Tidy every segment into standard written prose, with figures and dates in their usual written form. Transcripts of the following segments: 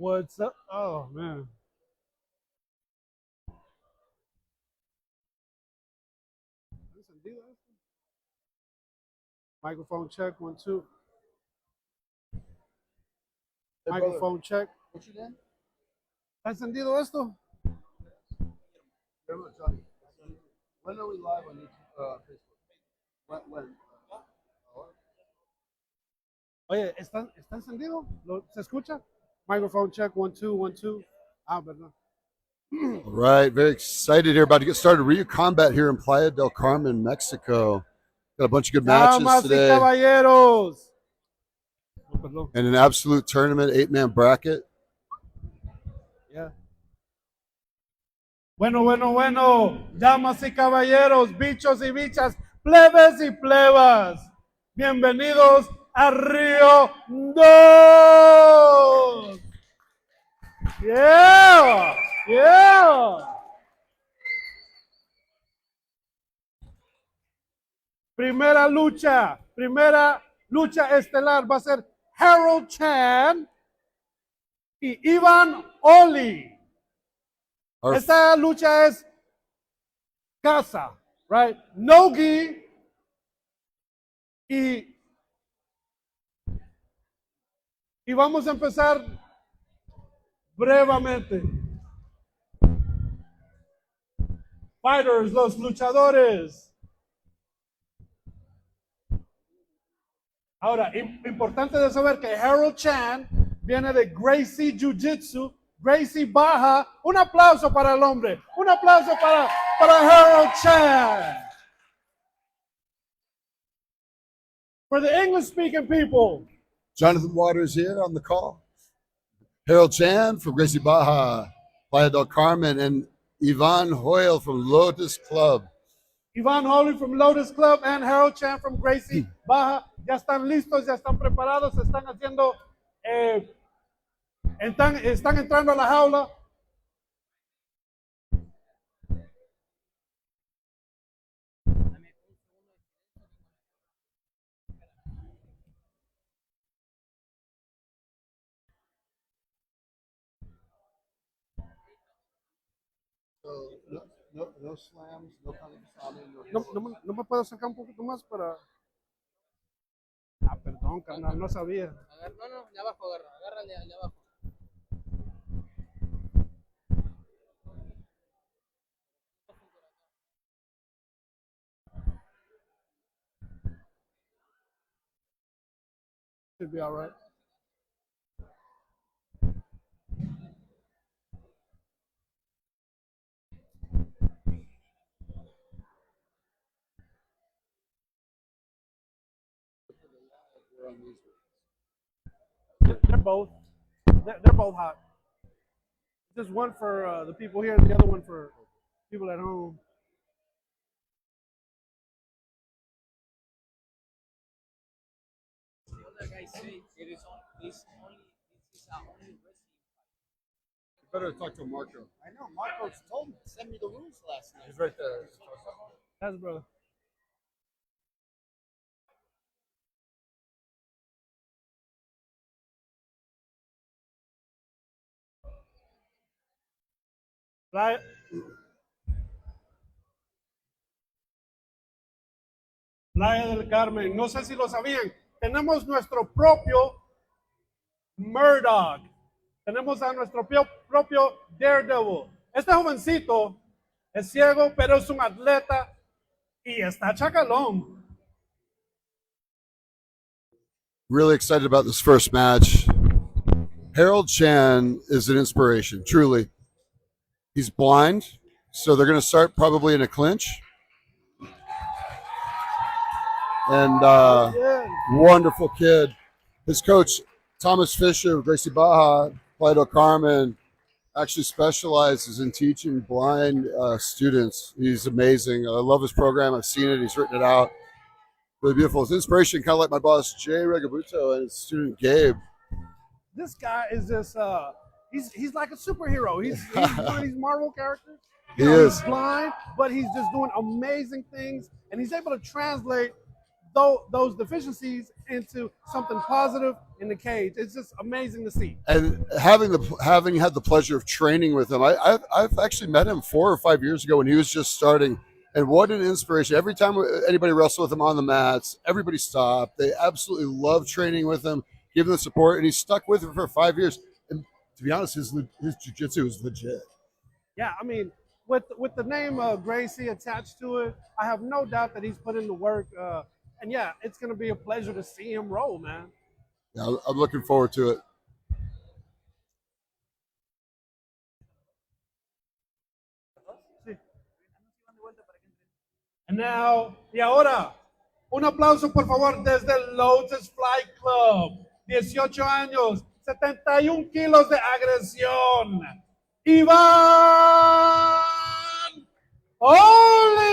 What's up? Oh, man. Microphone check, 1, 2. Hey, Microphone check. What you did? ¿Está encendido esto? When are we live on YouTube, Facebook? When? Oye, ¿está encendido? ¿Se escucha? Microphone check, 1, 2, 1, 2. Ah, perdón. All right, very excited here. About to get started. Rio Combat here in Playa del Carmen, Mexico. Got a bunch of good matches Damas y today. caballeros. Oh, perdón. And an absolute tournament, 8-man bracket. Yeah. Bueno. Damas y caballeros, bichos y bichas, plebes y plebas. Bienvenidos a Río 2. Yeah. Primera lucha estelar va a ser Harold Chan y Ivan Oli. Esta lucha es casa, right? No gi y vamos a empezar brevemente. Fighters, los luchadores. Ahora, importante de saber que Harold Chan viene de Gracie Jiu-Jitsu, Gracie Baja. Un aplauso para el hombre. Un aplauso para Harold Chan. For the English-speaking people. Jonathan Waters here on the call. Harold Chan from Gracie Baja, Playa del Carmen, and Ivan Hoyle from Lotus Club. Ivan Hoyle from Lotus Club and Harold Chan from Gracie Baja. Ya están listos, ya están preparados, están haciendo, están entrando a la jaula. No slams, no kind No me puedo sacar un poquito más para... Ah, perdón, carnal, no sabía. No, de abajo agárrale de abajo. Should be all right. They're both hot. Just one for the people here, and the other one for people at home. The guy said it is only this is only wrestling. You better talk to Marco. I know Marco told me, send me the rules last night. He's right there. That's brother. Playa del Carmen, no sé si lo sabían, tenemos nuestro propio Murdoch, tenemos a nuestro propio Daredevil. Este jovencito es ciego, pero es un atleta y está chacalón. Really excited about this first match. Harold Chan is an inspiration, truly. He's blind, so they're going to start probably in a clinch. And wonderful kid. His coach, Thomas Fisher of Gracie Baja, Playa del Carmen, actually specializes in teaching blind students. He's amazing. I love his program. I've seen it. He's written it out. Really beautiful. His inspiration, kind of like my boss, Jay Regabuto, and his student, Gabe. This guy is just, he's like a superhero. He's one of these Marvel characters. He is. He's blind, but he's just doing amazing things, and he's able to translate those deficiencies into something positive in the cage. It's just amazing to see. And having had the pleasure of training with him, I've actually met him 4 or 5 years ago when he was just starting. And what an inspiration. Every time anybody wrestled with him on the mats, everybody stopped. They absolutely loved training with him, giving the support, and he stuck with him for 5 years. And to be honest, his jiu-jitsu is legit. Yeah, I mean, with the name Gracie attached to it, I have no doubt that he's put in the work. And yeah, it's going to be a pleasure to see him roll, man. Yeah, I'm looking forward to it. And now, y ahora, un aplauso por favor desde el Lotus Flight Club. 18 años, 71 kilos de agresión. Iván Oli.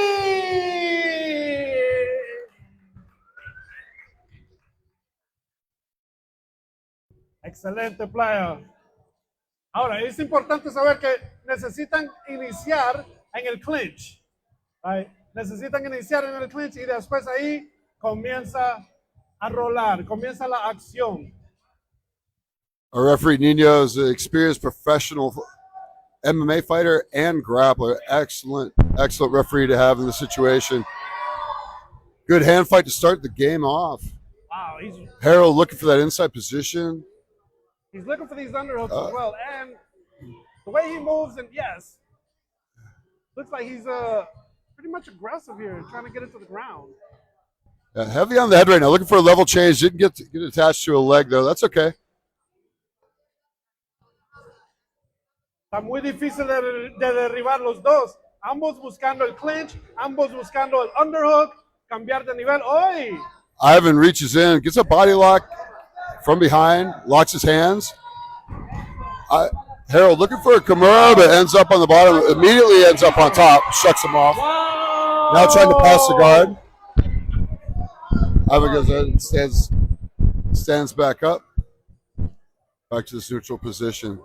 Excelente, Playa. Ahora, es importante saber que necesitan iniciar en el clinch. Right? Necesitan iniciar en el clinch y después ahí comienza a rolar, comienza la acción. Our referee Nino is an experienced professional MMA fighter and grappler. Excellent referee to have in the situation. Good hand fight to start the game off. Wow, Harold looking for that inside position. He's looking for these underhooks as well. And the way he moves, and yes, looks like he's pretty much aggressive here, trying to get it to the ground. Yeah, heavy on the head right now, looking for a level change. Didn't get attached to a leg, though. That's okay. Está muy difícil de derribar los dos. Ambos buscando el clinch, ambos buscando el underhook, cambiar de nivel. ¡Oy! Ivan reaches in, gets a body lock from behind, locks his hands. Harold looking for a Kimura, but ends up on the bottom, immediately ends up on top, shuts him off. Wow! Now trying to pass the guard. Ivan goes ahead and stands back up. Back to this neutral position.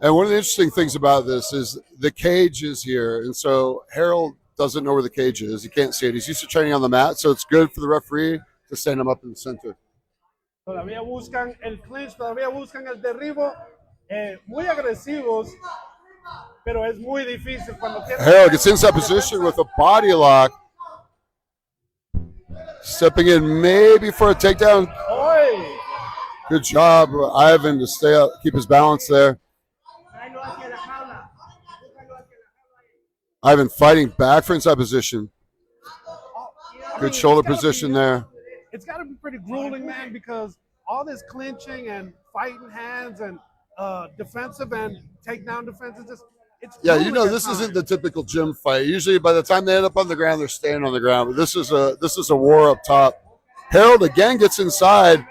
And one of the interesting things about this is the cage is here, and so Harold doesn't know where the cage is. He can't see it. He's used to training on the mat, so it's good for the referee to stand him up in the center. Todavía buscan el clinch, todavía buscan el derribo, muy agresivos, pero es muy difícil cuando tienen... Harold gets inside position with a body lock. Stepping in maybe for a takedown. Oy! Good job, Ivan, to stay up, keep his balance there. Ivan fighting back for inside position. Good shoulder position there. It's got to be pretty grueling, man, because all this clinching and fighting hands and defensive and takedown defense is just, it's yeah, you know, grueling this at isn't times. the typical gym fight. Usually by the time they end up on the ground, they're staying on the ground. But this is a war up top. Harold again gets inside,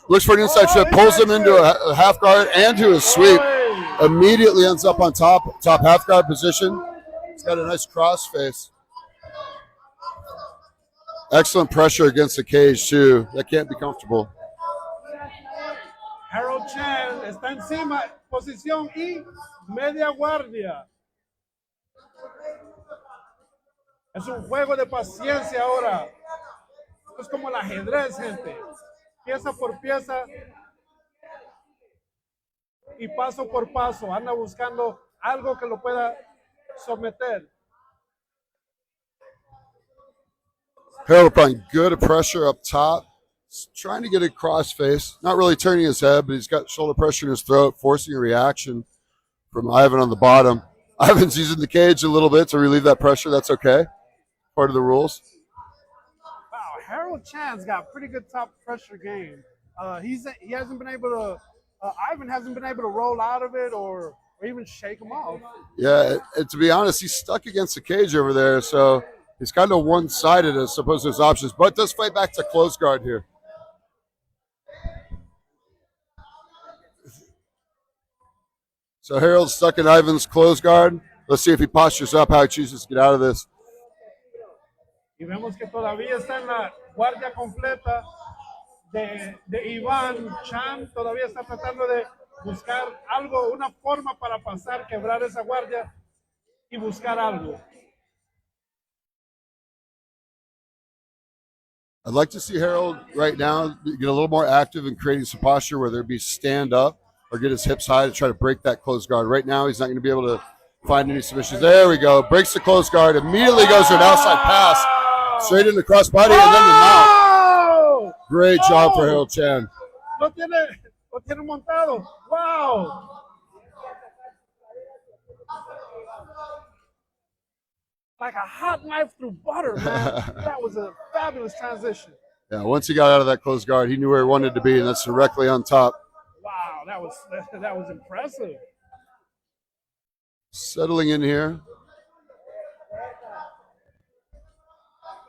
looks for an inside trip, pulls him into a half guard and to a sweep. Immediately ends up on top half guard position. He's got a nice cross face. Excellent pressure against the cage too. That can't be comfortable. Harold Chan está encima, posición y media guardia. Es un juego de paciencia ahora. Es como el ajedrez, gente. Pieza por pieza y paso por paso. Anda buscando algo que lo pueda someter. Harold applying good pressure up top. He's trying to get a cross face. Not really turning his head, but he's got shoulder pressure in his throat, forcing a reaction from Ivan on the bottom. Ivan's using the cage a little bit to relieve that pressure. That's okay. Part of the rules. Wow, Harold Chan's got pretty good top pressure game. He hasn't been able to. Ivan hasn't been able to roll out of it or even shake him off. Yeah, and to be honest, he's stuck against the cage over there, so he's kind of one-sided as opposed to his options, but does fight back to close guard here. So Harold's stuck in Ivan's close guard. Let's see if he postures up, how he chooses to get out of this. Y vemos que todavía está en la guardia completa de Iván Chan. Todavía está tratando de buscar algo, una forma para pasar, quebrar esa guardia y buscar algo. I'd like to see Harold right now get a little more active in creating some posture, whether it be stand up or get his hips high to try to break that closed guard. Right now, he's not going to be able to find any submissions. There we go. Breaks the closed guard. Immediately goes to an outside pass. Straight into crossbody and then the mount. Great job for Harold Chan. Lo tiene montado. Wow. Like a hot knife through butter, man. That was a fabulous transition. Yeah, once he got out of that closed guard, he knew where he wanted to be, and that's directly on top. Wow, that was impressive. Settling in here.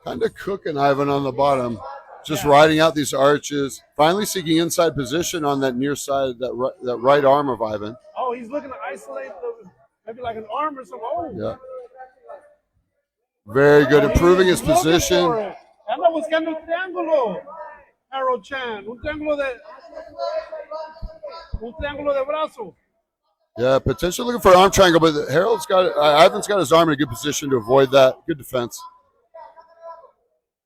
Kind of cooking Ivan on the bottom. Just riding out these arches. Finally seeking inside position on that near side, that right arm of Ivan. Oh, he's looking to isolate maybe like an arm or something. Oh. Yeah. Very good, improving his position. Anda buscando un triángulo, Harold Chan. Un triángulo de brazo. Yeah, potentially looking for an arm triangle, but Ivan's got his arm in a good position to avoid that. Good defense.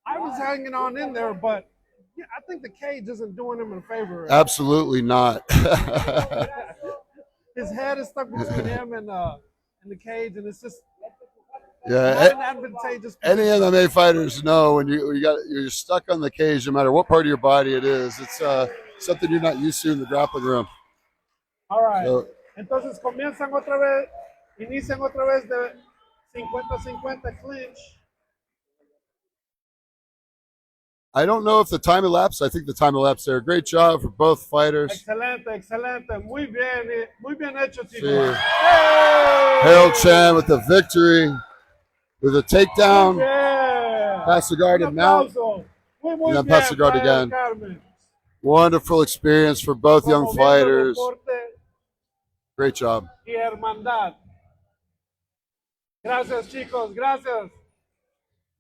I was hanging on in there, but yeah, I think the cage isn't doing him a favor. Absolutely not. His head is stuck between him and the cage, and it's just yeah. not an advantageous Any MMA fighters know when you're stuck on the cage, no matter what part of your body it is. It's something you're not used to in the grappling room. All right. So, entonces inician otra vez de 50-50 clinch. I don't know if the time elapsed. I think the time elapsed there. Great job for both fighters. Excelente. Muy bien hecho, chicos. Sí. Harold Chan with the victory, with a takedown. Pass the guard and mount. And then pass the guard again. Wonderful experience for both young fighters. Great job. Y hermandad. Gracias, chicos. Gracias.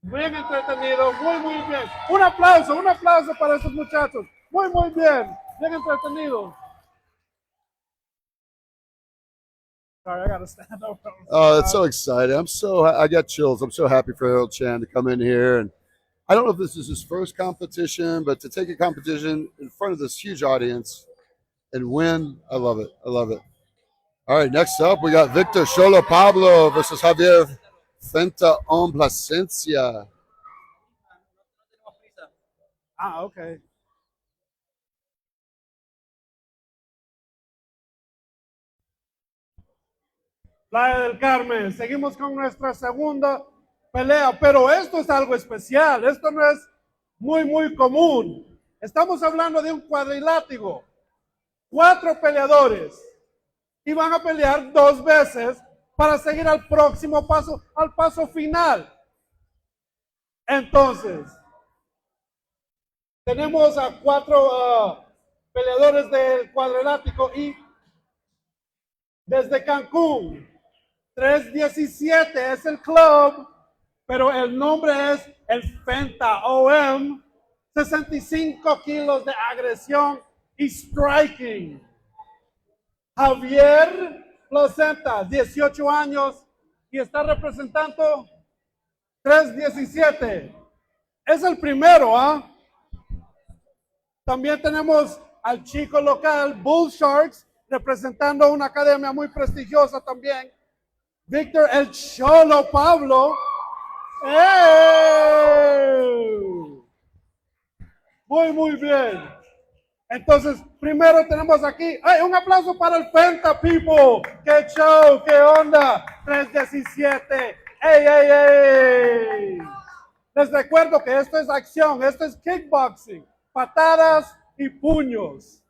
Bien entretenido, muy bien. Un aplauso para estos muchachos. Muy bien. Bien entretenido. Sorry, I gotta stand up. Oh, that's so exciting. I got chills. I'm so happy for Harold Chan to come in here. And I don't know if this is his first competition, but to take a competition in front of this huge audience and win, I love it. All right, next up, we got Victor Cholo Pablo versus Javier Fenta on Plasencia. Okay. Playa del Carmen, seguimos con nuestra segunda pelea, pero esto es algo especial, esto no es muy común. Estamos hablando de un cuadrilátero, 4 peleadores, y van a pelear 2 veces para seguir al próximo paso, al paso final. Entonces, tenemos a 4 peleadores del cuadrilátero y desde Cancún, 317 es el club, pero el nombre es el Fenta OM, 65 kilos de agresión y striking. Javier Placenta, 18 años y está representando 317. Es el primero, ¿ah? También tenemos al chico local, Bull Sharks, representando una academia muy prestigiosa también. Víctor El Cholo Pablo. ¡Ey! Muy bien. Entonces, primero tenemos aquí, ¡ay! Un aplauso para el Fenta, people. ¡Qué show! ¡Qué onda! 317. ¡Ey! Les recuerdo que esto es acción, esto es kickboxing, patadas y puños.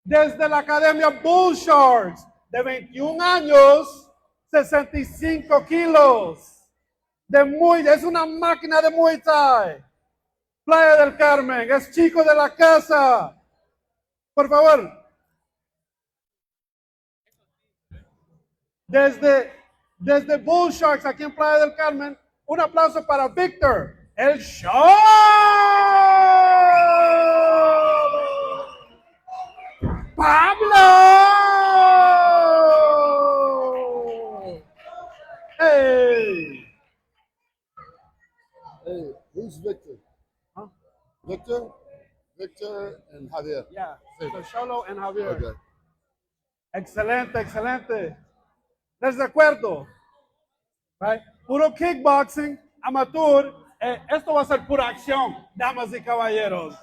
Desde la Academia Bull Sharks, de 21 años, 65 kilos. Es una máquina de Muay Thai. Playa del Carmen, es chico de la casa. Por favor. Desde Bull Sharks, aquí en Playa del Carmen, un aplauso para Víctor El Show. ¡Pablo! ¡Hey! Victor, and Javier. Yeah, so Cholo and Javier. Okay. Excelente, excelente. ¿Les recuerdo? Right? Puro kickboxing, amateur. Esto va a ser pura acción, damas y caballeros.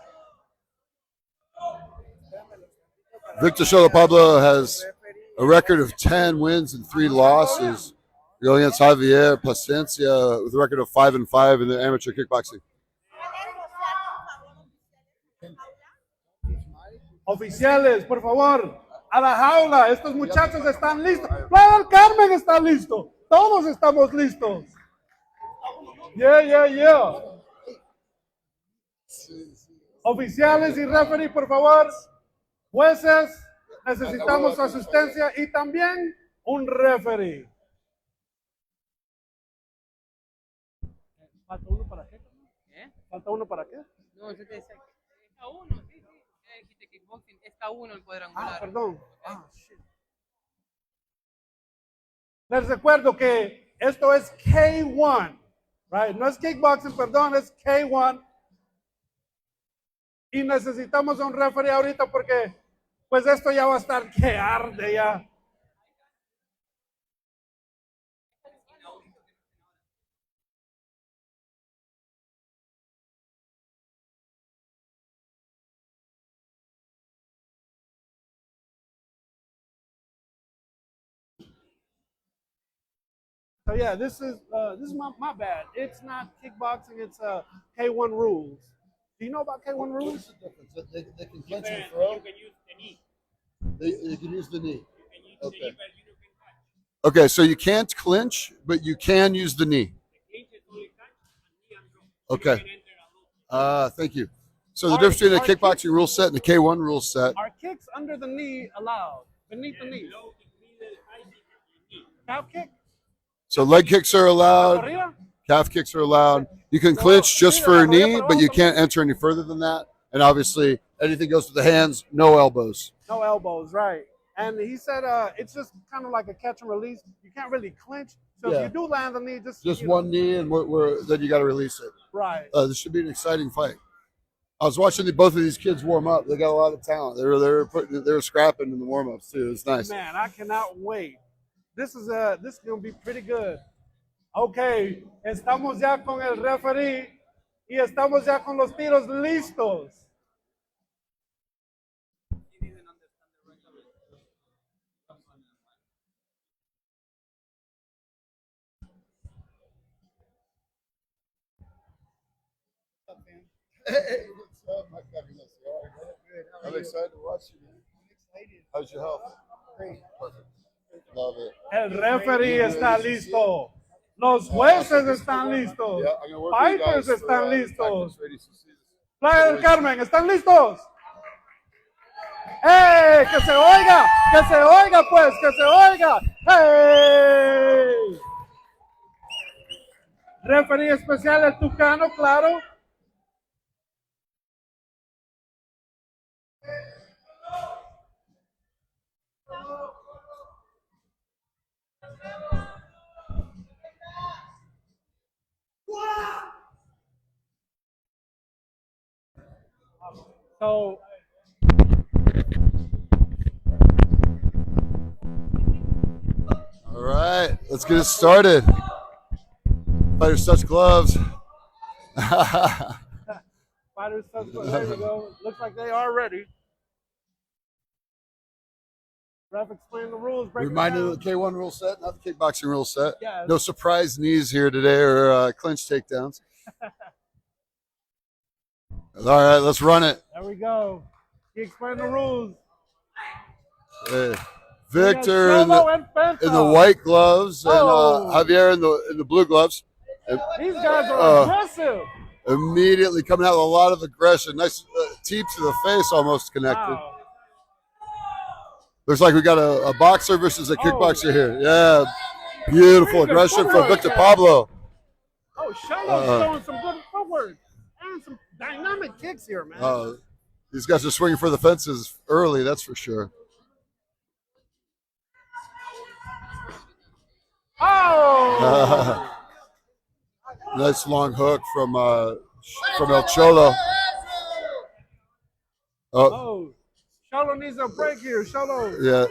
Victor Shola Pablo has a record of 10 wins and 3 losses. Going against Javier Plasencia with a record of 5-5 in the amateur kickboxing. Oficiales, por favor, a la jaula. Estos muchachos están listos. Playa del Carmen está listo. Todos estamos listos. Yeah. Oficiales y referee, por favor. Jueces, necesitamos su asistencia y también un referee. ¿Falta uno para qué? ¿Falta uno para qué? No, eso te dice. Está uno, sí. Dijiste kickboxing, está uno el cuadrangular. Perdón. Shit. Les recuerdo que esto es K1, right? No es kickboxing, perdón, es K1. Y necesitamos un referee ahorita porque pues esto ya va a estar que arde ya. So yeah, this is my bad. It's not kickboxing. It's K1 rules. Do you know about K1 rules? They can clinch and throw. You can use the knee. They can use the knee. You can use Okay. the knee, but you can catch. Okay, so you can't clinch, but you can use the knee. The clinch is only catch and knee and throw. Okay. You can enter a loop. Thank you. So the difference between the kickboxing rule set and the K1 rule set. Are kicks under the knee allowed? Beneath the knee? Low, middle, high kick, and knee. Calf kick? So leg kicks are allowed, Arriba? calf kicks are allowed. You can clinch just for a knee, but you can't enter any further than that. And obviously, anything goes to the hands, no elbows. No elbows, right. And he said it's just kind of like a catch and release. You can't really clinch. So Yeah. if you do land the knee, just you know, One knee, and then you got to release it. right. This should be an exciting fight. I was watching both of these kids warm up. They got a lot of talent. They were scrapping in the warm ups too. It's nice. Man, I cannot wait. This is gonna be pretty good. Okay, estamos ya con el referee y estamos ya con los tiros listos. Hey, what's up? I'm excited to watch you, man. How's your health? Great. Perfect. Love it. El referee está listo. Los jueces están listos. Yeah, I'm gonna work with you Fighters guys están for, listos. practice ready to see this. Playa del Carmen, ¿están listos? ¡Ey! ¡Que se oiga! ¡Que se oiga, pues! ¡Que se oiga! ¡Hey! Referee especial, el Tucano, claro. So, All right, let's get it started. Fighters touch gloves. fighters, there you go. Looks like they are ready. Ref, explain the rules. Break it Reminded down. of the K1 rule set, not the kickboxing rule set. Yeah. No surprise knees here today or clinch takedowns. All right, let's run it. There we go. He explained the rules. Hey, Victor We in got Cholo and Fenta. the white gloves and Oh. Javier in the blue gloves. These guys are aggressive. Immediately coming out with a lot of aggression. Nice teep to the face, almost connected. Wow. Looks like we got a boxer versus a kickboxer here. Yeah, beautiful Pretty good aggression from footwork Victor there. Pablo. Oh, Cholo's throwing some good footwork and some dynamic kicks here, man. These guys are swinging for the fences early, that's for sure. Oh! Nice long hook from El Cholo. Oh, Oh, Cholo needs a break here. Cholo. yeah.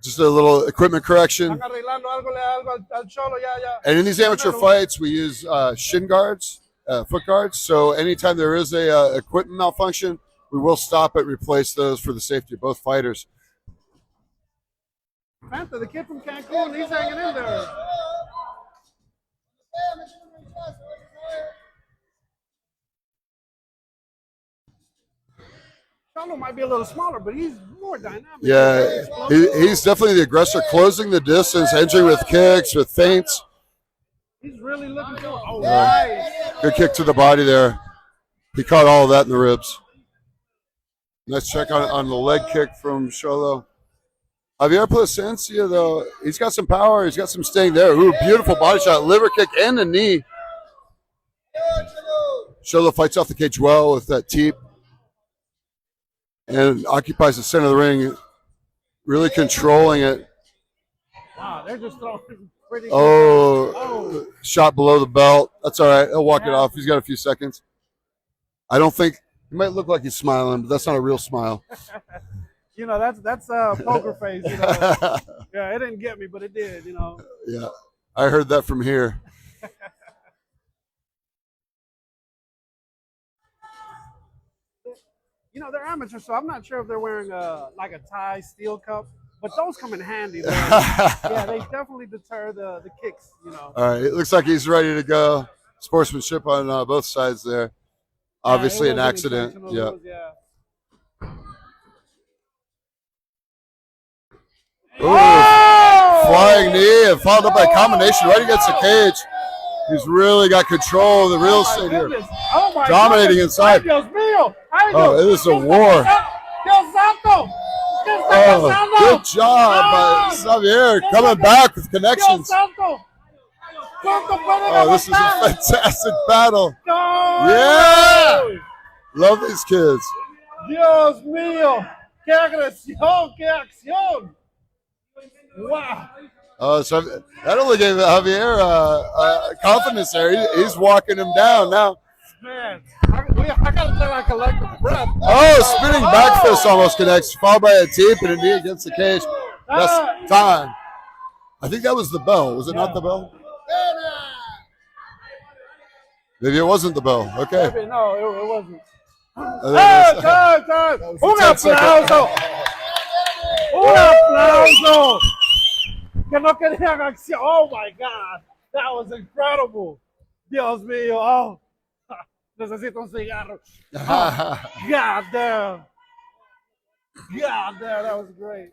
Just a little equipment correction. Están arreglando algo al Cholo. Ya, ya. And in these amateur fights, we use shin guards, foot guards. So anytime there is a equipment malfunction, we will stop it, replace those for the safety of both fighters. Fanta, the kid from Cancun, he's hanging in there. Cholo might be a little smaller, but he's more dynamic. Yeah, he's definitely the aggressor, closing the distance, entering with kicks, with feints. He's really looking for. Oh, nice. Good kick to the body there. He caught all of that in the ribs. Nice check on the leg kick from Cholo. Javier Plasencia, though, he's got some power. He's got some sting there. Ooh, beautiful body shot, liver kick, and a knee. Cholo fights off the cage well with that teep and occupies the center of the ring, really controlling it. Wow, they're just throwing pretty. Oh, shot below the belt. That's all right. He'll walk it off. He's got a few seconds. I don't think he might look like he's smiling, but that's not a real smile. You know, that's poker face. You know, yeah, it didn't get me, but it did. You know. Yeah, I heard that from here. You know, they're amateurs, so I'm not sure if they're wearing like a tie steel cup, but those come in handy. Man. Yeah, they definitely deter the kicks. You know. All right, it looks like he's ready to go. Sportsmanship on both sides there. Obviously, an accident. Yeah. Ooh, flying knee and followed up by a combination right against the cage. He's really got control of the real estate here. Dominating inside. Oh, it is a war. Oh, good job by Xavier coming back with connections. Oh, this is a fantastic battle. Yeah! Love these kids. Dios mío. Qué agresión, qué acción. Wow. So that only gave Javier confidence there. He's walking him down now. Man, I gotta take like a collective breath. Oh, spinning back fist almost connects, followed by a teep and a knee against the cage. That's time. I think that was the bell. Was it not the bell? Maybe it wasn't the bell. Okay. Maybe, no, it wasn't. Time. Un aplauso. Un aplauso. Que no querían acción. Oh my God. That was incredible. Dios mío. Oh. Necesito un cigarro. Oh, God damn. God damn, that was great.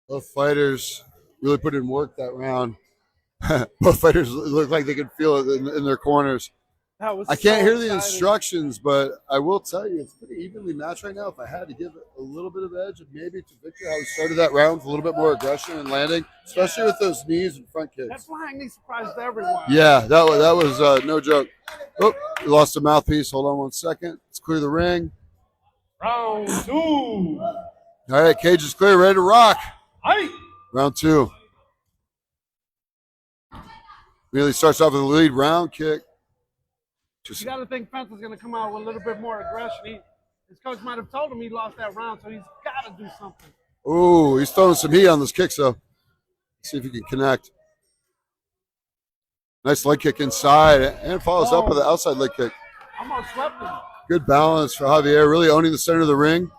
Both fighters really put in work that round. Both fighters look like they could feel it in their corners. I can't hear the instructions, but I will tell you it's pretty evenly matched right now. If I had to give it a little bit of edge, maybe to Victor, how he started that round with a little bit more aggression and landing, especially with those knees and front kicks. That flying knee surprised everyone. Yeah, that was no joke. Oh, we lost the mouthpiece. Hold on 1 second. Let's clear the ring. Round 2. All right, cage is clear, ready to rock. Aye. Round 2. Really starts off with a lead round kick. You got to think Fanta's going to come out with a little bit more aggression. His coach might have told him he lost that round, so he's got to do something. Ooh, he's throwing some heat on those kicks, though. Let's see if he can connect. Nice leg kick inside, and follows up with an outside leg kick. Almost swept him. Good balance for Javier, really owning the center of the ring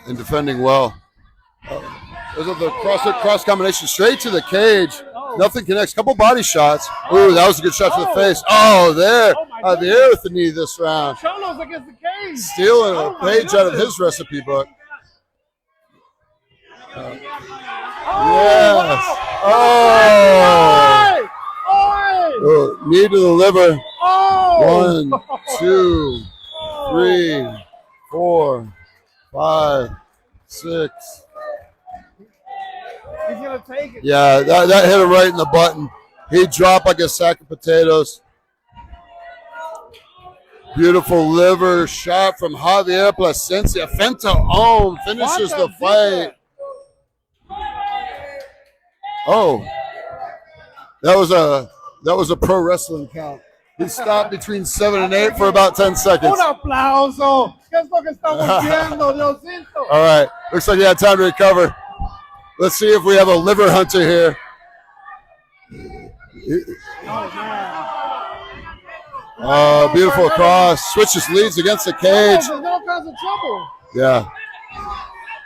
and defending well. There's the cross combination straight to the cage. Nothing connects. Couple body shots. Ooh, that was a good shot to the face. Oh, there. Javier with the knee this round. Cholo's against the cage. Stealing a page out of his recipe book. Yes. Oh, knee to the liver. 1, 2, 3, 4, 5, 6. He's going to take it. Yeah, that hit him right in the button. He dropped like a sack of potatoes. Beautiful liver shot from Javier Plasencia. Fenta finishes the fight. Oh, that was a pro wrestling count. He stopped between 7 and 8 for about 10 seconds. Un aplauso. ¿Qué es lo que estamos viendo, Diosito? All right, looks like he had time to recover. Let's see if we have a liver hunter here. Oh, beautiful cross. Switches leads against the cage. There's no cause of trouble. Yeah.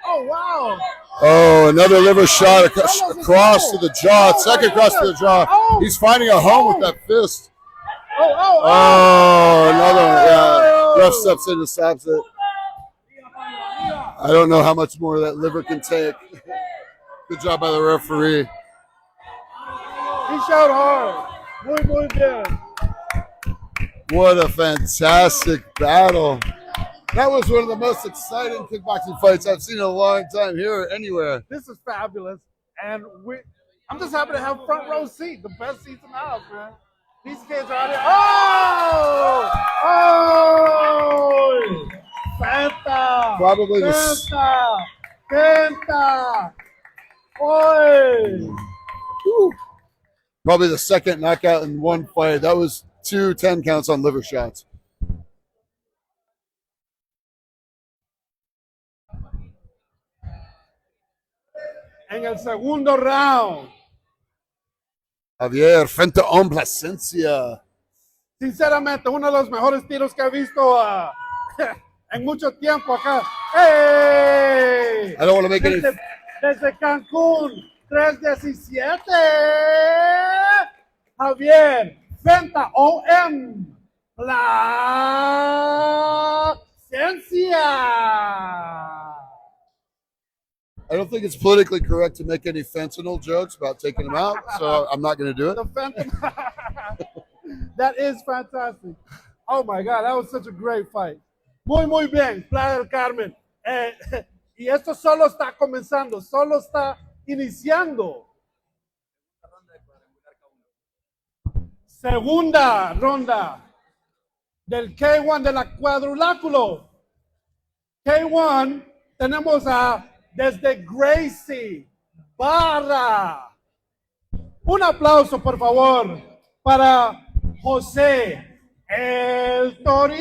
Oh, wow. Oh, another liver shot across to the jaw. Second cross to the jaw. He's finding a home with that fist. Oh, another one. Yeah. Ref steps in and stops it. I don't know how much more that liver can take. Good job by the referee. He shot hard. Muy bien. What a fantastic battle. That was one of the most exciting kickboxing fights I've seen in a long time here or anywhere. This is fabulous. And I'm just happy to have front row seat. The best seats in the house, man. These kids are out here. Oh! Oh! Fanta! Probably Fanta! Oi! Probably the second knockout in one fight. That was 2 10 counts on liver shots. En el segundo round. Javier Fenta Plasencia. Sinceramente, uno de los mejores tiros que he visto en mucho tiempo acá. ¡Hey! I don't want to make any. Desde Cancún, 317. Javier Fenta Plasencia. I don't think it's politically correct to make any fentanyl jokes about taking him out, so I'm not going to do it. That is fantastic. Oh my God, that was such a great fight. Muy bien, Playa del Carmen. Y esto solo está comenzando, solo está iniciando. Segunda ronda del K1 de la cuadriláculo. K1 tenemos a desde Gracie Barra. Un aplauso, por favor, para José El Torito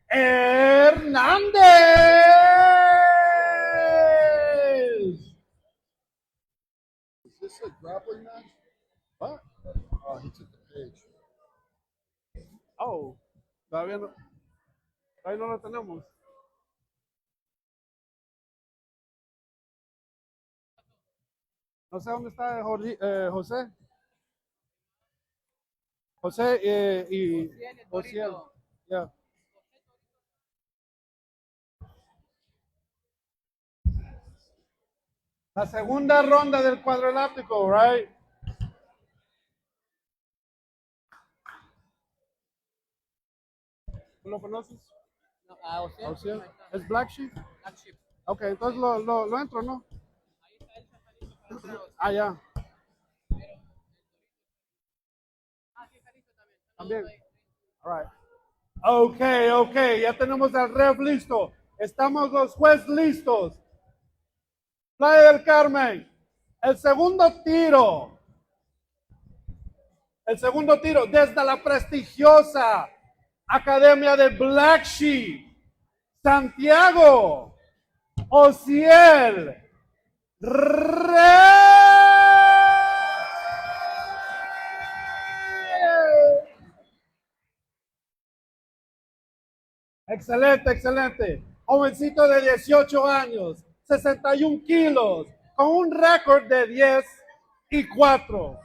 Hernández. Is this a grappling match? What? Oh, he took the page. Oh, todavía no. Ahí no lo tenemos. No sé dónde está José. José y Josiel. Yeah. La segunda ronda del cuadrilátero, right? ¿Tú lo conoces? No, Josiel. ¿Es Black Sheep? Black Sheep. Ok, entonces lo entro, ¿no? Ah, ya. También. All right. Ok, ya tenemos al ref listo. Estamos los jueces listos. Playa del Carmen. El segundo tiro desde la prestigiosa Academia de Black Sheep. Santiago Ociel Reyes. Excelente. Jovencito de 18 años, 61 kilos, con un récord de 10-4.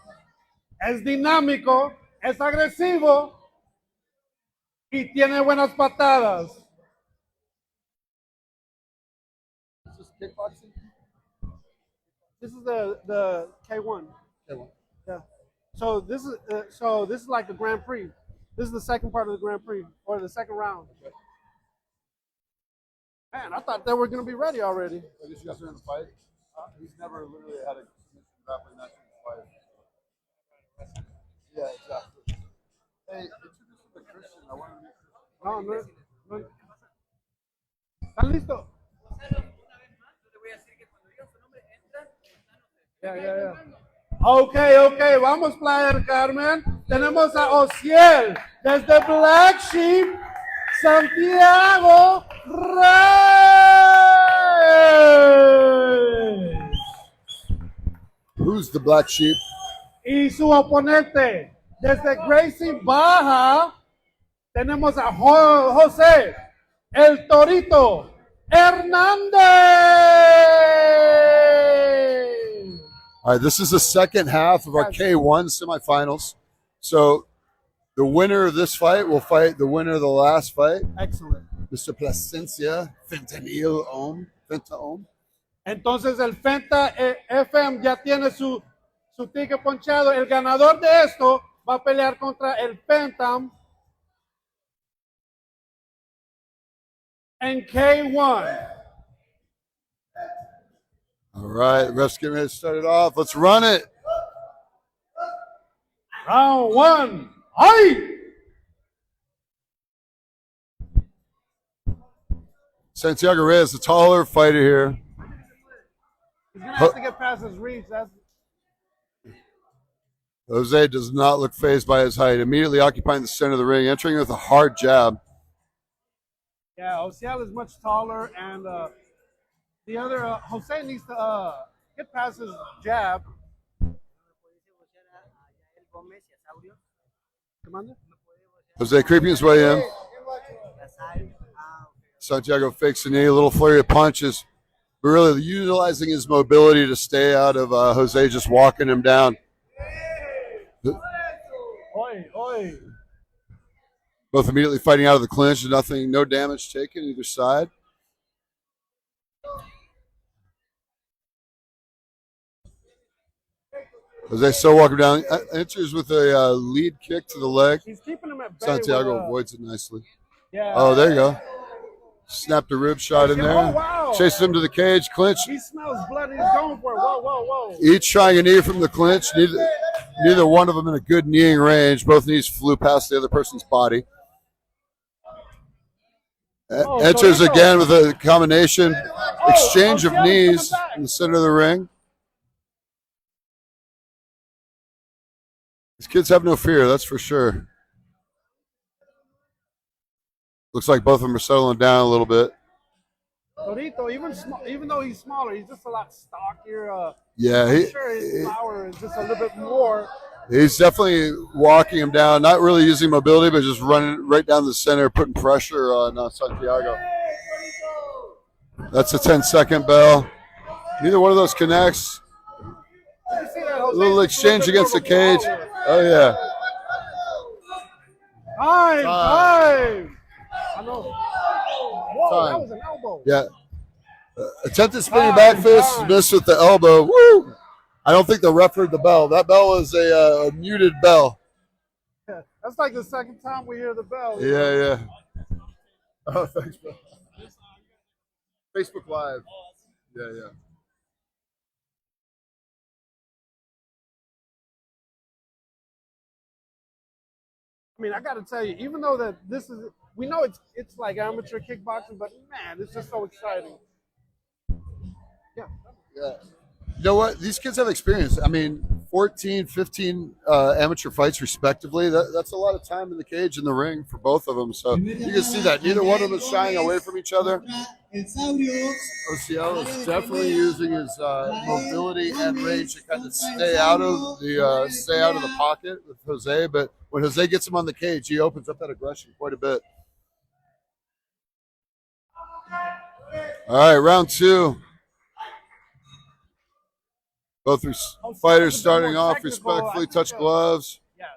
Es dinámico, es agresivo y tiene buenas patadas. Is this kickboxing? This is the K1. K1. Yeah. So this is like the Grand Prix. This is the second part of the Grand Prix, or the second round. Okay. Man, I thought they were going to be ready already. I guess you guys are in the fight. He's never literally had a grappling match in his life. Yeah, exactly. No, no, no. ¿Están listos? Ya. Ok, vamos Playa del Carmen. Tenemos a Ociel desde Black Sheep, Santiago Reyes. Who's the black sheep? Y su oponente desde Gracie Baja, tenemos a José el Torito Hernández. All right, this is the second half of our K1 semifinals. So the winner of this fight will fight the winner of the last fight. Excellent. Mr. Plasencia Fentanyl Ohm. Fenta Ohm. Entonces el Fenta FM ya tiene su ticket ponchado. El ganador de esto va a pelear contra el Phantom en K1. All right, ref's getting ready to start it off. Let's run it. Round one. ¡Ay! Santiago Reyes, the taller fighter here. He's going to have to get past his reach. Jose does not look fazed by his height. Immediately occupying the center of the ring, entering with a hard jab. Yeah, Ociel is much taller, and the other, Jose needs to get past his jab. Jose creeping his way in. Santiago fakes a knee, a little flurry of punches, but really utilizing his mobility to stay out of Jose just walking him down. Oi. Both immediately fighting out of the clinch, no damage taken either side. Jose still walking down, enters with a lead kick to the leg. He's keeping him at bay. Santiago avoids it nicely. Yeah. Oh, there you go. Snapped a rib shot in there. Oh, wow. Chases him to the cage, clinch. He smells blood. He's going for it. Whoa. Each trying a knee from the clinch. Neither one of them in a good kneeing range. Both knees flew past the other person's body. Enters again with a combination exchange of knees in the center of the ring. These kids have no fear, that's for sure. Looks like both of them are settling down a little bit. Torito, even though he's smaller, he's just a lot stockier. Yeah, I'm sure his power is just a little bit more. He's definitely walking him down, not really using mobility, but just running right down the center, putting pressure on Santiago. That's a 10-second bell. Neither one of those connects. A little exchange against the cage. Oh, yeah. Time. I know. Whoa, that was an elbow. Yeah. Attempted spinning back fist, missed with the elbow. Woo! I don't think the ref heard the bell. That bell was a muted bell. Yeah, that's like the second time we hear the bell. Yeah. Oh, thanks, bro. Facebook Live. Yeah. I mean, I got to tell you, even though that this is, we know it's like amateur kickboxing, but man, it's just so exciting. Yeah. You know what? These kids have experience. I mean, 14, 15 amateur fights respectively. That's a lot of time in the cage, in the ring for both of them. So you can see that neither one of them is shying away from each other. Ociel is definitely using his mobility and range to kind of stay out of the pocket with Jose. But when Jose gets him on the cage, he opens up that aggression quite a bit. All right, round two. Both fighters starting off respectfully, touch gloves. Yes.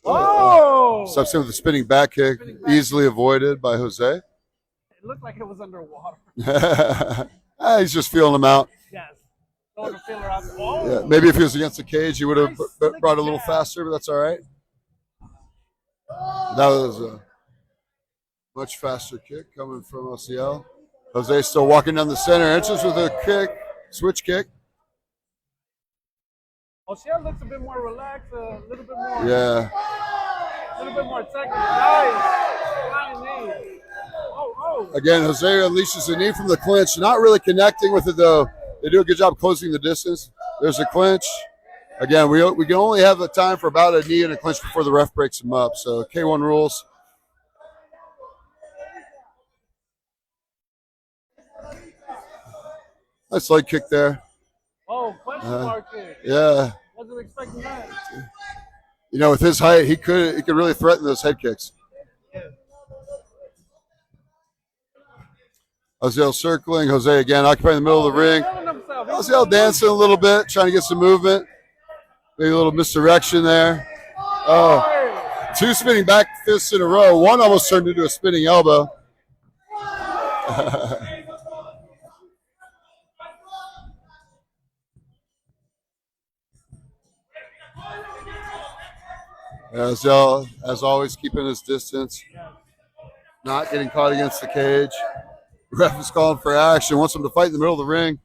Oh! Steps in with a spinning back kick, easily avoided by Jose. It looked like it was underwater. He's just feeling him out. Yes. Throwing a feeler out. Oh. Yeah, maybe if he was against the cage, he would have brought it a little faster, but that's all right. That was a much faster kick coming from Ociel. Jose still walking down the center, enters with a kick, switch kick. Ociel looks a bit more relaxed, a little bit more. Yeah. A little little bit more technical. Nice. Flying knee. Oh. Again, Jose unleashes the knee from the clinch. Not really connecting with it, though. They do a good job closing the distance. There's a clinch. Again, we can only have the time for about a knee and a clinch before the ref breaks them up. So K1 rules. Nice leg kick there. Oh, question mark kick. Yeah. Wasn't expecting that. You know, with his height, he could really threaten those head kicks. Jose circling. Jose again occupying the middle of the ring. Jose dancing a little bit, trying to get some movement. Maybe a little misdirection there. Oh, 2 spinning back fists in a row. One almost turned into a spinning elbow. As always, keeping his distance, not getting caught against the cage. Ref is calling for action, wants him to fight in the middle of the ring.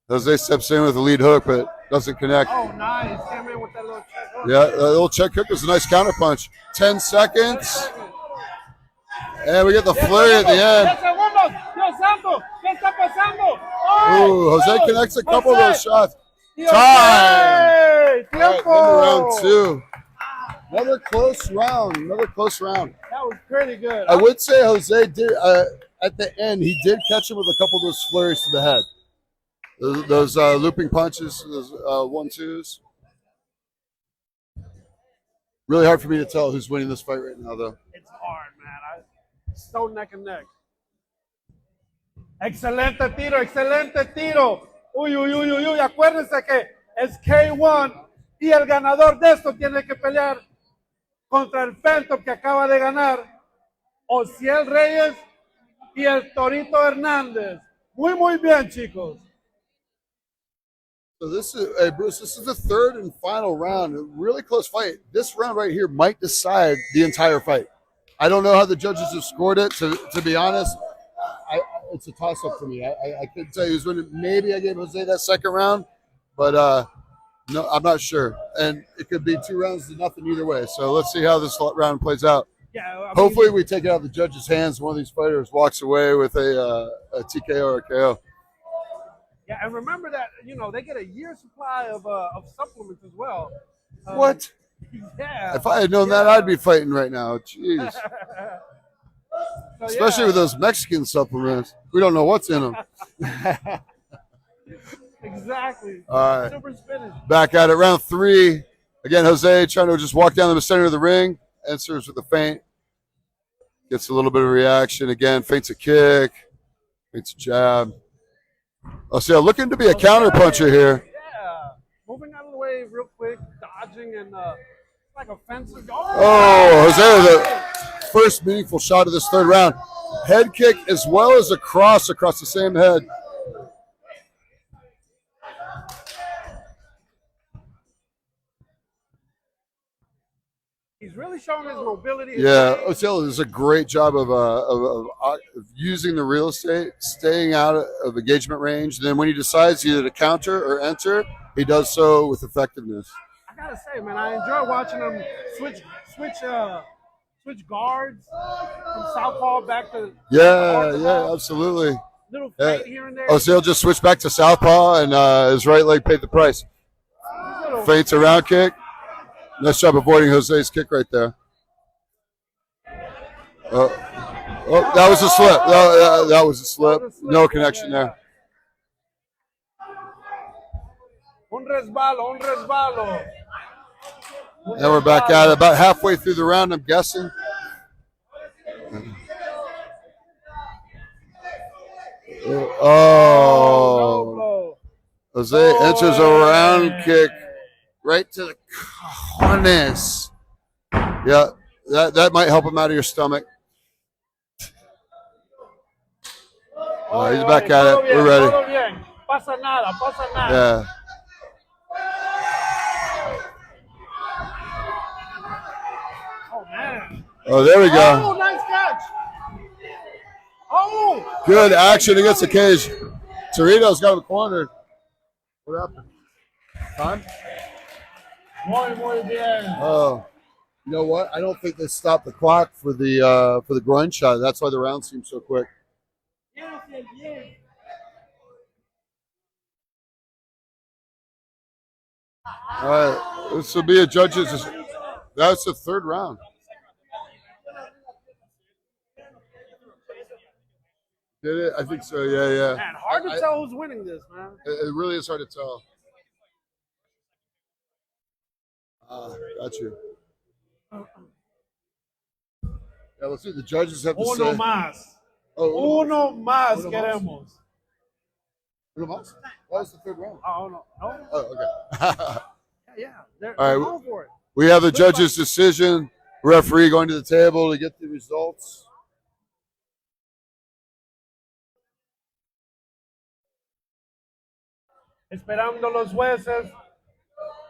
Jose steps in with a lead hook, but doesn't connect. Oh, nice. Came in with that little check hook. Yeah, that little check hook was a nice counter punch. 10 seconds. And we get the flurry at the end. Ooh, Jose connects a couple of those shots. Time. All right, into round 2. Another close round. That was pretty good. I would say Jose did, at the end, he did catch him with a couple of those flurries to the head. Those looping punches, those 1-2s. Really hard for me to tell who's winning this fight right now, though. It's hard, man. So neck and neck. Excelente tiro. Uy. Acuérdense que es K1 y el ganador de esto tiene que pelear contra el Phantom que acaba de ganar, Ociel Reyes y el Torito Hernández. Muy bien, chicos. So this is, hey Bruce, this is the third and final round. A really close fight. This round right here might decide the entire fight. I don't know how the judges have scored it. To be honest, it's a toss-up for me. I couldn't tell you who's winning. Maybe I gave Jose that second round, but no, I'm not sure. And it could be 2 rounds to nothing either way. So let's see how this round plays out. Yeah, hopefully we take it out of the judges' hands. One of these fighters walks away with a TKO or a KO. Yeah, and remember that, they get a year's supply of supplements as well. What? Yeah. If I had known that, I'd be fighting right now. Jeez. Especially with those Mexican supplements. We don't know what's in them. Exactly. All right. Super spinach. Back at it, round 3. Again, Jose trying to just walk down the center of the ring. Answers with a feint. Gets a little bit of reaction. Again, feints a kick. Feints a jab. So looking to be a counter puncher here. Yeah. Moving out of the way real quick. Dodging and like offensive. Oh, Jose with the first meaningful shot of this third round. Head kick as well as a cross across the same head. He's really showing his mobility. Yeah, Ociel does a great job of using the real estate, staying out of engagement range. And then when he decides either to counter or enter, he does so with effectiveness. I gotta say, man, I enjoy watching him switch guards from southpaw back to Yeah, absolutely. Little feint here and there. Ociel just switched back to southpaw, and his right leg paid the price. Feints a round kick. Nice job avoiding Jose's kick right there. Oh, that was a slip. That was a slip. No connection there. Un resbalo. And we're back at it. About halfway through the round, I'm guessing. Oh. Jose enters a round kick right to the cojones. Yeah, that might help him out of your stomach. He's back at it. We're ready. Pasa nada. Yeah. Oh, man. Oh, there we go. Oh, nice catch. Oh. Good action against the cage. Torito's got him cornered. What happened? Time? Muy bien. Oh. You know what? I don't think they stopped the clock for the groin shot. That's why the round seemed so quick. All right, this will be a judge's. That's the third round. Did it? I think so. Yeah, yeah. Man, hard to tell who's winning this, man. It really is hard to tell. Got you. Yeah, let's see what the judges have to Uno say. más. Oh, Uno más Uno más? queremos. Uno más? That was the third round. Oh, no. No? Oh, okay. Yeah. They're All right. going for it. We have the judge's decision. Referee going to the table to get the results. Esperando los jueces.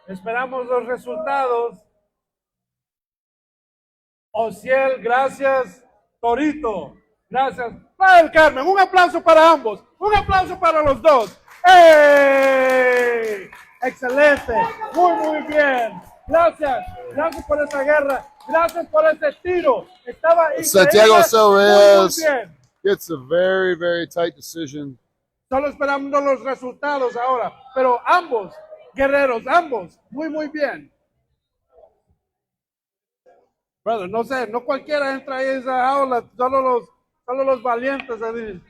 Esperamos los resultados. Ociel, gracias. Torito, gracias. Playa del Carmen, un aplauso para ambos. Un aplauso para los dos. ¡Ey! Excelente. Muy bien. Gracias. Gracias por esa guerra. Gracias por ese tiro. Estaba increíble. Santiago Cel Reyes Muy bien. gets a very, very tight decision. Solo esperando los resultados ahora. Pero ambos, guerreros, ambos, muy bien. Brother, no sé, no cualquiera entra ahí en esa jaula, solo los valientes. Ahí.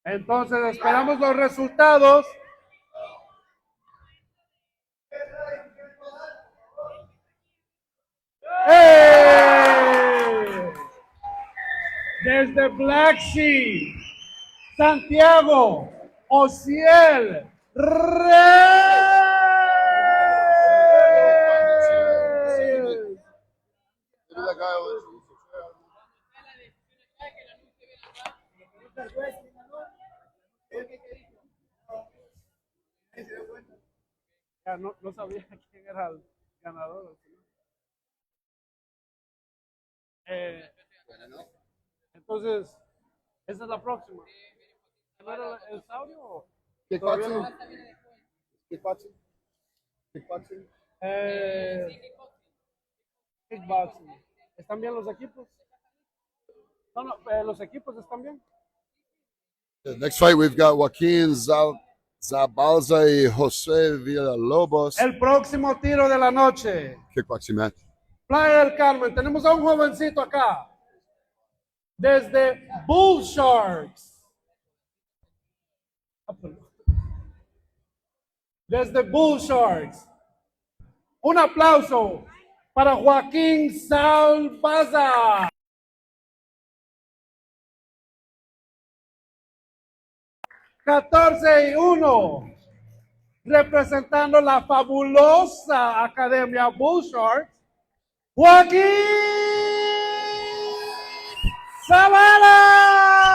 Entonces esperamos los resultados. ¡Hey! Desde Black Sea, Santiago, Ociel, Reyes. Ya no sabía quién era el ganador. Entonces, esa es la próxima. ¿Primero el Saudio o Kickboxing. Kickboxing. Kickboxing. Kickboxing? ¿Están bien los equipos? No, los equipos están bien. The next fight we've got Joaquin Zabalza y José Villalobos. El próximo tiro de la noche. Kickboxing match. Playa del Carmen. Tenemos a un jovencito acá. Desde Bull Sharks. Desde Bull Sharks. Un aplauso para Joaquín Salbaza. (14-1) representando la fabulosa Academia Bull Sharks, Joaquín Salbaza.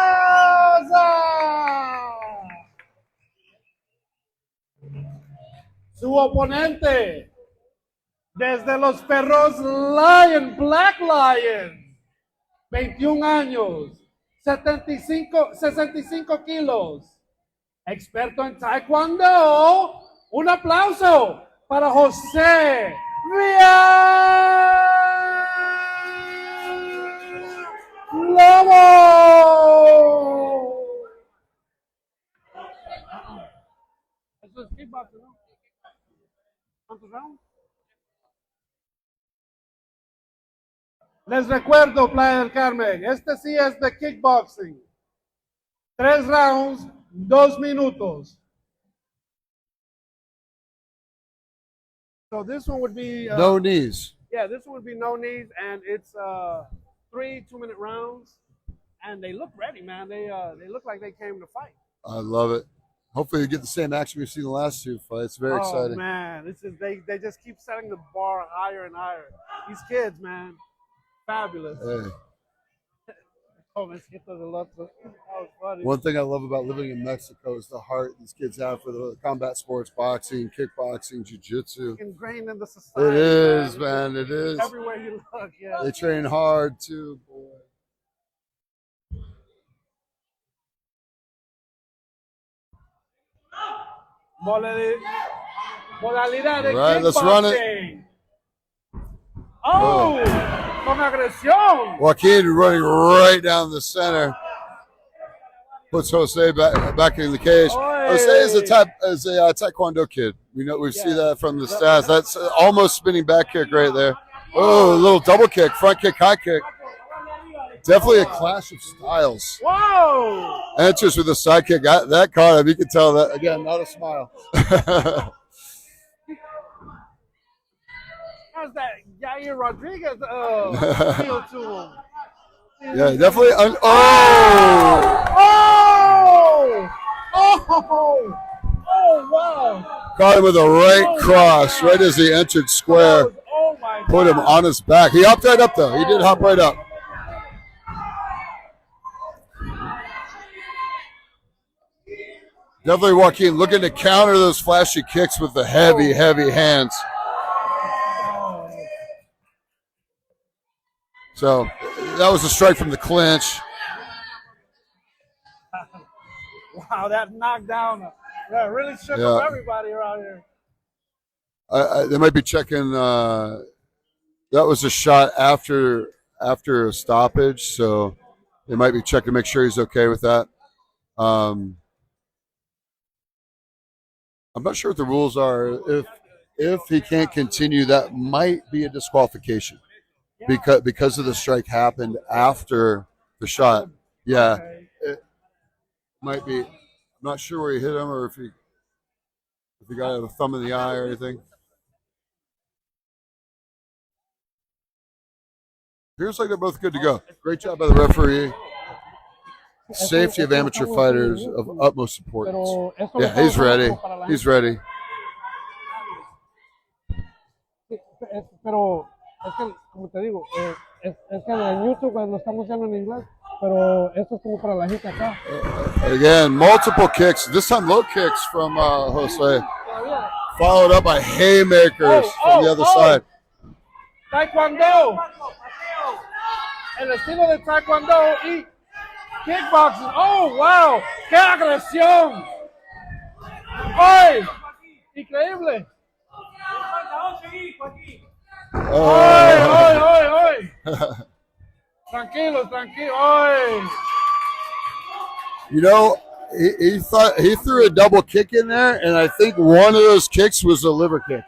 Su oponente desde los perros Black Lion, 21 años, 65 kilos. Experto en taekwondo, un aplauso para José Villalobos. Eso es kickboxing, ¿no? ¿Cuántos rounds? Les recuerdo, Playa del Carmen, este sí es de kickboxing. 3 rounds, 2 minutos. So this one would be No knees. Yeah, this one would be no knees, and it's 3 2-minute rounds, and they look ready, man. They look like they came to fight. I love it. Hopefully we get the same action we've seen in the last two fights. Very exciting. Oh man, they just keep setting the bar higher and higher. These kids, man, fabulous. Hey. Jovencitos del otro. That was funny. One thing I love about living in Mexico is the heart these kids have for the combat sports, boxing, kickboxing, jiu-jitsu. Ingrained in the It society. is, man. It is. Everywhere you look, yeah. They train hard too, boy. Modalidad de Right, let's run it. kickboxing. Oh, con agresión. Joaquin running right down the center. Puts Jose back in the cage. Oy. Jose is a taekwondo kid. We see that from the stats. That's almost spinning back kick right there. Oh, a little double kick, front kick, high kick. Definitely a clash of styles. Whoa. Enters with a side kick. That caught him. You can tell that again. Not a smile. How's that Yair Rodriguez feel to him? Yeah, definitely. Oh! Oh! Oh! Oh, wow. Caught him with a right cross right as he entered square. Oh, my God. Put him on his back. He hopped right up, though. He did hop right up. Definitely Joaquin looking to counter those flashy kicks with the heavy, heavy hands. So that was a strike from the clinch. Wow, that knockdown really shook up everybody around here. They might be checking. That was a shot after a stoppage, so they might be checking to make sure he's okay with that. I'm not sure what the rules are. If he can't continue, that might be a disqualification because of the strike happened after the shot. Yeah, it might be. I'm not sure where he hit him or if he got a thumb in the eye or anything. Appears like they're both good to go. Great job by the referee. Safety of amateur fighters of utmost importance. Yeah, he's ready. He's ready. Pero es que, como te digo, es que en YouTube lo estamos haciendo en inglés, pero esto es como para la gente acá. Again, multiple kicks. This time low kicks from Jose. Followed up by haymakers from the other side. Taekwondo. El estilo de Taekwondo y kickboxing. Oh, wow. ¡Qué agresión! ¡Ay! Increíble. ¡Ay, ay, ay, ay! Tranquilo, tranquilo. ¡Ay! You know, he thought he threw a double kick in there, and I think one of those kicks was a liver kick.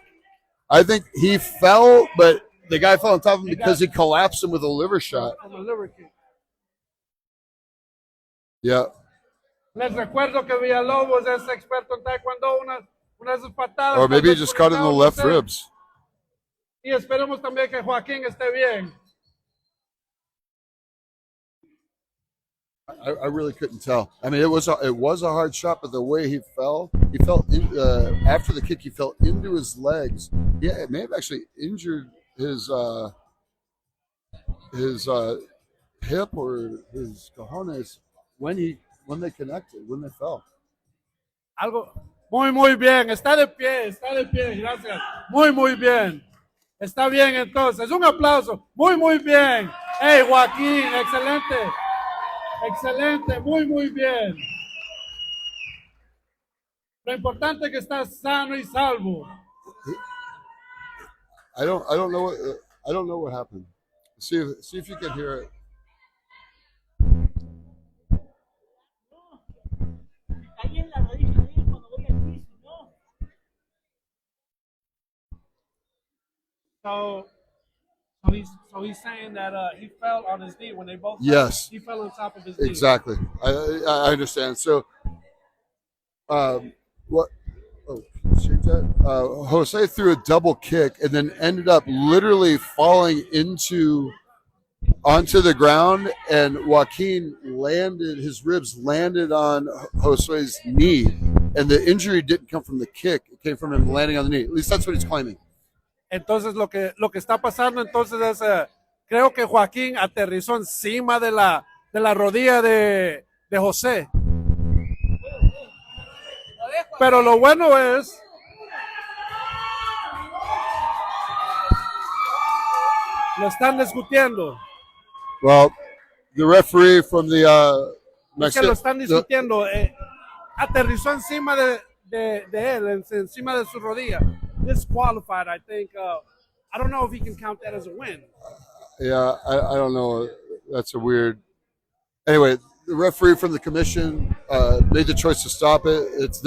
I think he fell, but the guy fell on top of him because he collapsed him with a liver shot. Yeah. Les recuerdo que Villalobos es experto en taekwondo, una de esas patadas. Or maybe he just caught it in the left ribs. Y esperemos también que Joaquín esté bien. I really couldn't tell. I mean, it was a hard shot, but the way he fell after the kick, he fell into his legs. Yeah, it may have actually injured his hip or his cojones when they connected, when they fell. Algo muy bien. Está de pie, gracias. Muy bien. Está bien entonces. Un aplauso. Muy bien. Hey, Joaquín, excelente. Excelente, muy bien. Lo importante es que estás sano y salvo. I don't know what happened. See if you can hear it. So he's saying that he fell on his knee when they both. Yes. He fell on top of his knee. Exactly. I understand. So, what? Oh, change that. Jose threw a double kick and then ended up literally falling onto the ground, and Joaquin his ribs landed on Jose's knee, and the injury didn't come from the kick; it came from him landing on the knee. At least that's what he's claiming. Entonces lo que está pasando entonces es creo que Joaquín aterrizó encima de de la rodilla de José. Pero lo bueno es lo están discutiendo. Well, the referee from the Es que lo están discutiendo. Aterrizó encima de él, encima de su rodilla. Disqualified, I think. I don't know if he can count that as a win. Yeah, I don't know. That's a weird. Anyway, the referee from the commission made the choice to stop it. It's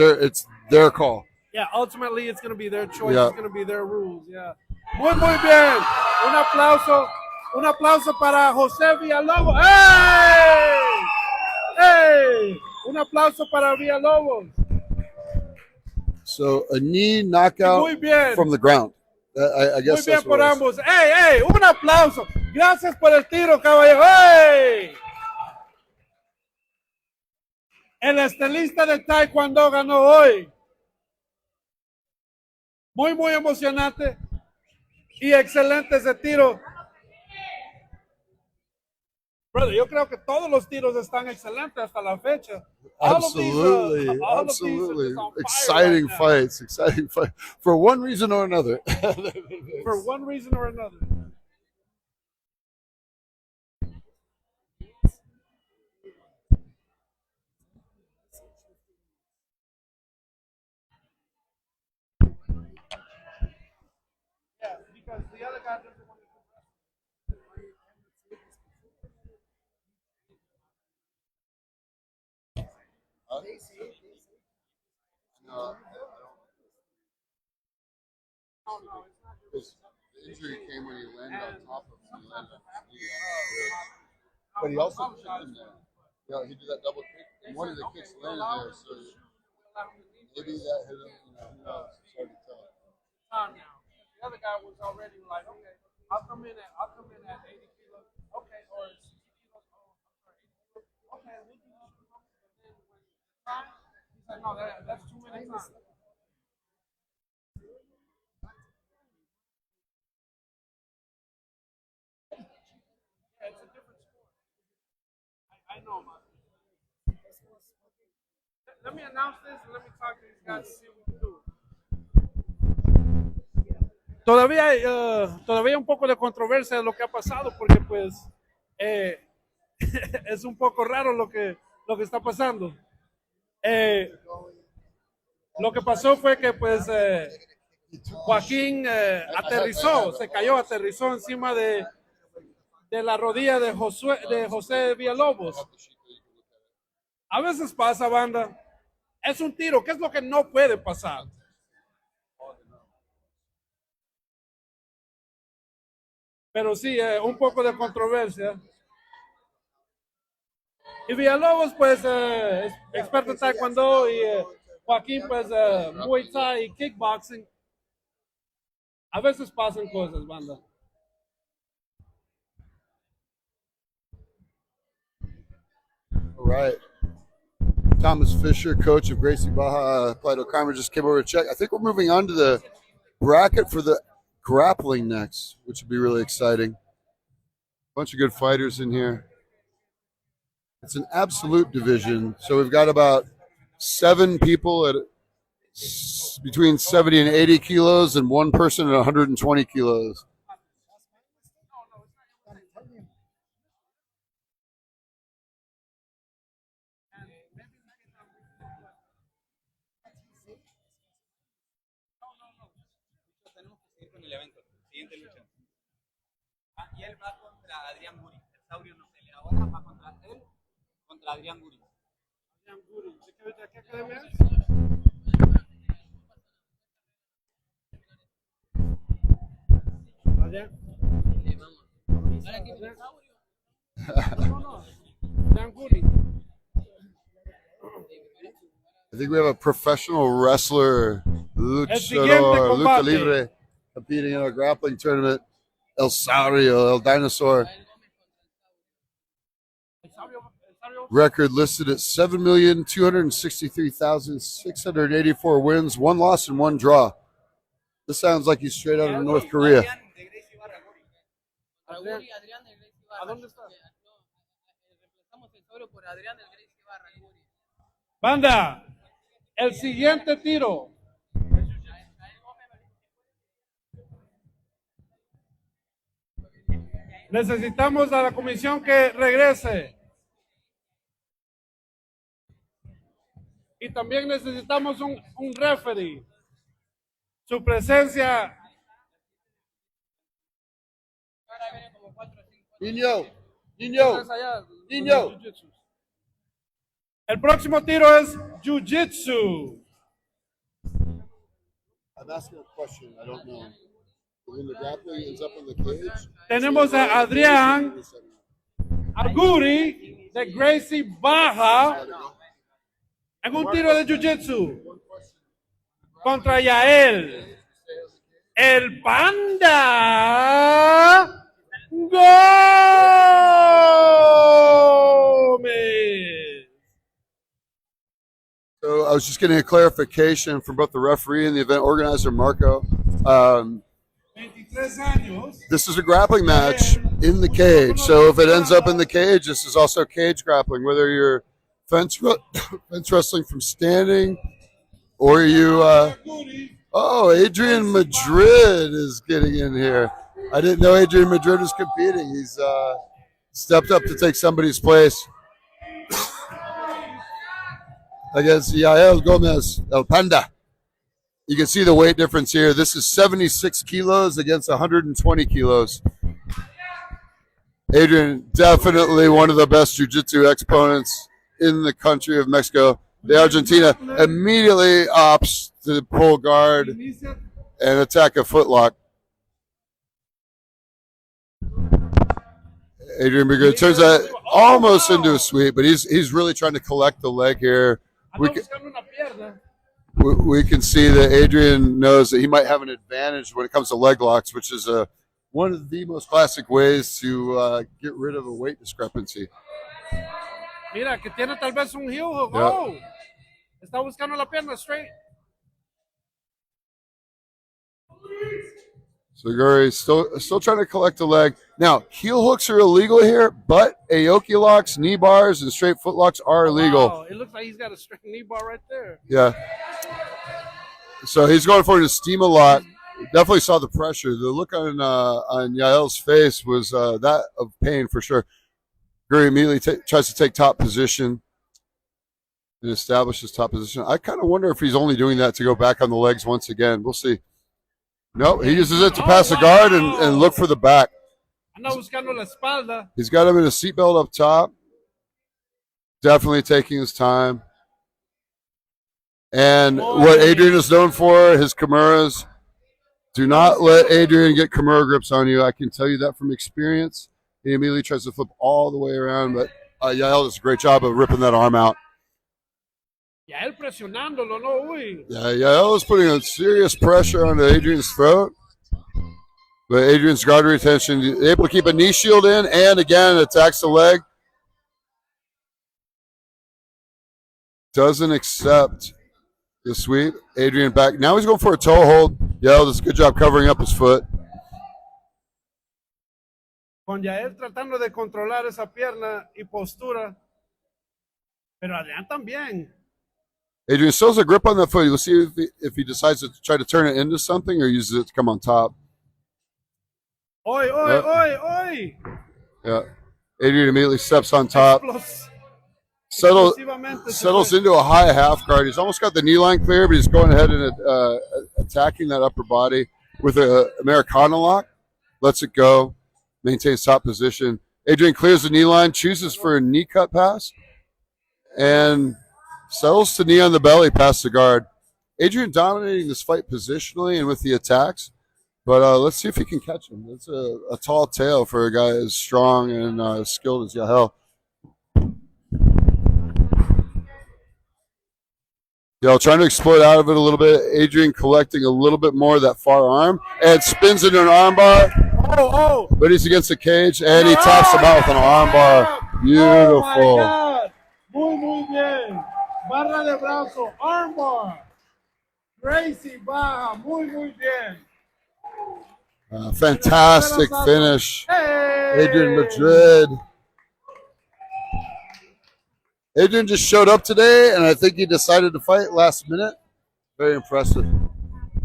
their call. Yeah, ultimately it's going to be their choice. Yeah. It's going to be their rules. Yeah. Muy bien. Un aplauso para José Villalobos. ¡Hey! ¡Hey! Un aplauso para Villalobos. So a knee knockout Muy bien. from the ground. I guess Muy bien that's por what it ambos. was. ¡Hey! Un aplauso. Gracias por el tiro, caballero. ¡Hey! El estilista de Taekwondo ganó hoy. Muy emocionante y excelente ese tiro. Brother, yo creo que todos los tiros están excelentes hasta la fecha. Absolutely, absolutely. Exciting fights, exciting fight for one reason or another. For one reason or another. Yeah, because the other guy doesn't want to do that. His injury came when he landed on top of him. He landed on his knee. But he also kicked him there. Yeah, he did that double kick, and one of the kicks landed there, so maybe that hit him. Who knows? It's hard to tell. Time now. The other guy was already like, okay, I'll come in at 80 kilos. Okay, or 60 kilos. Oh, I'm sorry, 80 kilos. Okay, we can do it. But then when it's time, he's like, no, that's too many times. Yeah, it's a different sport. I know, man. Let me announce this and let me talk to these guys and see what we can do. Todavía hay un poco de controversia de lo que ha pasado porque pues es un poco raro lo que está pasando. Lo que pasó fue que pues Joaquín aterrizó encima de la rodilla de José Villalobos. A veces pasa, banda. Es un tiro. ¿Qué es lo que no puede pasar? Pero sí, un poco de controversia. Y Villalobos, pues, es experto en taekwondo y Joaquín, pues, Muay Thai y kickboxing. A veces pasan cosas, banda. All right. Thomas Fisher, coach of Gracie Baja, Playa Del Carmen, just came over to check. I think we're moving on to the bracket for the grappling next, which would be really exciting. Bunch of good fighters in here. It's an absolute division, so we've got about 7 people at between 70 and 80 kilos, and 1 person at 120 kilos. Tenemos que seguir con el evento. Siguiente lucha. Y él va contra Adrián Guri. El Saurio no se le ahora va contra él, contra Adrián Guri. ¿De qué academia es? Adrián. Adrián Guri. I think we have a professional wrestler, siguiente Lucha combate. Libre, competing in our grappling tournament. El Saurio, El Dinosaur. Record listed at 7,263,684 wins, 1 loss and 1 draw. This sounds like he's straight out of North Korea. ¿A dónde está? Solo por Adrián del Gracie Barra, el Guri. Banda, el siguiente tiro. Necesitamos a la comisión que regrese. Y también necesitamos un referee. Su presencia. Niño, niño. El próximo tiro es Jiu-Jitsu. I'm asking a question. I don't know. When the grappling is up in the cage. Tenemos a Adrián Arguri de Gracie Baja en un tiro de Jiu-Jitsu contra Yael, el Panda Gómez. So I was just getting a clarification from both the referee and the event organizer, Marco. 23 años. This is a grappling match in the cage. So if it ends up in the cage, this is also cage grappling, whether you're fence wrestling from standing or you. Adrian Madrid is getting in here. I didn't know Adrian Madrid was competing. He's stepped up to take somebody's place against Yael Gomez, El Panda. You can see the weight difference here. This is 76 kilos against 120 kilos. Adrian, definitely one of the best jiu-jitsu exponents in the country of Mexico. The Argentina immediately opts to pull guard and attack a footlock. Adrian Madrid turns that almost into a sweep, but he's really trying to collect the leg here. We can see that Adrian knows that he might have an advantage when it comes to leg locks, which is one of the most classic ways to get rid of a weight discrepancy. Mira, que tiene tal vez un heel hook. Oh, está buscando la pierna straight. So Guri still trying to collect the leg. Now, heel hooks are illegal here, but Aoki locks, knee bars, and straight foot locks are illegal. Wow, it looks like he's got a straight knee bar right there. Yeah. So he's going for it to steam a lot. Definitely saw the pressure. The look on Yael's face was that of pain for sure. Guri immediately tries to take top position and establish his top position. I kind of wonder if he's only doing that to go back on the legs once again. We'll see. No, he uses it to pass the guard and look for the back. Anda buscando la espalda. He's got him in a seatbelt up top. Definitely taking his time. And what Adrian is known for, his Kimuras. Do not let Adrian get Kimura grips on you. I can tell you that from experience. He immediately tries to flip all the way around, but Yael does a great job of ripping that arm out. Yael presionándolo, no, uy. Yeah, Yael is putting a serious pressure onto Adrian's throat. But Adrian's guard retention, able to keep a knee shield in, and again attacks the leg. Doesn't accept the sweep. Adrian back. Now he's going for a toe hold. Yael does a good job covering up his foot. Con Yael tratando de controlar esa pierna y postura. Pero Adrián también. Adrian still has a grip on that foot. We'll see if he decides to try to turn it into something or uses it to come on top. Oi. Yeah. Adrian immediately steps on top. Settles into a high half guard. He's almost got the knee line clear, but he's going ahead and attacking that upper body with an Americana lock. Lets it go. Maintains top position. Adrian clears the knee line, chooses for a knee cut pass, and settles to knee on the belly past the guard. Adrian dominating this fight positionally and with the attacks, but let's see if he can catch him. That's a tall tale for a guy as strong and skilled as Yael. Yael trying to exploit out of it a little bit. Adrian collecting a little bit more of that far arm and spins into an armbar. But he's against the cage and he taps him out with an armbar. Beautiful. Oh my God. Muy bien. Barra de brazo, armbar. Gracie Baja, muy bien. Fantastic finish. Hey. Adrian Madrid. Adrian just showed up today, and I think he decided to fight last minute. Very impressive.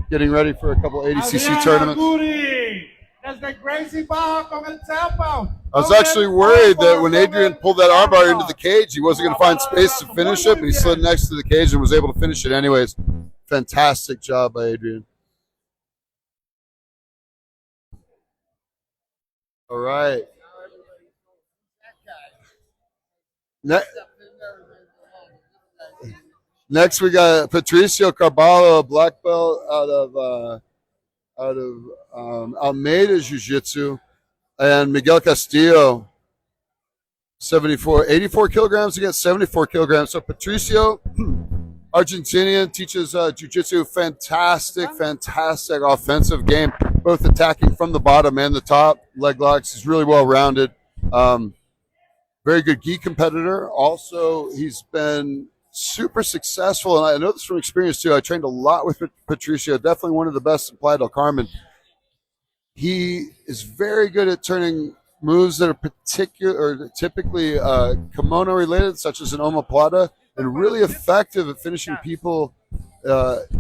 Getting ready for a couple ADCC tournaments. Guri, desde Gracie Baja con el tapo. I was actually worried that when Adrian pulled that armbar into the cage, he wasn't going to find space to finish it, but he slid next to the cage and was able to finish it anyways. Fantastic job by Adrian. All right. Next, we got Patricio Carballo, black belt out of Almeida Jiu-Jitsu, and Miguel Castillo, 84 kilograms against 74 kilograms. So Patricio, Argentinian, teaches Jiu-Jitsu. Fantastic offensive game, both attacking from the bottom and the top. Leg locks. He's really well-rounded. Very good gi competitor. Also, he's been super successful, and I know this from experience too. I trained a lot with Patricio, definitely one of the best in Playa del Carmen. He is very good at turning moves that are typically kimono related, such as an omoplata, and really effective at finishing people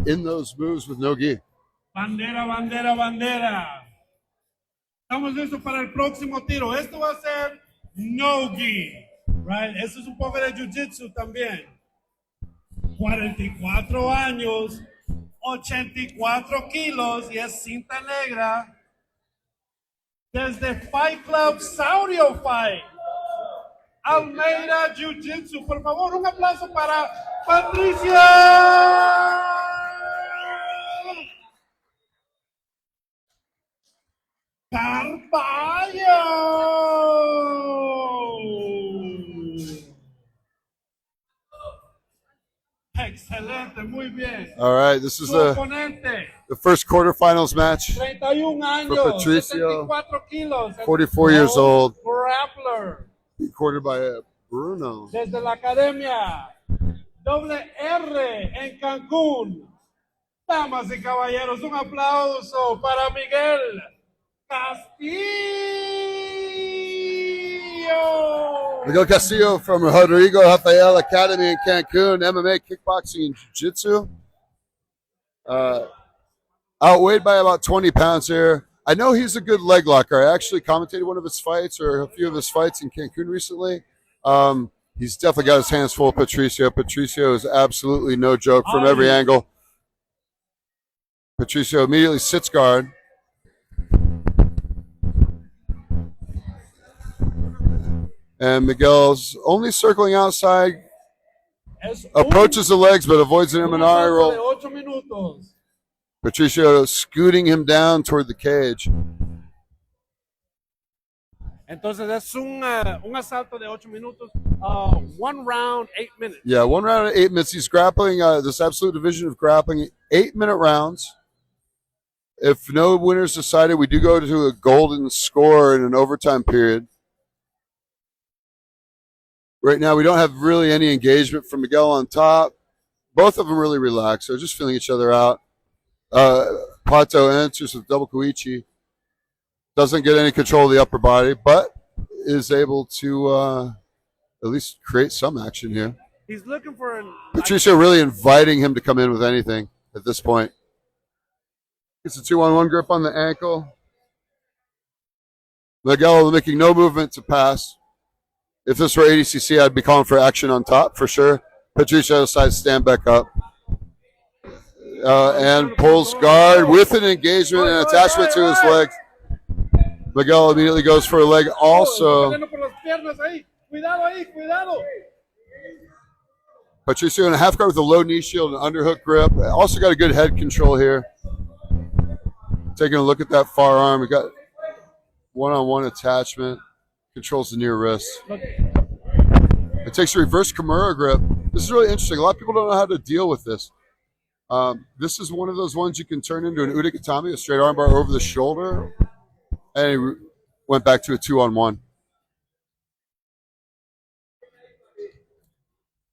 in those moves with no gi. Bandera, bandera, bandera. Estamos listos para el próximo tiro. Esto va a ser no gi, right? Eso es un poco de jiu-jitsu también. 44 años, 84 kilos y es cinta negra. Desde Fight Club Saurio Fight, Almeida Jiu-Jitsu. Por favor, un aplauso para Patricia Carballo. Excelente, muy bien. All right, this is the first quarterfinals match 31 años, for Patricio, 74 kilos, 44 years old, grappler. quartered by Bruno. Desde la academia Doble R en Cancún. Damas y caballeros, un aplauso para Miguel Castillo. Miguel Castillo from Rodrigo Rafael Academy in Cancun, MMA, kickboxing, and jiu-jitsu. Outweighed by about 20 pounds here. I know he's a good leg locker. I actually commentated one of his fights or a few of his fights in Cancun recently. He's definitely got his hands full of Patricio. Patricio is absolutely no joke from every angle. Patricio immediately sits guard. And Miguel's only circling outside, approaches the legs, but avoids an Imanari roll. Patricio scooting him down toward the cage. Entonces es un asalto de 8 minutos, 1 round, 8 minutes. Yeah, 1 round at 8 minutes. He's grappling this absolute division of grappling, 8-minute rounds. If no winner's decided, we do go to a golden score in an overtime period. Right now, we don't have really any engagement from Miguel on top. Both of them really relaxed. They're just feeling each other out. Pato enters with double Koichi. Doesn't get any control of the upper body, but is able to at least create some action here. He's looking for Patricio really inviting him to come in with anything at this point. Gets a 2-on-1 grip on the ankle. Miguel making no movement to pass. If this were ADCC, I'd be calling for action on top for sure. Patricio decides to stand back up. And pulls guard with an engagement and attachment to his legs. Miguel immediately goes for a leg also. Patricio in a half guard with a low knee shield and underhook grip. Also got a good head control here. Taking a look at that far arm. We got one-on-one attachment. Controls the near wrist. It takes a reverse Kimura grip. This is really interesting. A lot of people don't know how to deal with this. This is one of those ones you can turn into an Udagatami, a straight armbar over the shoulder. And he went back to a 2-on-1.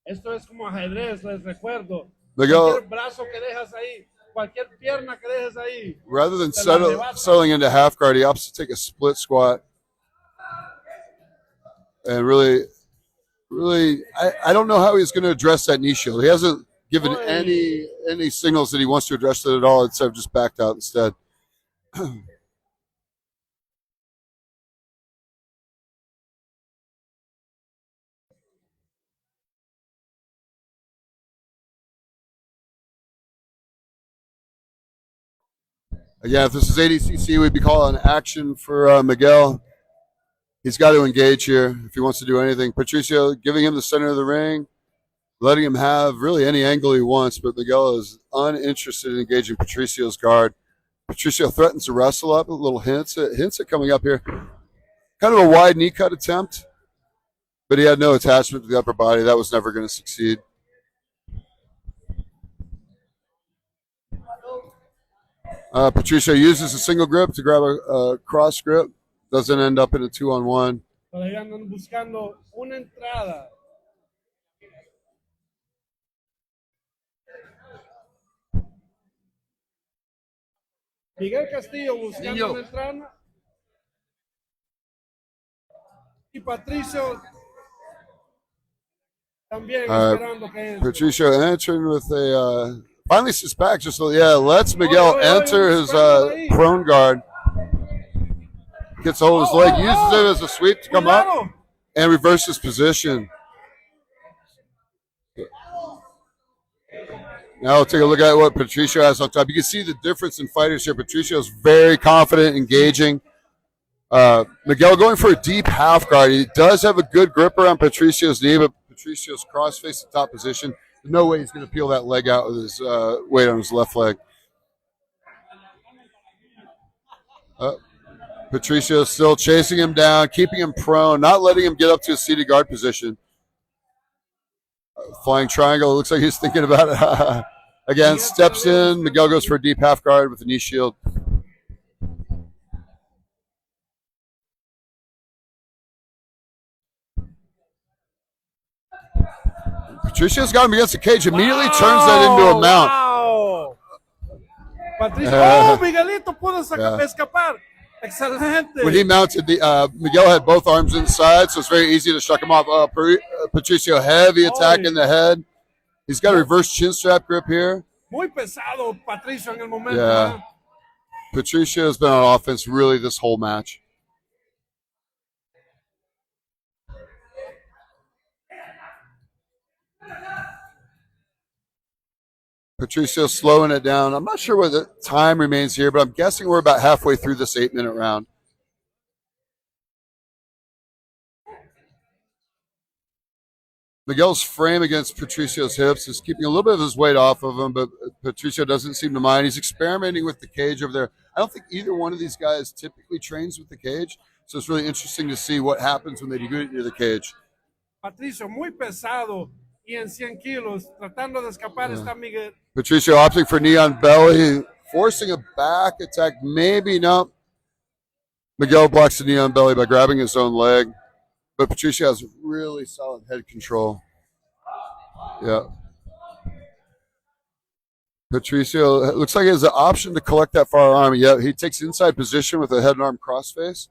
Esto es como ajedrez, les recuerdo. Miguel, Cualquier brazo que dejas ahí, cualquier pierna que dejes ahí. rather than settling into half guard, he opts to take a split squat and really really, I don't know how he's going to address that knee shield. He hasn't given any signals that he wants to address it at all, instead of just backed out instead. Again, if this is ADCC, we'd be calling action for Miguel. He's got to engage here if he wants to do anything. Patricio giving him the center of the ring, letting him have really any angle he wants, but Miguel is uninterested in engaging Patricio's guard. Patricio threatens to wrestle up, a little hints at coming up here. Kind of a wide knee cut attempt, but he had no attachment to the upper body. That was never going to succeed. Patricio uses a single grip to grab a cross grip. Doesn't end up in a 2-on-1. Todavía andan buscando una entrada. Miguel Castillo buscando una entrada. Y Patricio también esperando que Patricio entering with a finally sits back, just lets Miguel enter his prone guard. Gets hold of his leg, uses it as a sweep to come up and reverse his position. Now we'll take a look at what Patricio has on top. You can see the difference in fighters here. Patricio's very confident, engaging. Miguel going for a deep half guard. He does have a good grip around Patricio's knee, but Patricio's cross face the top position. There's no way he's going to peel that leg out with his weight on his left leg. Patricio still chasing him down, keeping him prone, not letting him get up to a seated guard position. Flying triangle, looks like he's thinking about it. Again, steps in. Miguel goes for a deep half guard with a knee shield. Patricio's got him against the cage, immediately turns that into a mount. Wow. Patricio, Miguelito pudo escapar. Excelente. When he mounted, Miguel had both arms inside, so it's very easy to shuck him off. Patricio, heavy attack in the head. He's got a reverse chin strap grip here. Muy pesado Patricio en el momento. Yeah. Patricio has been on offense really this whole match. Patricio slowing it down. I'm not sure what the time remains here, but I'm guessing we're about halfway through this 8-minute round. Miguel's frame against Patricio's hips is keeping a little bit of his weight off of him, but Patricio doesn't seem to mind. He's experimenting with the cage over there. I don't think either one of these guys typically trains with the cage, so it's really interesting to see what happens when they do it near the cage. Patricio muy pesado y en 100 kilos, tratando de escapar está Miguel. Patricio opting for knee on belly, forcing a back attack. Maybe no. Miguel blocks the knee on belly by grabbing his own leg. But Patricio has really solid head control. Yeah. Patricio looks like he has the option to collect that far arm. Yeah, he takes inside position with a head and arm crossface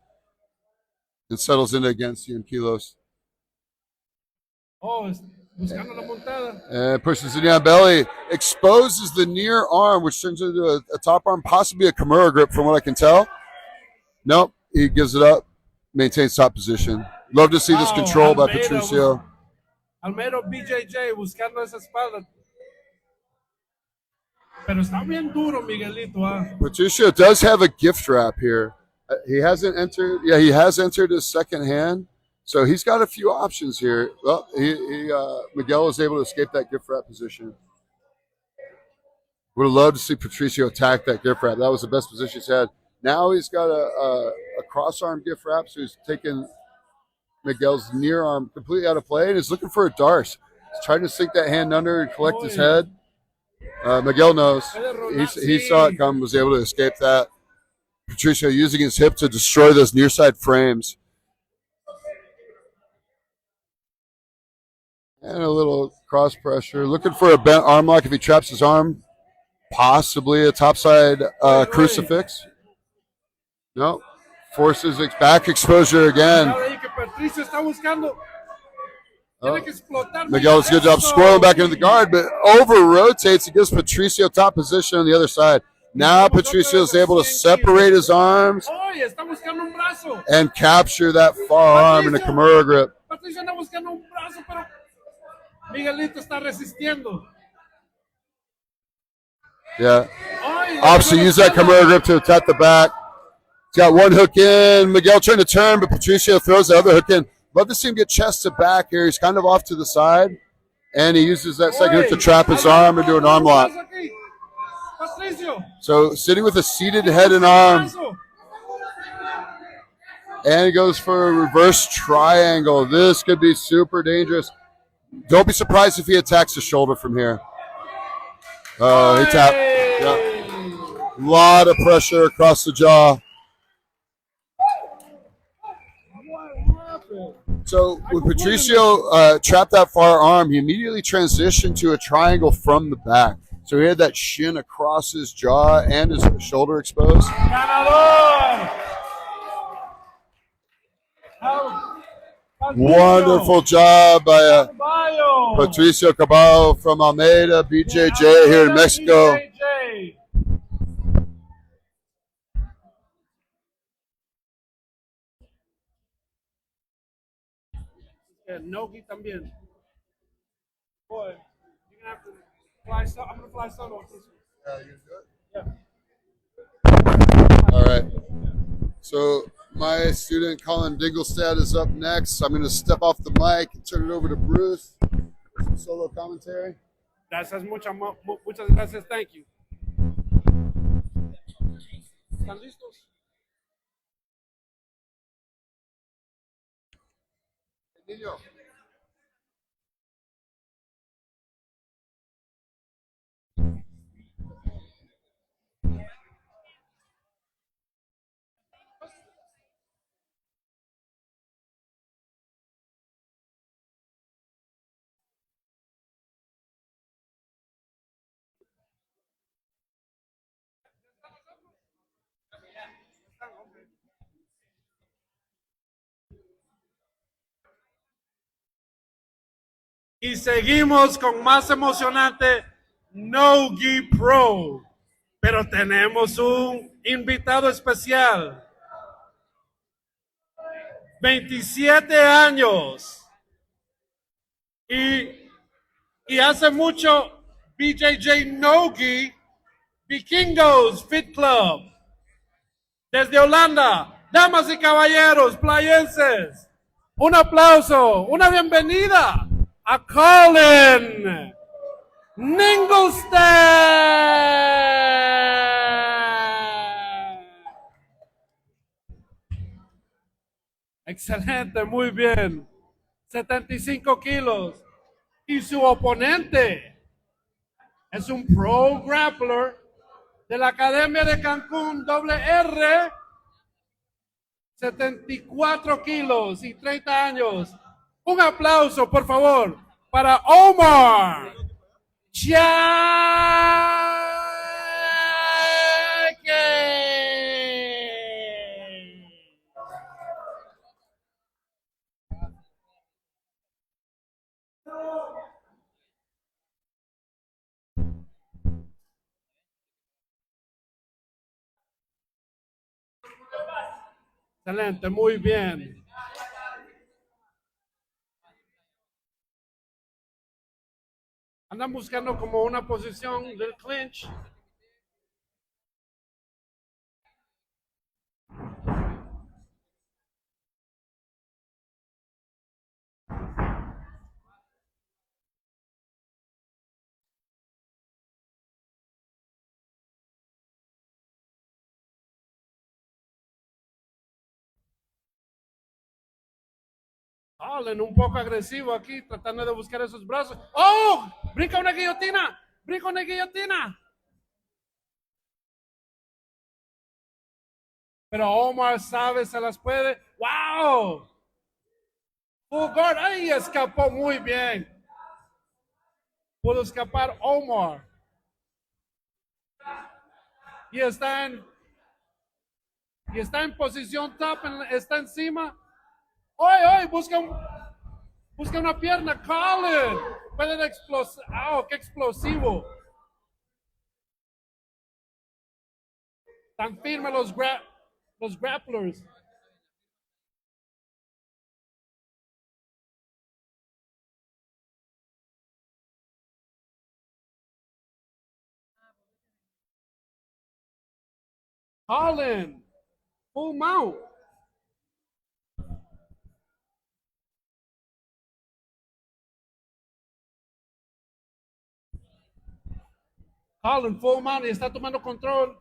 and settles into against 100 kilos. Oh, buscando la montada. And pushes the knee on belly, exposes the near arm, which turns into a top arm, possibly a Kimura grip from what I can tell. Nope, he gives it up, maintains top position. Love to see this control by Patricio. Almero BJJ buscando esa espalda. Pero está bien duro, Miguelito. Patricio does have a gift wrap here. He hasn't entered. Yeah, he has entered his second hand. So he's got a few options here. Well, Miguel was able to escape that gift wrap position. Would have loved to see Patricio attack that gift wrap. That was the best position he's had. Now he's got a cross arm gift wrap, so he's taken Miguel's near arm completely out of play and is looking for a Darce. He's trying to sink that hand under and collect his head. Miguel knows. He saw it come, was able to escape that. Patricio using his hip to destroy those near side frames. And a little cross pressure. Looking for a bent arm lock if he traps his arm. Possibly a topside crucifix. No. Forces back exposure again. Tiene que explotar. Miguel does a good job Eso. squirreling back into the guard, but over rotates. He gives Patricio top position on the other side. Now Patricio is able to separate his arms Oye, está buscando un brazo. and capture that far arm in a Kimura grip. Patricio anda buscando un brazo, pero Miguelito está resistiendo. Yeah. Oye, Obviously, use that Kimura grip to attack the back. He's got one hook in. Miguel trying to turn, but Patricio throws the other hook in. Love to see him get chest to back here. He's kind of off to the side, and he uses that second hook to trap his arm and do an arm lock. Patricio. So sitting with a seated head and arm, and he goes for a reverse triangle. This could be super dangerous. Don't be surprised if he attacks the shoulder from here. Oh, he tapped. Yeah. A lot of pressure across the jaw. So when Patricio trapped that far arm, he immediately transitioned to a triangle from the back. So he had that shin across his jaw and his shoulder exposed. Ganador. Wonderful job by Patricio Caballo from Almeida, BJJ here in Mexico. Nogi también. Boy, you're gonna have to fly solo. I'm gonna fly solo with this one. Yeah. All right. So my student Colin Dingelstad is up next. I'm going to step off the mic and turn it over to Bruce for some solo commentary. Gracias, muchas gracias. Thank you. ¿Están listos? Emilio. Y seguimos con más emocionante No Gi Pro. Pero tenemos un invitado especial. 27 años. Y hace mucho BJJ No Gi Vikingos Fit Club. Desde Holanda, damas y caballeros, playenses. Un aplauso, una bienvenida a Colin Dingelstad. Excelente, muy bien. 75 kilos. Y su oponente es un pro grappler de la Academia de Cancún WR. 74 kilos y 30 años. Un aplauso, por favor, para Omar Chaque. Excelente, muy bien. Andan buscando como una posición del clinch. Allen un poco agresivo aquí, tratando de buscar esos brazos. ¡Oh! ¡Brinca una guillotina! ¡Brinca una guillotina! Pero Omar sabe, se las puede. ¡Wow! Full guard. ¡Ahí escapó muy bien! Pudo escapar Omar. Y está en posición top, está encima. ¡Oy, oy! Busca un... Busca una pierna, Colin. Pueden explotar. ¡Oh, qué explosivo! Tan firmes los grapplers. Colin, full mount. Colin, full mount y está tomando control.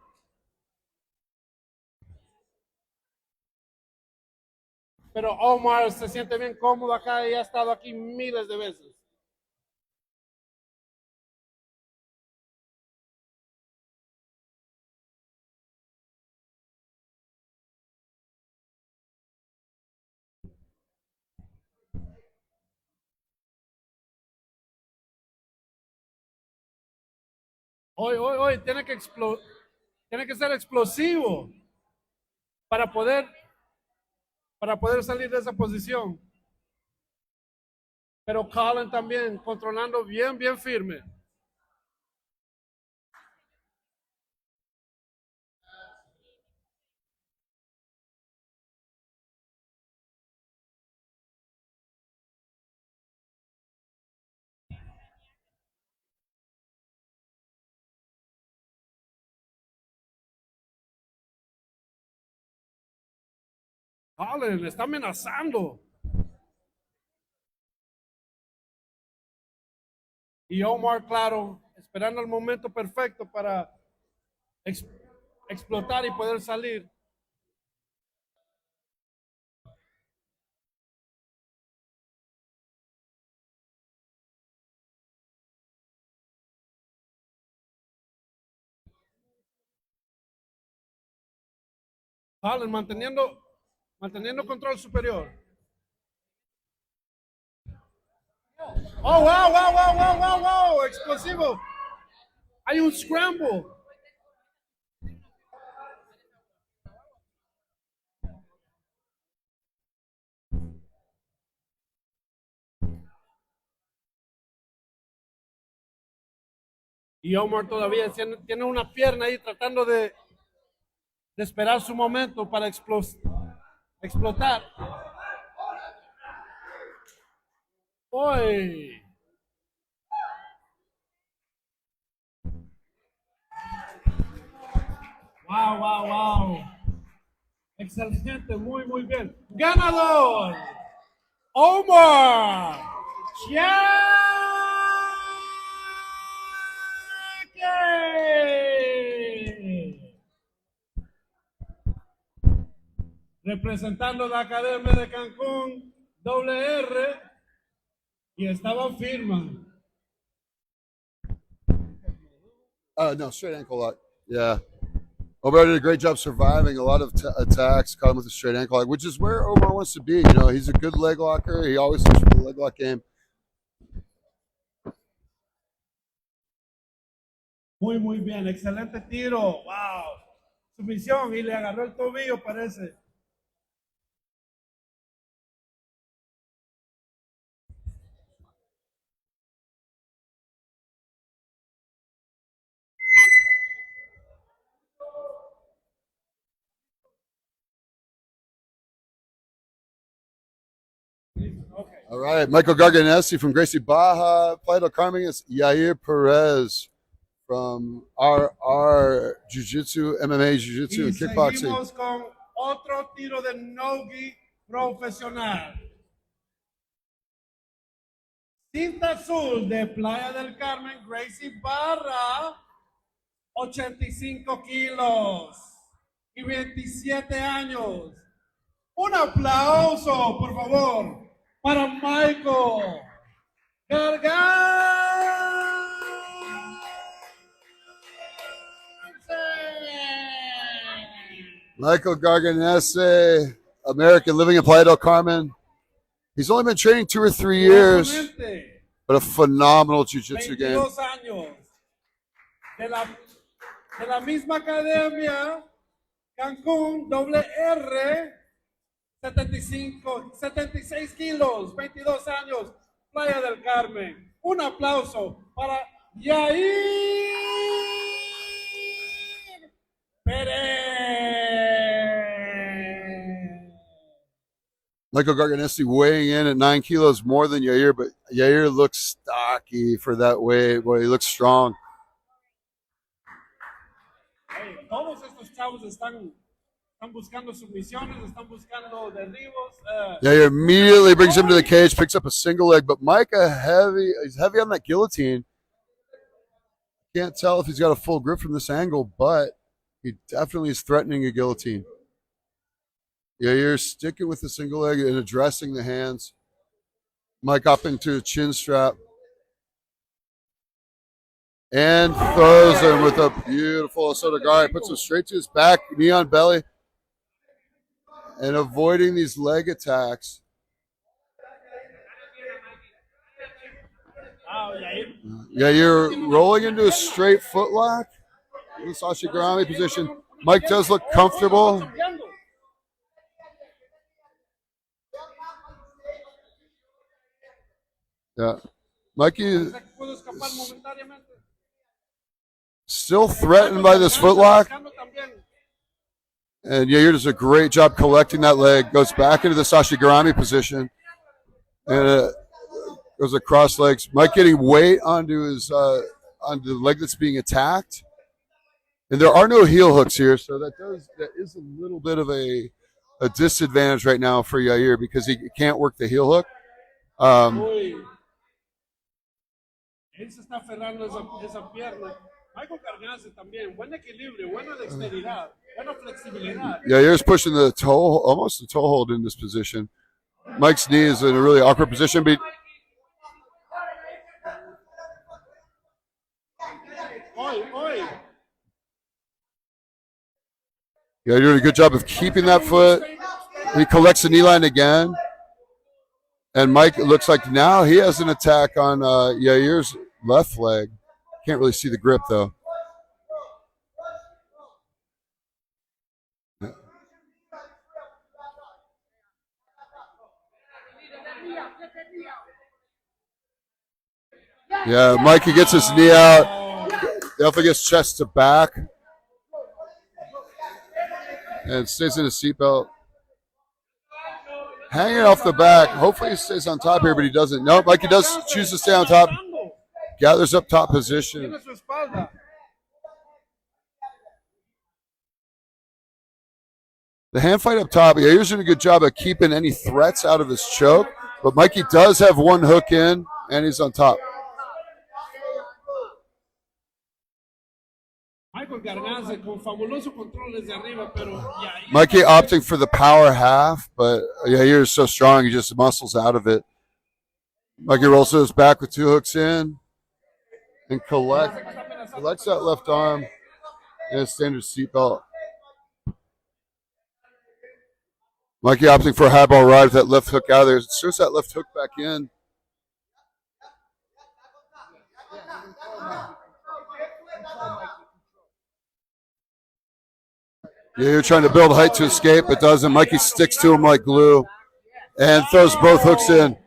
Pero Omar se siente bien cómodo acá y ha estado aquí miles de veces. Hoy, tiene que ser explosivo para poder, salir de esa posición. Pero Colin también controlando bien firme. Colin está amenazando. Y Omar, claro, esperando el momento perfecto para explotar y poder salir. Colin manteniendo control superior. Oh, wow, explosivo. Hay un scramble. Y Omar todavía tiene una pierna ahí tratando de esperar su momento para explotar. ¡Uy! Wow. Excelente, muy bien. Ganador, Omar Chiaque. Representando la Academia de Cancún, WR, y estaba firma. No, straight ankle lock. Yeah. Omar did a great job surviving a lot of attacks, caught him with a straight ankle lock, which is where Omar wants to be. You know, he's a good leg locker. He always looks for the leg lock game. Muy bien, excelente tiro. Wow. Sumisión y le agarró el tobillo, parece. Okay. All right, Michael Garganesi from Gracie Baja. Playa del Carmen is Yair Perez from RR Jiu-Jitsu, MMA Jiu-Jitsu, and kickboxing. Seguimos con otro tiro de no-gi profesional. Cinta azul de Playa del Carmen, Gracie Barra, 85 kilos y 27 años. Un aplauso, por favor, para Michael Michael Garganese, American, living in Playa del Carmen. He's only been training 2 or 3 years, but a phenomenal jiu-jitsu game. 22 años de la misma academia, Cancún, WR, 75, 76 kilos, 22 años, Playa del Carmen. Un aplauso para Yair Pérez. Michael Garganesi weighing in at 9 kilos more than Yair, but Yair looks stocky for that weight. Boy, he looks strong. Hey, todos estos chavos están buscando submisiones, están buscando derribos. Yair immediately brings him to the cage, picks up a single leg, but Micah he's heavy on that guillotine. Can't tell if he's got a full grip from this angle, but he definitely is threatening a guillotine. Yair sticking with the single leg and addressing the hands. Mike up into a chin strap. And throws him with a beautiful Sotogari. Puts him straight to his back, knee on belly. And avoiding these leg attacks. Yair rolling into a straight footlock. In the Sashigarami position. Mike does look comfortable. Yeah. Mikey still threatened by this footlock. And Yair does a great job collecting that leg. Goes back into the Sashigarami position. And goes across legs. Mike getting weight onto his onto the leg that's being attacked. And there are no heel hooks here, so that is a little bit of a disadvantage right now for Yair because he can't work the heel hook. Él se está aferrando esa pierna. Michael Garganesi también, buen equilibrio, buena dexteridad, buena flexibilidad. Yair's pushing the toe, almost the toe hold in this position. Mike's knee is in a really awkward position. But Yair doing a good job of keeping that foot. He collects the knee line again. And Mike, it looks like now he has an attack on Yair's left leg. Can't really see the grip, though. Yeah, Mikey gets his knee out. Definitely gets chest to back. And stays in his seatbelt. Hanging off the back. Hopefully he stays on top here, but he doesn't. Nope, Mikey does choose to stay on top. Gathers up top position. The hand fight up top. Yair's doing a good job of keeping any threats out of his choke, but Mikey does have one hook in, and he's on top. Mikey opting for the power half, but Yair is so strong, he just muscles out of it. Mikey rolls to his back with two hooks in and collects that left arm in a standard seatbelt. Mikey opting for a high ball ride with that left hook out of there. Inserts that left hook back in. Yeah, you're trying to build height to escape, but doesn't. Mikey sticks to him like glue and throws both hooks in.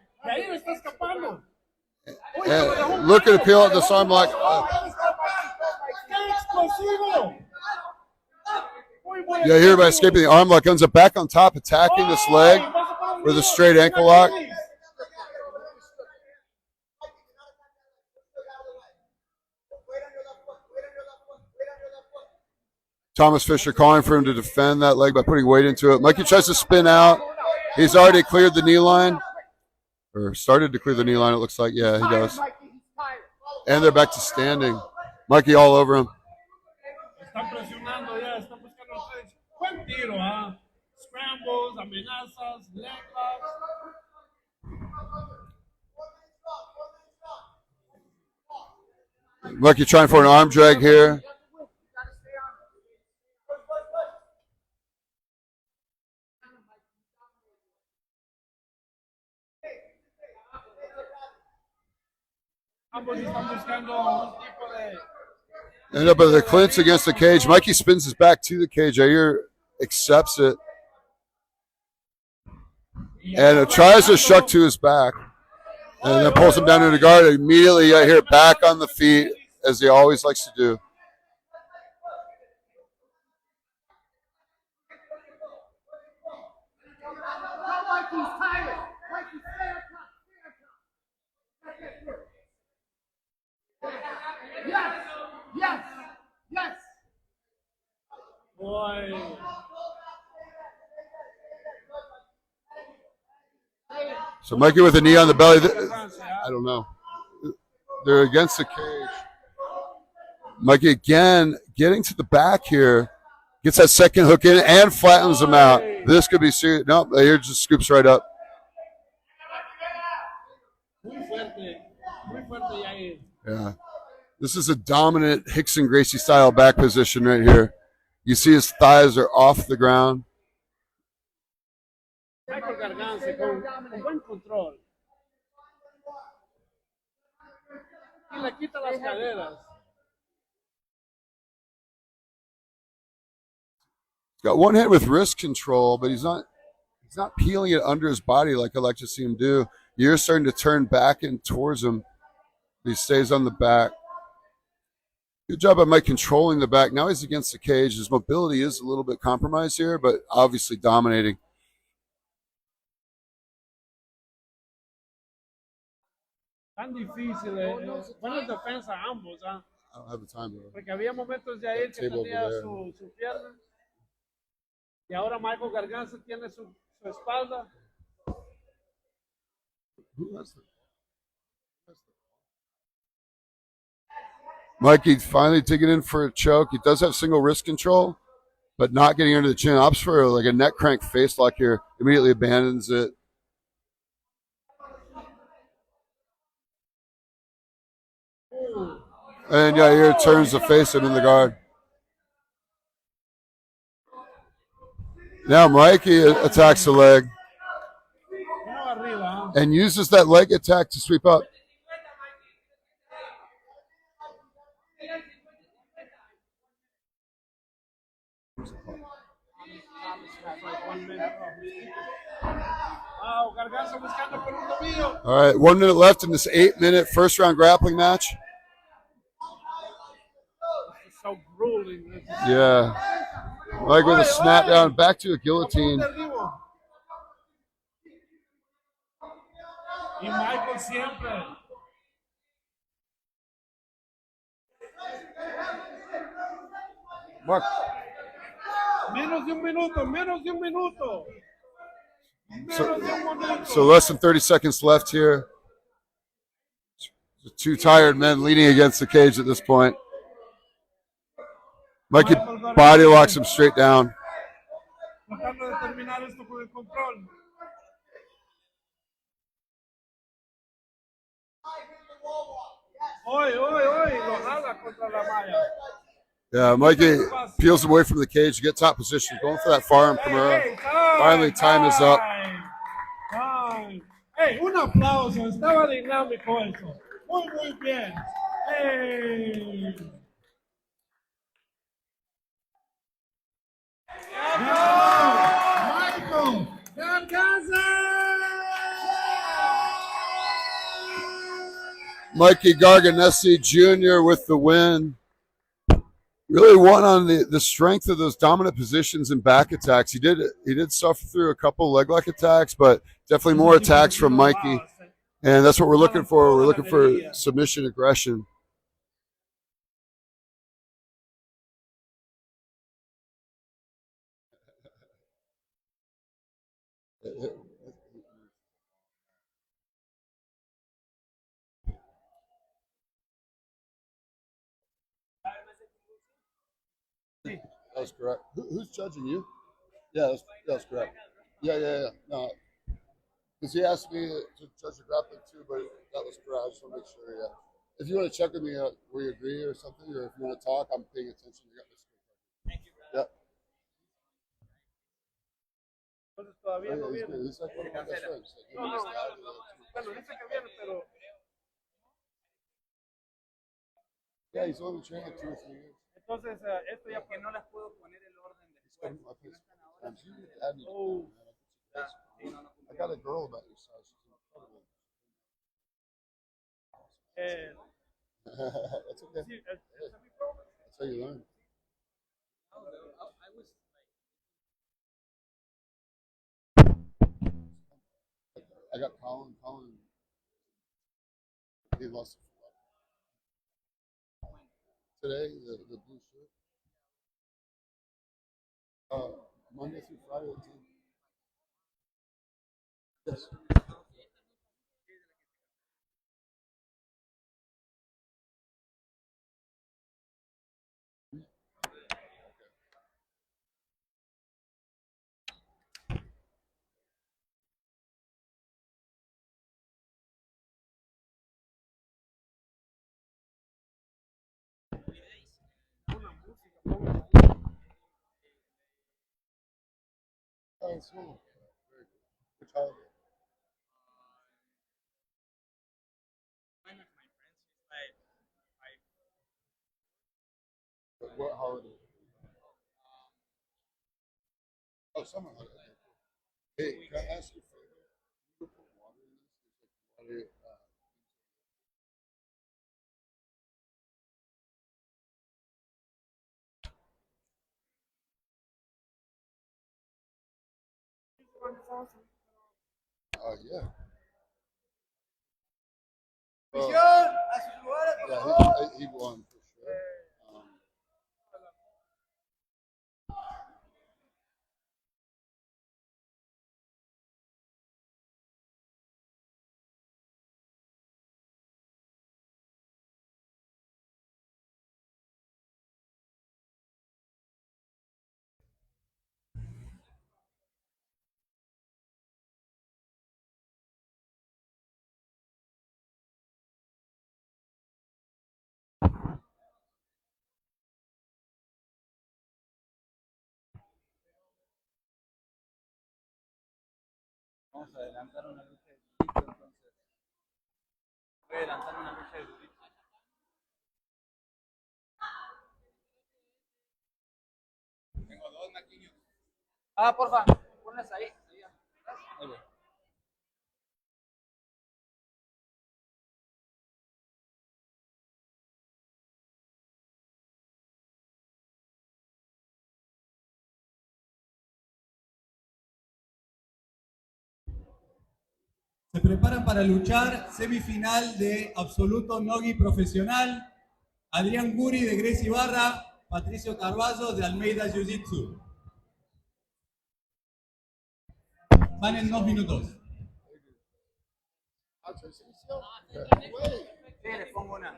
And look at the peel at this arm like. Yeah, here by escaping the arm lock, ends up back on top, attacking this leg with a straight ankle lock. Thomas Fisher calling for him to defend that leg by putting weight into it. Mikey tries to spin out. He's already cleared the knee line. Or started to clear the knee line, it looks like. Yeah, he does. And they're back to standing. Mikey all over him. Scrambles, amenazas, leg locks. Mikey trying for an arm drag here. End up with the clinch against the cage. Mikey spins his back to the cage. Yair accepts it. and tries to shuck to his back, and then pulls him down to the guard. Immediately, I hear back on the feet, as he always likes to do. Boy. So Mikey with a knee on the belly. I don't know. They're against the cage. Mikey again getting to the back here. Gets that second hook in and flattens him out. This could be serious. Nope, here just scoops right up. Yeah. This is a dominant Hickson Gracie style back position right here. You see his thighs are off the ground. Michael Garganza con buen control. Y le quita las caderas. He's got one hand with wrist control, but he's not peeling it under his body like I like to see him do. You're starting to turn back and towards him. He stays on the back. Good job by Mike controlling the back. Now he's against the cage. His mobility is a little bit compromised here, but obviously dominating. Tan difícil. Buena defensa ambos. I don't have the time though. Porque había momentos de ahí que tenía su pierna. Y ahora Michael Garganza tiene su espalda. Mikey finally taking in for a choke. He does have single wrist control, but not getting under the chin. Opts for like a neck crank face lock here. Immediately abandons it. And yeah, here turns to face him in the guard. Now Mikey attacks the leg and uses that leg attack to sweep up. All right, 1 minute left in this 8-minute first round grappling match. So grueling. Yeah. Like with a snap down, back to a guillotine. Y Michael siempre. Mark. Menos de un minuto, menos de un minuto. So less than 30 seconds left here. Two tired men leaning against the cage at this point. Mikey body locks him straight down. Tratando de terminar esto con el control. Hoy, lo jala contra la malla. Yeah, Mikey peels away from the cage to get top position, going for that forearm Kimura. Finally, time is up. Hey, un aplauso, estaba dinámico eso. Muy bien. Hey. Michael Mikey Garganesi Jr. with the win. Really won on the strength of those dominant positions and back attacks. He did suffer through a couple leg lock attacks, but definitely more attacks from Mikey. And that's what we're looking for. We're looking for submission aggression. That was correct. Who's judging you? Yeah, that's correct. Yeah. No, because he asked me to judge the grappling too, but that was correct. I just want to make sure. Yeah. If you want to check with me where you agree or something, or if you want to talk, I'm paying attention. You got this. Thank you. Yeah. Entonces todavía no viene. He's like one of my best friends. Bueno, dice que viene, pero. Yeah, he's only been training 2 or 3 years. Entonces, esto ya que no las puedo poner el orden después. Oh. I got a girl about your size. She's incredible. That's okay. Sí, That's how you learn. I got Colin. He lost today. The blue shirt. Monday through Friday. Yes. Oh, it's cool. Very cool. Which holiday? One of my friends is like five. What holiday? Oh, summer holiday. Okay, cool. Hey, can I ask you a favor? Can you put water in this? There's like water. Yeah. ¡Misión! ¡A sus lugares, por Yeah, favor! he won for sure. Vamos a adelantar una lucha de jiu-jitsu, entonces. Voy a adelantar una lucha de jiu-jitsu. Tengo dos maquiños. Porfa, ponlas ahí. Ahí voy. Se preparan para luchar semifinal de absoluto nogi profesional. Adrián Guri de Gracie Barra, Patricio Carballo de Almeida Jiu-Jitsu. Van en 2 minutos. Sí, les pongo una.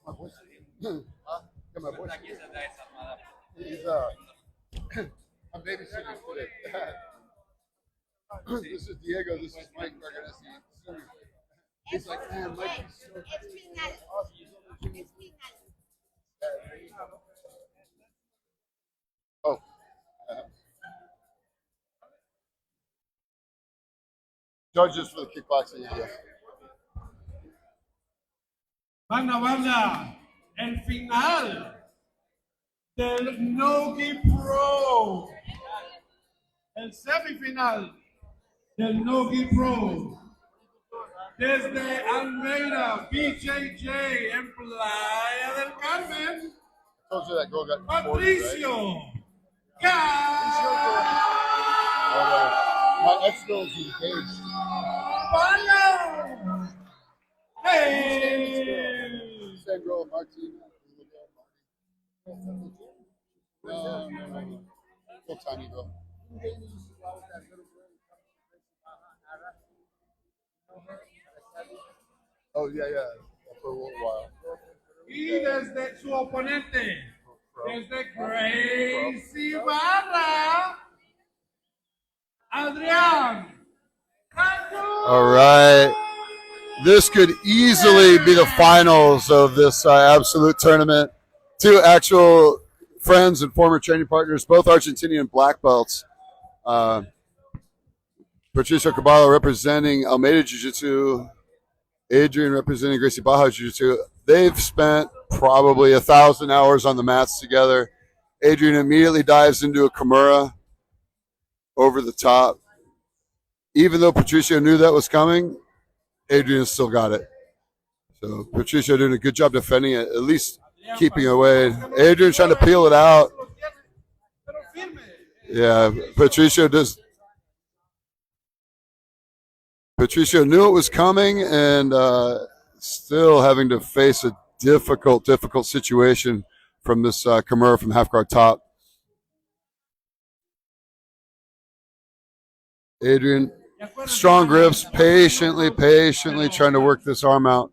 My voice. Yeah, my voice. Aquí se está desarmada. He's I'm babysitting today. This is Diego. This is Mike. We're gonna see. He's like, man, Mike is so Oh. Judges for the kickboxing, I guess. Banda, el final del Nogi Pro, el semifinal del Nogi Pro, desde Almeida, BJJ en Playa del Carmen, I told you that girl got deported, Patricio right? My ex-girl's engaged. Carballo. Hey! Same girl, Martina. No. Little tiny girl. Oh, yeah. For a little while. Y desde su oponente, desde Gracie Barra, Adrián. All right. This could easily be the finals of this absolute tournament. Two actual friends and former training partners, both Argentinian black belts. Patricio Caballo representing Almeida Jiu-Jitsu, Adrian representing Gracie Baja Jiu-Jitsu. They've spent probably 1,000 hours on the mats together. Adrian immediately dives into a Kimura over the top. Even though Patricio knew that was coming, Adrian still got it. So Patricio doing a good job defending it, at least keeping away. Adrian trying to peel it out. Yeah, Patricio knew it was coming, and still having to face a difficult situation from this Kimura from half guard top. Adrian, strong grips, patiently trying to work this arm out.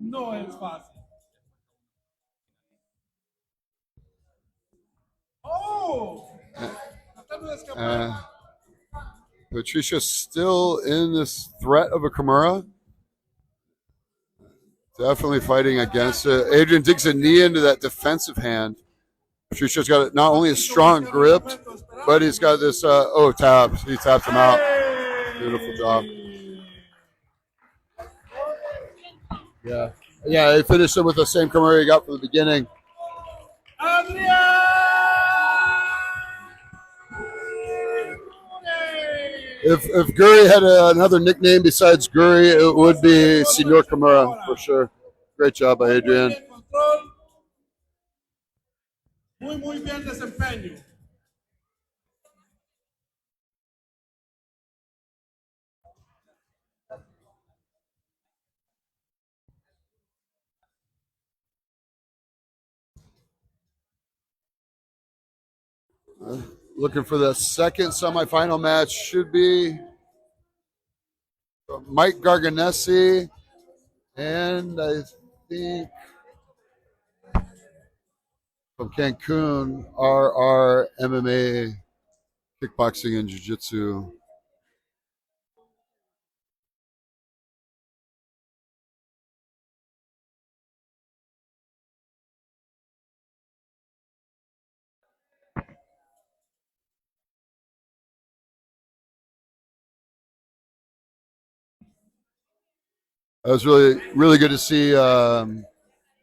No es fácil. Oh! Patricia's still in this threat of a Kimura. Definitely fighting against it. Adrian digs a knee into that defensive hand. Patricia's got not only a strong grip, but he's got this, taps. He taps him out. Beautiful job. Yeah, he finished it with the same Kimura he got from the beginning. If Guri had another nickname besides Guri, it would be Senor Kimura for sure. Great job by Adrian. Muy bien desempeño. Looking for the second semifinal match. Should be Mike Garganesi and I think from Cancun, RR MMA, kickboxing and jiu-jitsu. It was really good to see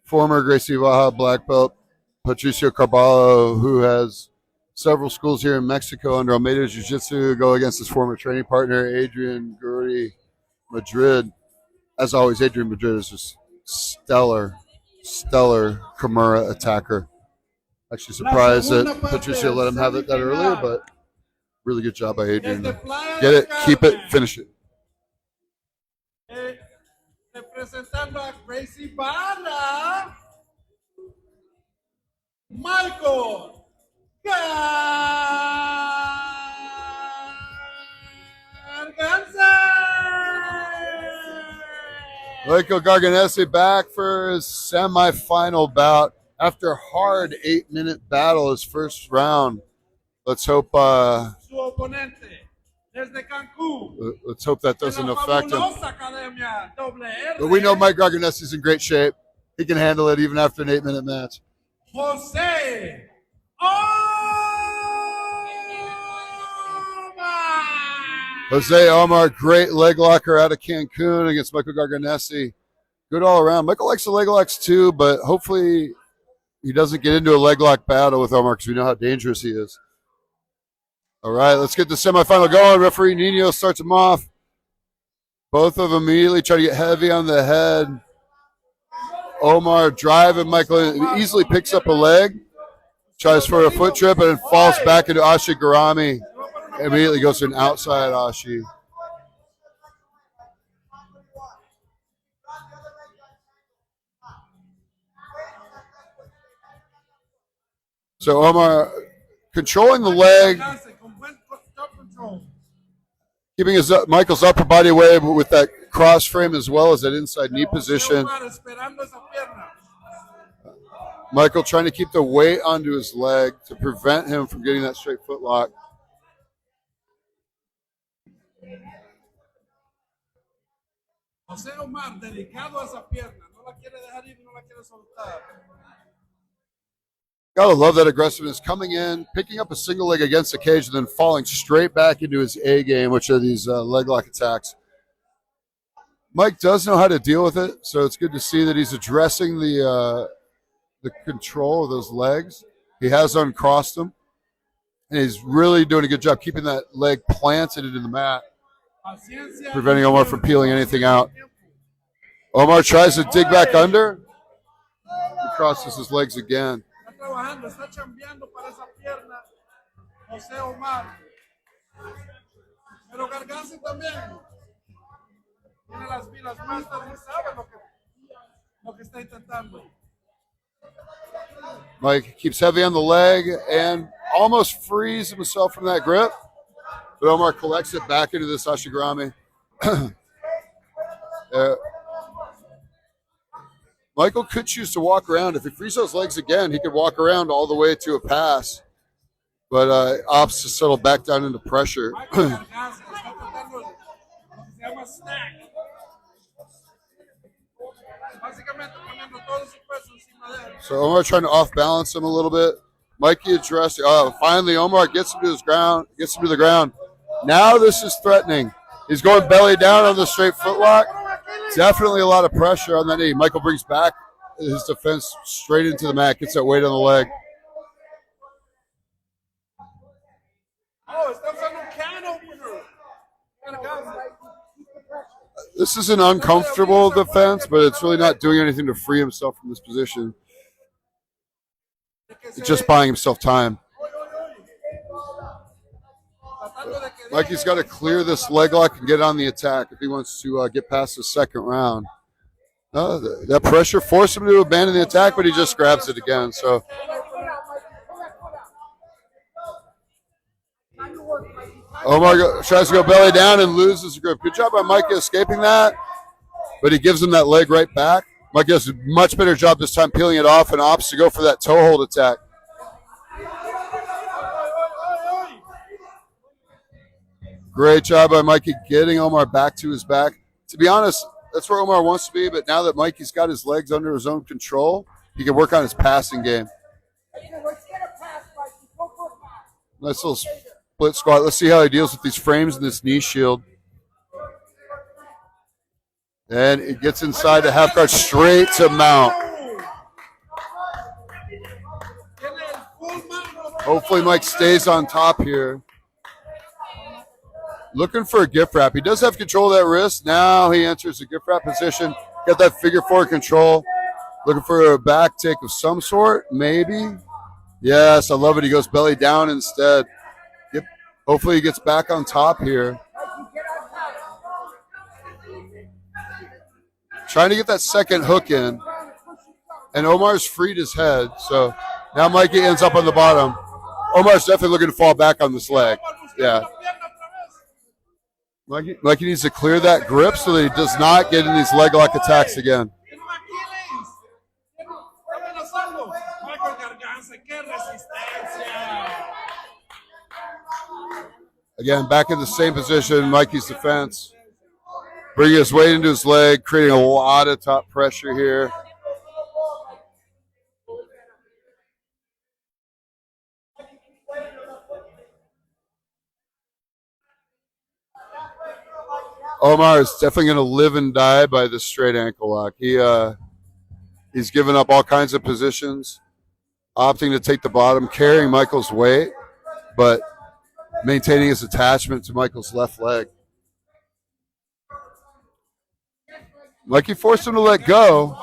former Gracie Baja black belt Patricio Carballo, who has several schools here in Mexico under Almeida Jiu-Jitsu, go against his former training partner, Adrian Guri Madrid. As always, Adrian Madrid is just stellar Kimura attacker. Actually surprised that Patricio let him have it that earlier, but really good job by Adrian. Get it, keep it, finish it. Representando a Gracie Baja, Michael Michael Garganesi back for his semifinal bout after a hard 8-minute battle, his first round. Let's hope su oponente desde Cancún. Let's hope that doesn't affect him. But we know Mike Garganesi's in great shape. He can handle it even after an 8-minute match. Jose Omar, great leg locker out of Cancun against Michael Garganesi. Good all around. Michael likes the leg locks too, but hopefully he doesn't get into a leg lock battle with Omar because we know how dangerous he is. All right, let's get the semifinal going. Referee Nino starts them off. Both of them immediately try to get heavy on the head. Omar driving Michael, easily picks up a leg, tries for a foot trip, and then falls back into Ashi Garami. Immediately goes to an outside Ashi. So Omar controlling the leg, keeping his Michael's upper body away with that cross frame as well as that inside knee position. Michael trying to keep the weight onto his leg to prevent him from getting that straight foot lock. Gotta love that aggressiveness, coming in, picking up a single leg against the cage, and then falling straight back into his A game, which are these leg lock attacks. Mike does know how to deal with it, so it's good to see that he's addressing the control of those legs. He has uncrossed them, and he's really doing a good job keeping that leg planted into the mat, preventing Omar from peeling anything out. Omar tries to dig back under. He crosses his legs again. Está chambeando para esa pierna, José Omar. Pero Garganza también tiene las pilas puestas y sabe lo que está intentando. Mike keeps heavy on the leg and almost frees himself from that grip. But Omar collects it back into this Ashigarami. Michael could choose to walk around. If he frees those legs again, he could walk around all the way to a pass. But opts to settle back down into pressure. So Omar trying to off balance him a little bit. Mikey addressing. Finally Omar gets him to the ground. Now this is threatening. He's going belly down on the straight footlock. Definitely a lot of pressure on that knee. Michael brings back his defense straight into the mat, gets that weight on the leg. This is an uncomfortable defense, but it's really not doing anything to free himself from this position. It's just buying himself time. Mikey's got to clear this leg lock and get on the attack if he wants to get past the second round. That pressure forced him to abandon the attack, but he just grabs it again. So Omar tries to go belly down and loses the grip. Good job by Mikey escaping that, but he gives him that leg right back. Mikey does a much better job this time peeling it off and opts to go for that toe hold attack. Great job by Mikey getting Omar back to his back. To be honest, that's where Omar wants to be, but now that Mikey's got his legs under his own control, he can work on his passing game. Nice little split squat. Let's see how he deals with these frames and this knee shield. And it gets inside the half guard straight to mount. Hopefully Mike stays on top here. Looking for a gift wrap. He does have control of that wrist. Now he enters the gift wrap position. Got that figure four control. Looking for a back take of some sort, maybe. Yes, I love it. He goes belly down instead. Yep. Hopefully he gets back on top here. Trying to get that second hook in. And Omar's freed his head. So now Mikey ends up on the bottom. Omar's definitely looking to fall back on this leg. Yeah. Mikey needs to clear that grip so that he does not get in these leg lock attacks again. Again, back in the same position, Mikey's defense. Bringing his weight into his leg, creating a lot of top pressure here. Omar is definitely going to live and die by this straight ankle lock. He's given up all kinds of positions, opting to take the bottom, carrying Michael's weight, but maintaining his attachment to Michael's left leg. Mikey forced him to let go,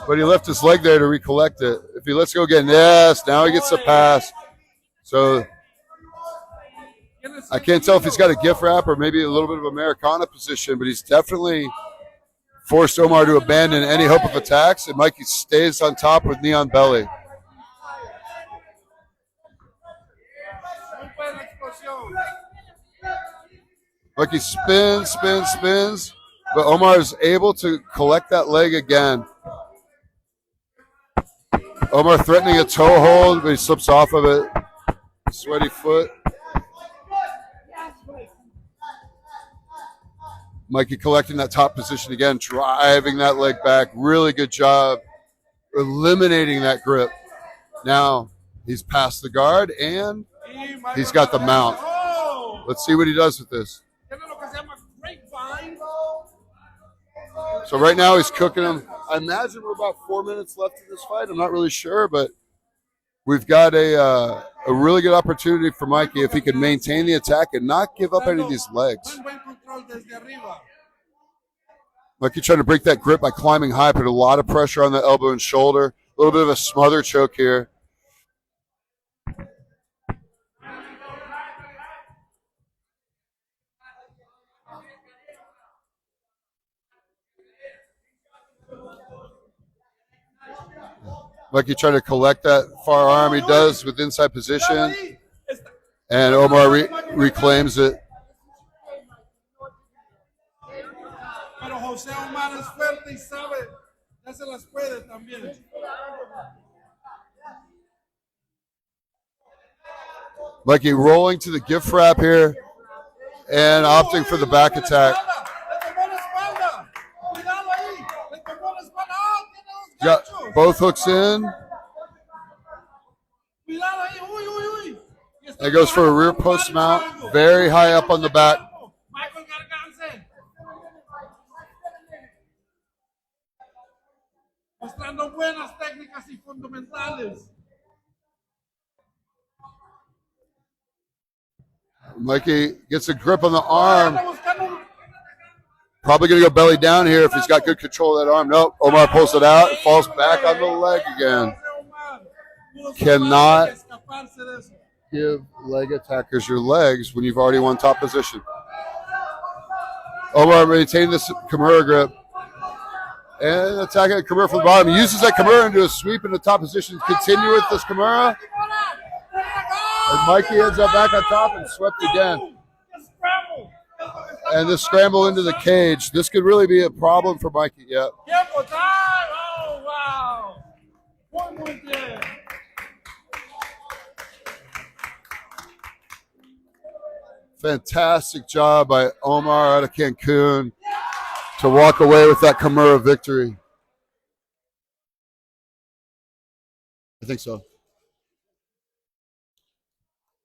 but he left his leg there to recollect it. If he lets go again, yes, now he gets the pass. So I can't tell if he's got a gift wrap or maybe a little bit of Americana position, but he's definitely forced Omar to abandon any hope of attacks, and Mikey stays on top with knee on belly. Mikey spins, but Omar is able to collect that leg again. Omar threatening a toe hold, but he slips off of it. Sweaty foot. Mikey collecting that top position again, driving that leg back. Really good job eliminating that grip. Now he's past the guard and he's got the mount. Let's see what he does with this. So right now he's cooking him. I imagine we're about 4 minutes left in this fight. I'm not really sure, but we've got a really good opportunity for Mikey if he can maintain the attack and not give up any of these legs. Mikey trying to break that grip by climbing high, put a lot of pressure on the elbow and shoulder. A little bit of a smother choke here. Mikey trying to collect that far arm. He does with inside position. And Omar reclaims it. Pero José Omar es fuerte y sabe, ya se las puede también. Mikey rolling to the gift wrap here and opting for the back attack. Got both hooks in. And goes for a rear post mount, very high up on the back. Mostrando buenas técnicas y fundamentales. Mikey gets a grip on the arm. Probably going to go belly down here if he's got good control of that arm. Nope. Omar pulls it out and falls back on the leg again. Cannot give leg attackers your legs when you've already won top position. Omar maintained this Kimura grip and attacking Kimura from the bottom. He uses that Kimura into a sweep in the top position. Continue with this Kimura. And Mikey ends up back on top and swept again. And this scramble into the cage. This could really be a problem for Mikey. Yeah. Oh, wow. One more day. Fantastic job by Omar out of Cancun to walk away with that Kimura victory. I think so.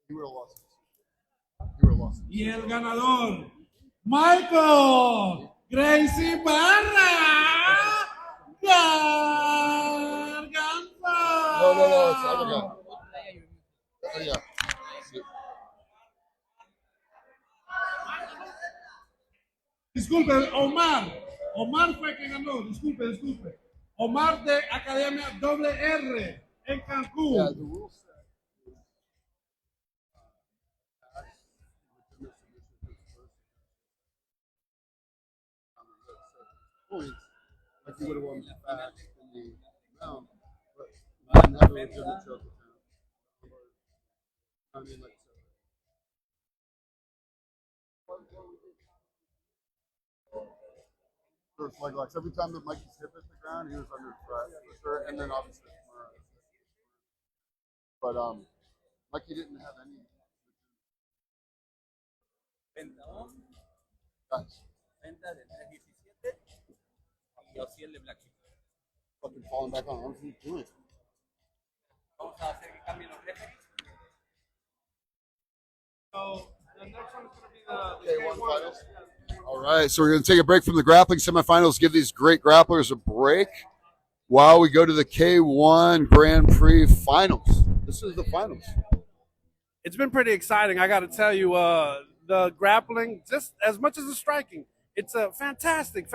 You would have lost. You would have lost. Y el ganador, Michael Gracie Barra Garganza. No, it's other guy. Oh, yeah. Disculpe, Omar fue quien ganó, disculpe. Omar de Academia WR en Cancún. Yeah, the rules say. Like you would have won fast in the mount, but never would have choke it down. I mean, like, first leg locks. Every time that Mikey's hip hit the ground, he was under threat, for sure. And then obviously, but Mikey didn't have any. Guys. Venta de 317 y Ociel de Black Sheep. Fucking falling back on arms. What are you doing? Vamos a hacer que cambien los referees. So the next one is going to be the K1 finals. All right, so we're going to take a break from the grappling semifinals, give these great grapplers a break while we go to the K1 Grand Prix finals. This is the finals. It's been pretty exciting. I got to tell you, the grappling, just as much as the striking, it's a fantastic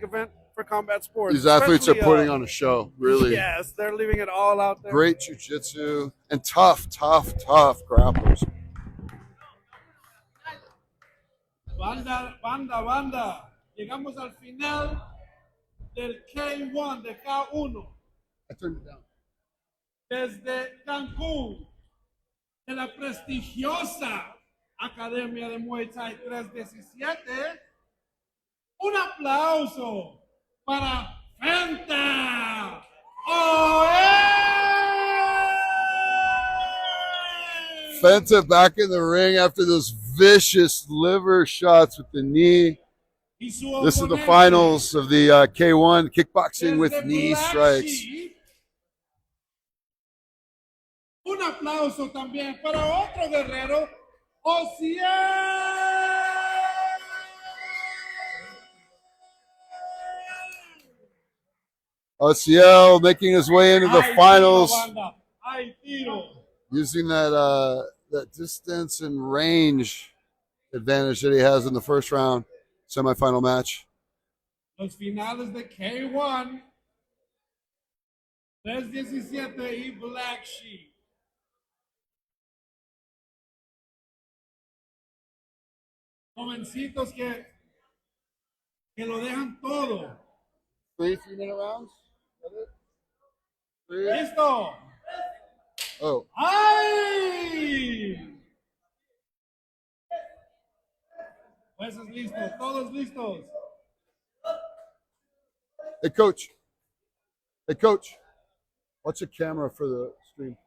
event for combat sports. These athletes are Especially, putting on a show, really. Yes, they're leaving it all out there. Great jiu-jitsu and tough grapplers. Banda. Llegamos al final del K1, de K1. I turned it down. Desde Cancún, de la prestigiosa Academia de Muay Thai 317. Un aplauso para Fenta. Fenta back in the ring after those vicious liver shots with the knee. Y su This is the oponente, finals of the K1 kickboxing with desde knee Black strikes. Sheep. Un aplauso también para otro guerrero, Ociel. Ociel making his way into the Hay finals, tiro, banda. Hay tiro. using that distance and range advantage that he has in the first round semifinal match. Los finales de K1. 317 y Black Sheep. Jovencitos que lo dejan todo. 3 3-minute rounds? ¡Listo! Oh. ¡Ay! Jueces listos, todos listos. Hey, coach. Hey, coach. Watch the camera for the stream.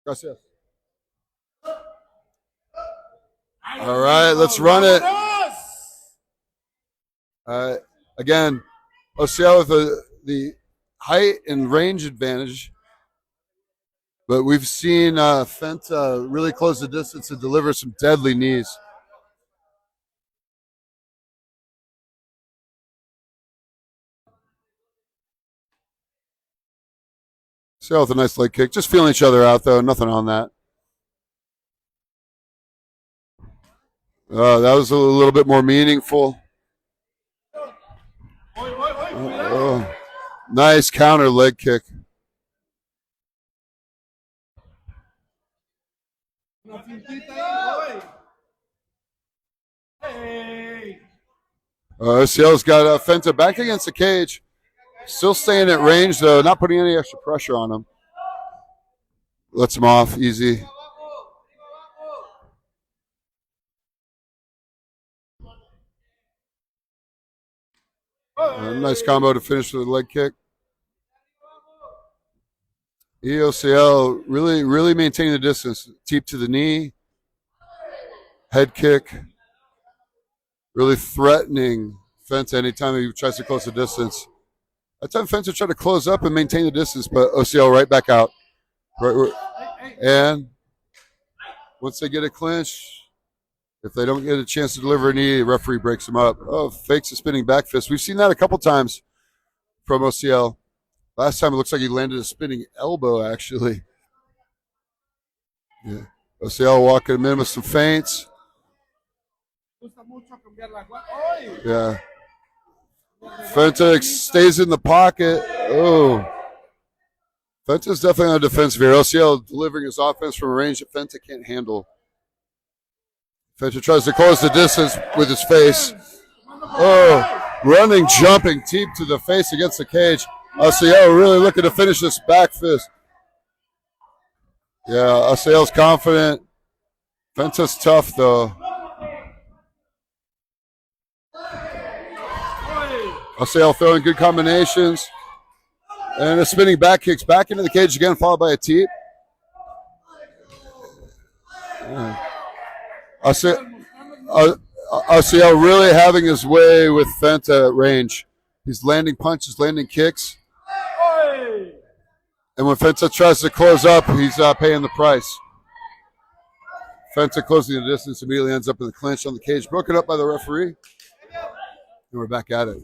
Gracias. All right, let's run it. All right. Again, Ociel with the height and range advantage. But we've seen Fenta really close the distance and deliver some deadly knees. Ociel with a nice leg kick. Just feeling each other out, though. Nothing on that. That was a little bit more meaningful. Nice counter leg kick. Ociel's got Fenta back against the cage. Still staying at range, though. Not putting any extra pressure on him. Lets him off easy. Nice combo to finish with a leg kick. Ociel really maintaining the distance. Teep to the knee. Head kick. Really threatening Fenta anytime he tries to close the distance. That time Fenta tried to close up and maintain the distance, but Ociel right back out. And once they get a clinch, if they don't get a chance to deliver a knee, the referee breaks them up. Oh, fakes a spinning back fist. We've seen that a couple times from Ociel. Last time it looks like he landed a spinning elbow, actually. Yeah. Ociel walking him in with some feints. Yeah. Fenta stays in the pocket. Oh. Fenta's definitely on the defensive here. Ociel delivering his offense from a range that Fenta can't handle. Fenta tries to close the distance with his face. Oh, running, jumping, teep to the face against the cage. Ociel really looking to finish this back fist. Yeah, Ociel's confident. Fenta's tough, though. Ociel throwing good combinations. And a spinning back kicks back into the cage again, followed by a teep. Ociel really having his way with Fenta at range. He's landing punches, landing kicks. And when Fenta tries to close up, he's paying the price. Fenta closing the distance immediately ends up in the clinch on the cage, broken up by the referee. And we're back at it.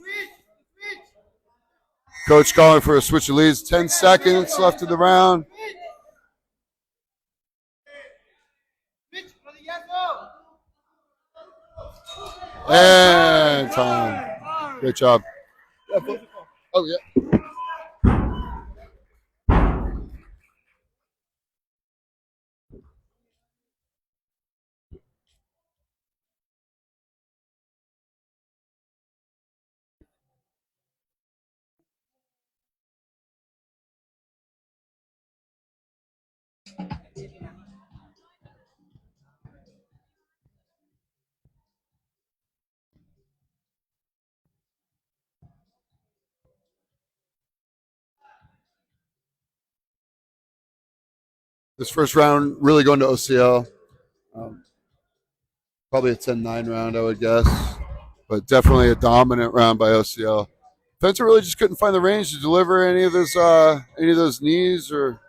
Coach calling for a switch of leads. 10 seconds left in the round. And time. Great job. Oh, yeah. This first round really going to Ociel. Probably a 10-9 round, I would guess, but definitely a dominant round by OCL. Fenta really just couldn't find the range to deliver any of those knees or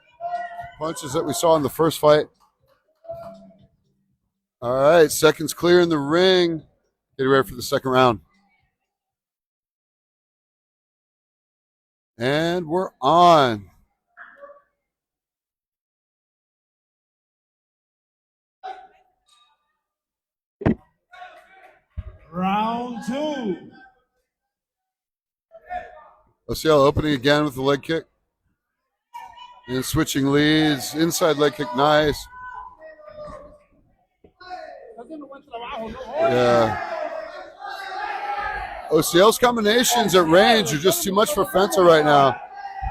punches that we saw in the first fight. All right, seconds clear in the ring. Get ready for the second round. And we're on. Round 2. OCL opening again with the leg kick. And switching leads. Inside leg kick, nice. Yeah. OCL's combinations at range are just too much for Fenta right now.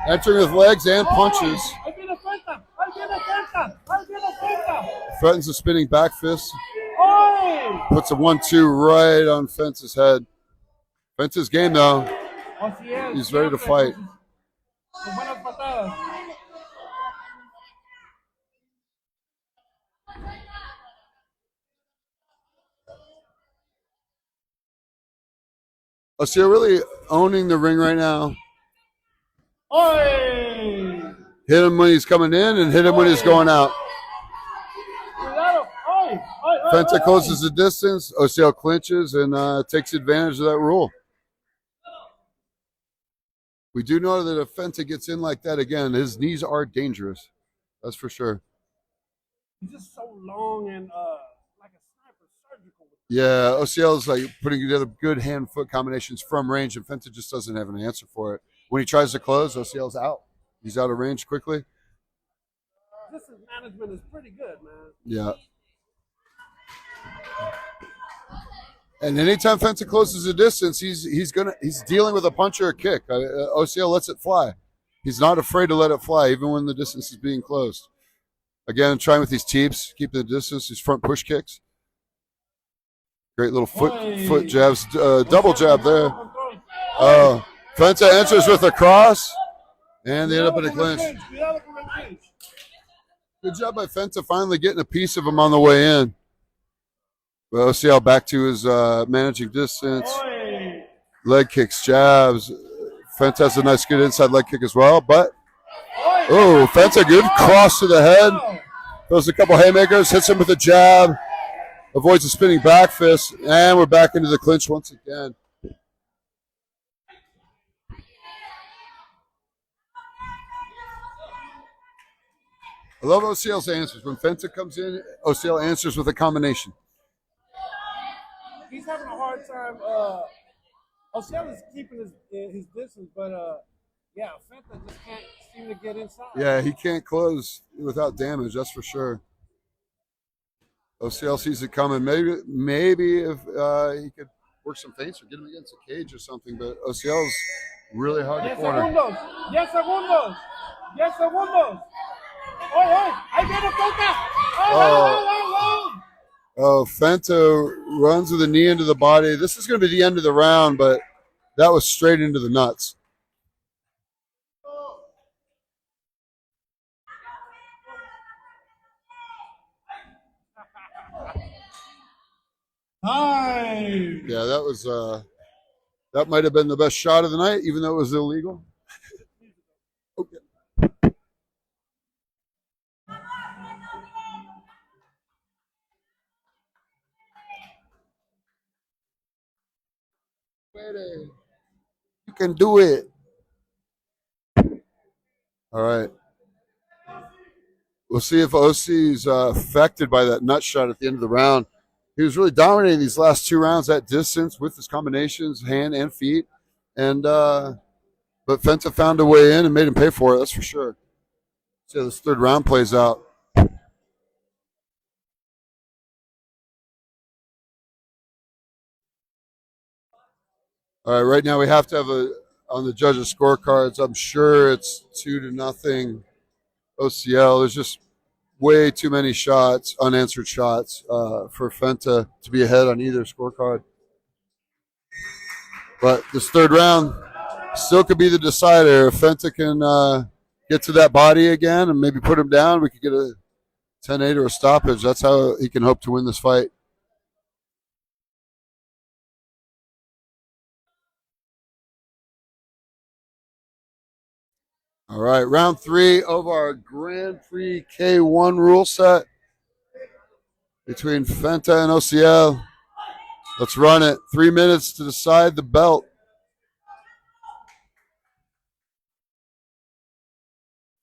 Entering with legs and punches. Threatens a spinning back fist. Puts a 1-2 right on Fenta's head. Fenta's game though. He's ready to fight. OCL really owning the ring right now. Hit him when he's coming in and hit him when he's going out. Fenta closes the distance. OCL clinches and takes advantage of that rule. We do know that if Fenta gets in like that again, his knees are dangerous. That's for sure. He's just so long and like a sniper, surgical. Yeah, OCL is like putting together good hand-foot combinations from range, and Fenta just doesn't have an answer for it. When he tries to close, OCL's out. He's out of range quickly. Distance management is pretty good, man. Yeah. And anytime Fenta closes the distance, he's dealing with a punch or a kick. OCL lets it fly. He's not afraid to let it fly, even when the distance is being closed. Again, trying with these teeps, keeping the distance, these front push kicks. Great little foot jabs, double jab there. Fenta enters with a cross, and they end up in a clinch. Good job by Fenta finally getting a piece of him on the way in. But OCL back to his managing distance. Leg kicks, jabs. Fenta has a nice good inside leg kick as well. But, Fenta, good cross to the head. Throws a couple haymakers, hits him with a jab. Avoids a spinning back fist. And we're back into the clinch once again. I love OCL's answers. When Fenta comes in, OCL answers with a combination. He's having a hard time. OCL is keeping his distance, but Fenta just can't seem to get inside. Yeah, he can't close without damage, that's for sure. OCL sees it coming. Maybe if he could work some feints or get him against a cage or something, but OCL's really hard to corner. Yes, segundos. Yes, segundos. Ahí viene Fenta. Fenta runs with a knee into the body. This is going to be the end of the round, but that was straight into the nuts. Time. Yeah, that was that might have been the best shot of the night, even though it was illegal. Okay. You can do it. All right. We'll see if OC's affected by that nut shot at the end of the round. He was really dominating these last two rounds at distance with his combinations, hand and feet. And but Fenta found a way in and made him pay for it, that's for sure. See how this third round plays out. All right, right now we have to have on the judges' scorecards, I'm sure it's 2-0 OCL. There's just way too many shots, unanswered shots, for Fenta to be ahead on either scorecard. But this third round still could be the decider. If Fenta can get to that body again and maybe put him down, we could get a 10-8 or a stoppage. That's how he can hope to win this fight. All right, round 3 of our Grand Prix K1 rule set between Fenta and OCL. Let's run it. 3 minutes to decide the belt.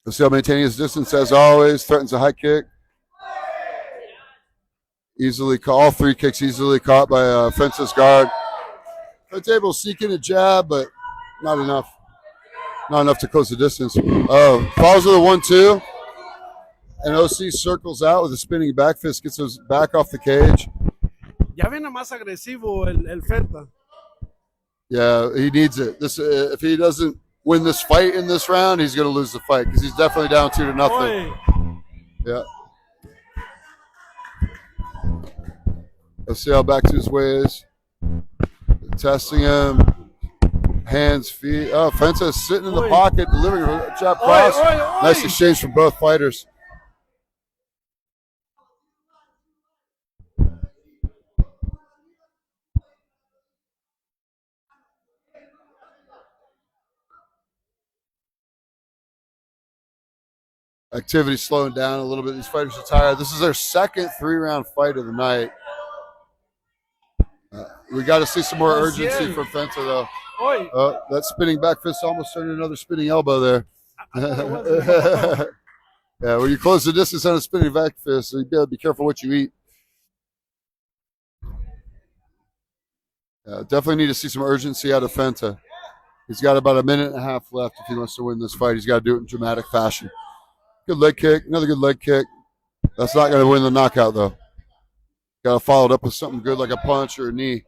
OCL maintaining his distance as always, threatens a high kick. Easily caught, all 3 kicks easily caught by Fenta's guard. Fenta seeking a jab, but not enough. Not enough to close the distance. Falls with a 1-2. And OC circles out with a spinning back fist, gets his back off the cage. Ya viene más agresivo el Fenta. Yeah, he needs it. This if he doesn't win this fight in this round, he's going to lose the fight because he's definitely down 2-0. Oy. Yeah. OCL back to his ways. Testing him. Hands, feet. Oh, Fenta sitting in the pocket, delivering a jab cross. Nice exchange from both fighters. Activity slowing down a little bit. These fighters are tired. This is their second 3-round fight of the night. We got to see some more urgency from Fenta, though. That spinning back fist almost turned another spinning elbow there. Yeah, when you close the distance on a spinning back fist, you gotta be careful what you eat. Definitely need to see some urgency out of Fenta. He's got about a minute and a half left if he wants to win this fight. He's got to do it in dramatic fashion. Good leg kick, another good leg kick. That's not going to win the knockout, though. Got to follow it up with something good like a punch or a knee.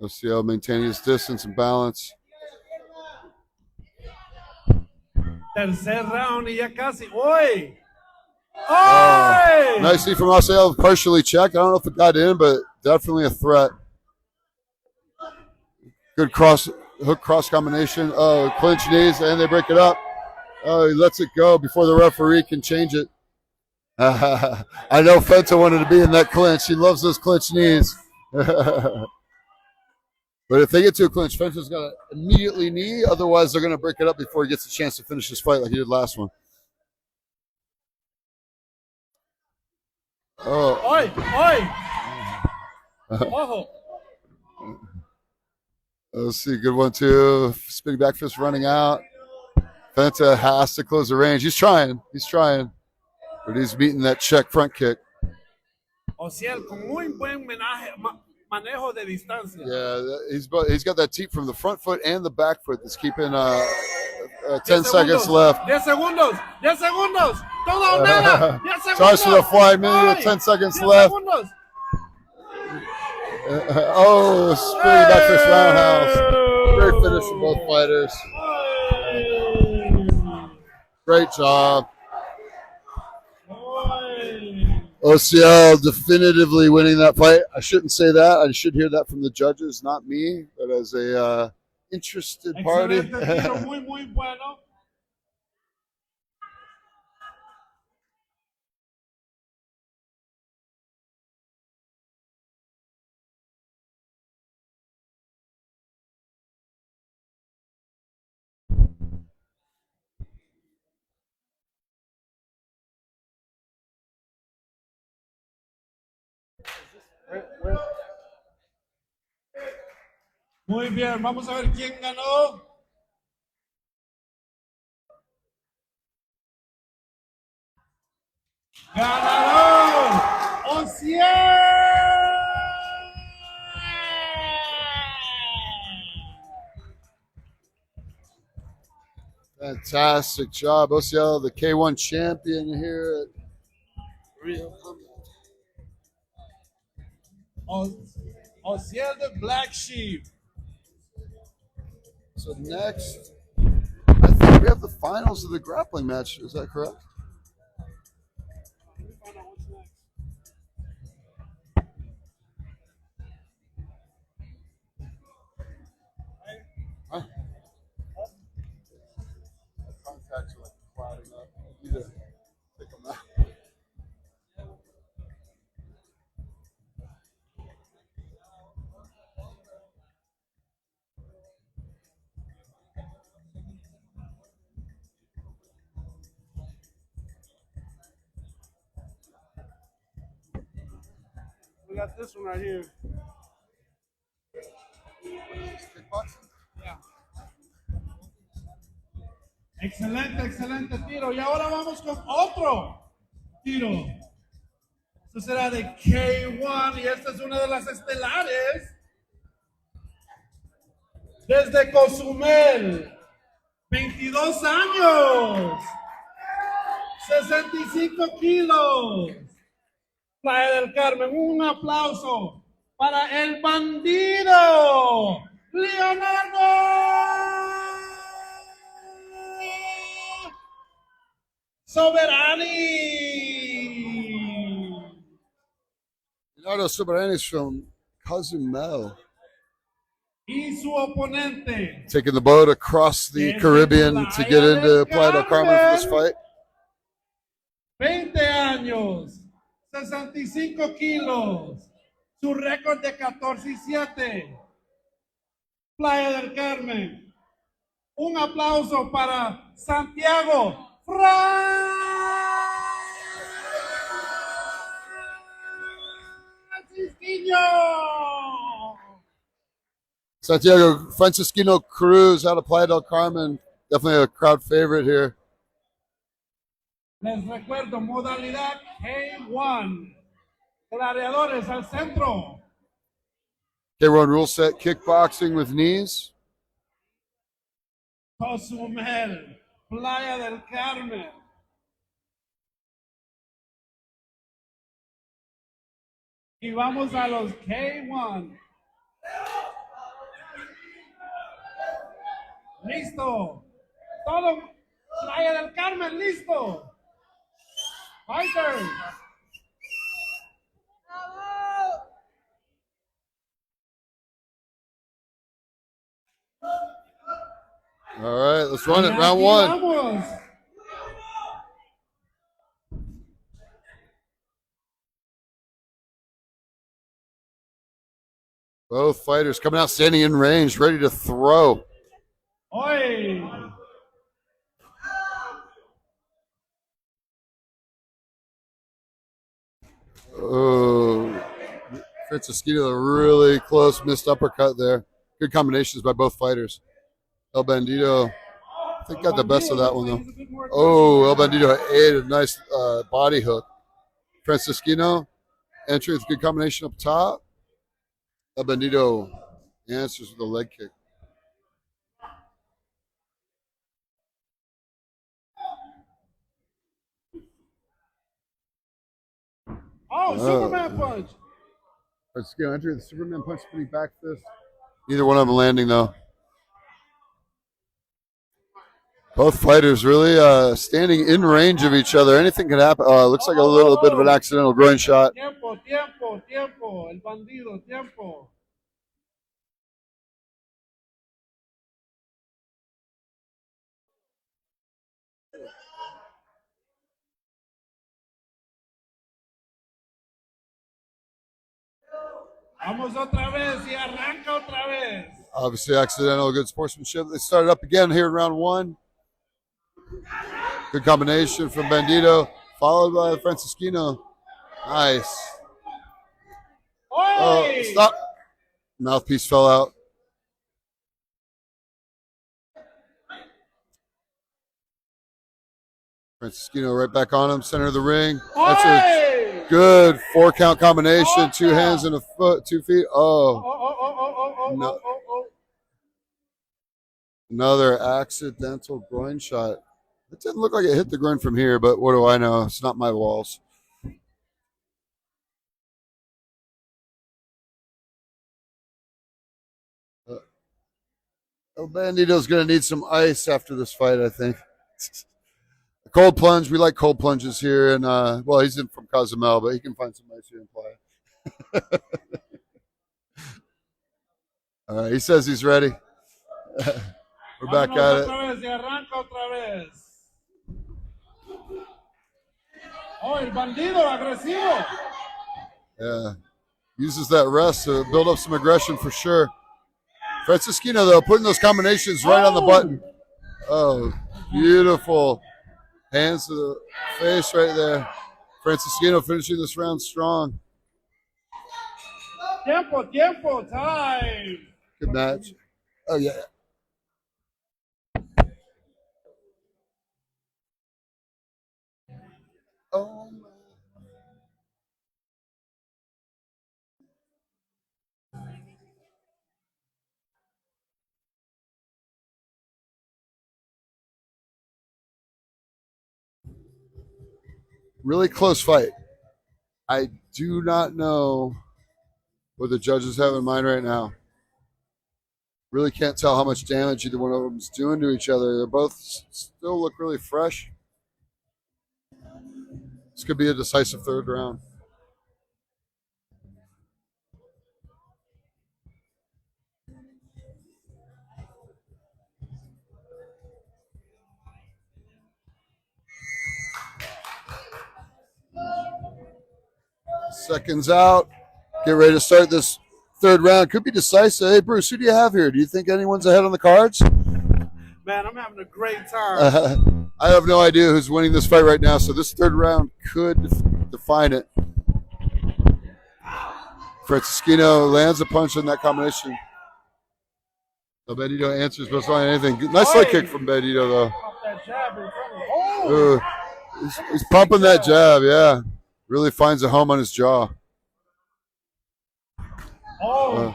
OCL maintaining his distance and balance. Tercer round y ya casi. ¡Oy! ¡Oy! Nicely from OCL, partially checked. I don't know if it got in, but definitely a threat. Good hook cross combination. Oh, clinch knees, and they break it up. Oh, he lets it go before the referee can change it. I know Fenta wanted to be in that clinch. He loves those clinch knees. But if they get to a clinch, Fenta's got to immediately knee. Otherwise, they're going to break it up before he gets a chance to finish this fight like he did last one. Oh. ¡Oy! ¡Oy! ¡Ojo! Let's see. Good one, too. Spinning back fist running out. Fenta has to close the range. He's trying. But he's beating that check front kick. OCL con muy buen manejo de distancia. Yeah, he's got that teep from the front foot and the back foot that's keeping 10 seconds left. 10 segundos. 10 segundos. Todo nada. 10 segundos. Starts with a flying minute with 10 seconds left. Segundos. Spinning back fist roundhouse. Great finish from both fighters. Great job. OCL definitively winning that fight. I shouldn't say that. I should hear that from the judges, not me, but as a interested party. Muy, muy bueno. Muy bien, vamos a ver quién ganó. ¡Ganador! ¡OCL! Fantastic job, OCL, the K1 champion here. OCL, the Black Sheep. So next, I think we have the finals of the grappling match. Is that correct? Contacts are like clouding up. I need to take them out. We got this one right here. Excelente, excelente tiro. Y ahora vamos con otro tiro. Esto será de K1 y esta es una de las estelares. Desde Cozumel, 22 años, 65 kilos. Playa del Carmen, un aplauso para el bandido, Leonardo Soberani. Leonardo Soberani is from Cozumel. Y su oponente, Taking the boat across the Desde Caribbean to get into Playa del Carmen for this fight. 20 años, 65 kilos, su récord de 14-7. Playa del Carmen. Un aplauso para Santiago Francisquinho. Santiago Francisquino Cruz out of Playa del Carmen. Definitely a crowd favorite here. Les recuerdo, modalidad K1. Gladiadores al centro. K1 rule set, kickboxing with knees. Cozumel, Playa del Carmen. Y vamos a los K1. Listo. Todo Playa del Carmen, listo. Fighters. All right, let's run it. Y Round aquí one. vamos. Both fighters coming out standing in range, ready to throw. Hoy. Oh, Francisquino, a really close missed uppercut there. Good combinations by both fighters. El Bandido, I think, got the best of that one, though. Oh, El Bandido ate a nice body hook. Francisquino entering with a good combination up top. El Bandido answers with a leg kick. Oh, Superman punch. Francisquino entering the Superman punch, spinning back fist. Neither one of them landing, though. Both fighters really standing in range of each other. Anything could happen. Looks like a little bit of an accidental groin shot. Tiempo. El bandido, tiempo. Vamos otra vez y arranca otra vez. Obviously accidental, good sportsmanship. They started up again here in round one. Good combination from Bandido, followed by Francisquino. Nice. Oh, stop. Mouthpiece fell out. Francisquino right back on him, center of the ring. That's a good 4-count combination. 2 hands and a foot, 2 feet. No. Another accidental groin shot. It didn't look like it hit the groin from here, but what do I know? It's not my walls. El Bandito's going to need some ice after this fight, I think. A cold plunge. We like cold plunges here. And, well, he's from Cozumel, but he can find some ice here in Playa. All right, he says he's ready. We're back at it. Oh, el bandido agresivo. Yeah. Uses that rest to build up some aggression for sure. Francisquino, though, putting those combinations right on the button. Oh, beautiful. Hands to the face right there. Francisquino finishing this round strong. Tiempo, time. Good match. Oh, yeah. Oh, my. Really close fight. I do not know what the judges have in mind right now. Really can't tell how much damage either one of them is doing to each other. They both still look really fresh. This could be a decisive third round. Seconds out. Get ready to start this third round. Could be decisive. Hey, Bruce, who do you have here? Do you think anyone's ahead on the cards? Man, I'm having a great time. I have no idea who's winning this fight right now, so this third round could define it. Francisquino lands a punch in that combination. So Bandito answers, but it's not anything. Nice leg kick from Bandito, though. That jab in front of him. He's pumping that jab, yeah. Really finds a home on his jaw.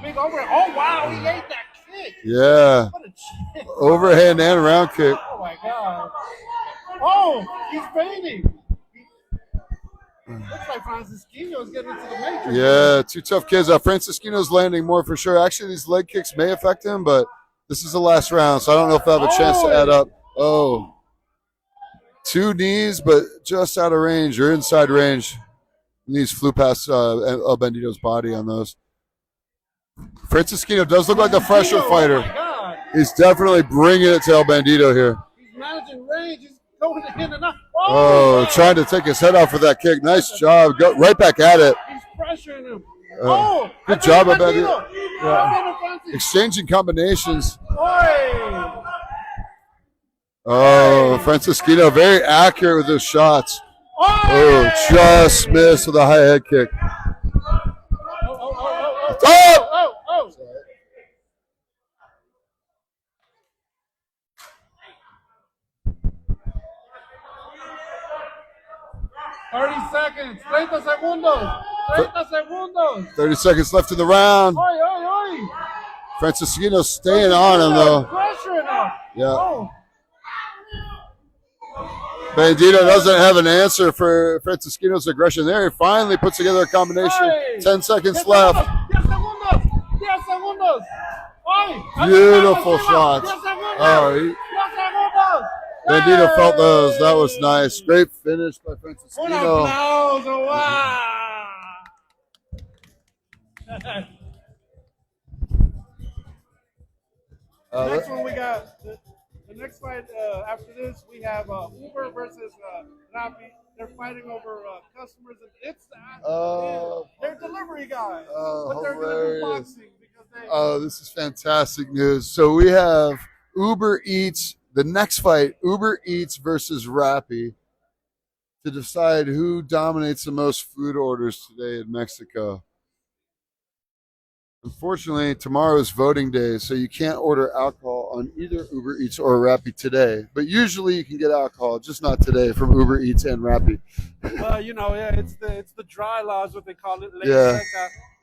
Big over. Oh, wow, he ate that kick. Yeah. What a kick. Overhand and round kick. Oh, my God. Oh, he's fading. Looks like Francisquino is getting into the matrix. Yeah, two tough kids. Francisquino's landing more for sure. Actually, these leg kicks may affect him, but this is the last round, so I don't know if I have a chance to add up. Oh. Two knees, but just out of range or inside range. Knees flew past El Bandito's body on those. Francisquino does look like a fresher fighter. Oh, my God. He's definitely bringing it to El Bandito here. He's managing range. He's going to hit and out. Oh, trying to take his head off with that kick. Nice job. Go right back at it. He's pressuring him. Good job, El Bandito. Bandito. Yeah. Exchanging combinations. Oh, Francisquino very accurate with his shots. Oh, just missed with a high head kick. Oh! 30 seconds. 30 segundos. 30 segundos. 30 seconds left in the round. Francisquino staying on him, though. Pressure now. Yeah. Bandito doesn't have an answer for Francisquino's aggression there. He finally puts together a combination. 10 seconds left. 10 segundos. 10 segundos. Beautiful shots. Oh, Bandito felt those. That was nice. Great finish by Francisquino. Next one we got the next fight after this we have Uber versus Rappi. They're fighting over customers and it's they're delivery guys, but they're going to do boxing because they. This is fantastic news. So we have Uber Eats. The next fight, Uber Eats versus Rappi, to decide who dominates the most food orders today in Mexico. Unfortunately, tomorrow is voting day, so you can't order alcohol on either Uber Eats or Rappi today. But usually you can get alcohol, just not today, from Uber Eats and Rappi. It's the dry laws, what they call it. Yeah,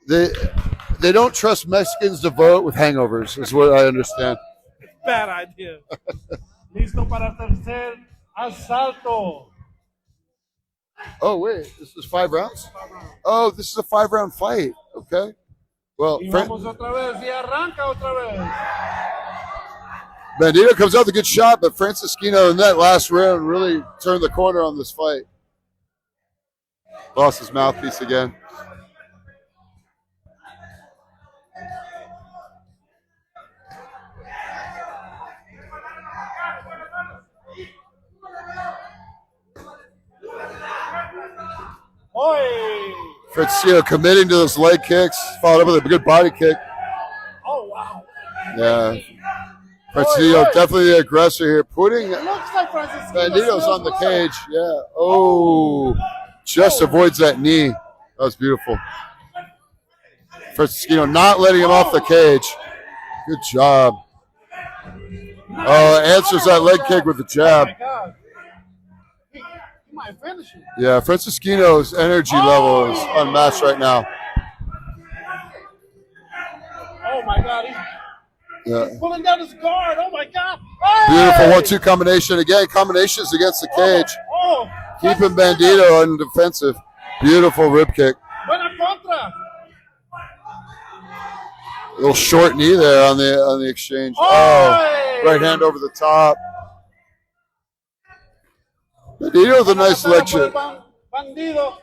they don't trust Mexicans to vote with hangovers, is what I understand. Bad idea. Listo para tercer asalto. Oh, wait. This is 5 rounds? Oh, this is a 5-round fight. Okay. Well, Vamos otra vez. Y arranca otra vez. Bandito comes out with a good shot, but Francisquino in that last round really turned the corner on this fight. Lost his mouthpiece again. Francisquino committing to those leg kicks, followed up with a good body kick. Oh, wow. Yeah. Francisquino definitely the aggressor here, putting It looks like Francisquino Bandito's on the cage. Yeah. Oh, just avoids that knee. That was beautiful. Francisquino not letting him off the cage. Good job. Oh, answers that leg kick with the jab. Oh my God. He might finish him. Yeah, Francisquino's energy level is unmatched right now. Oh my God. Yeah. He's pulling down his guard. Oh my God. Beautiful 1-2 combination. Again, combinations against the cage. Oh. Keeping Bandito on defensive. Beautiful rib kick. Buena contra. A little short knee there on the exchange. Oh, right hand over the top. Bandito with a nice leg kick. Bandido.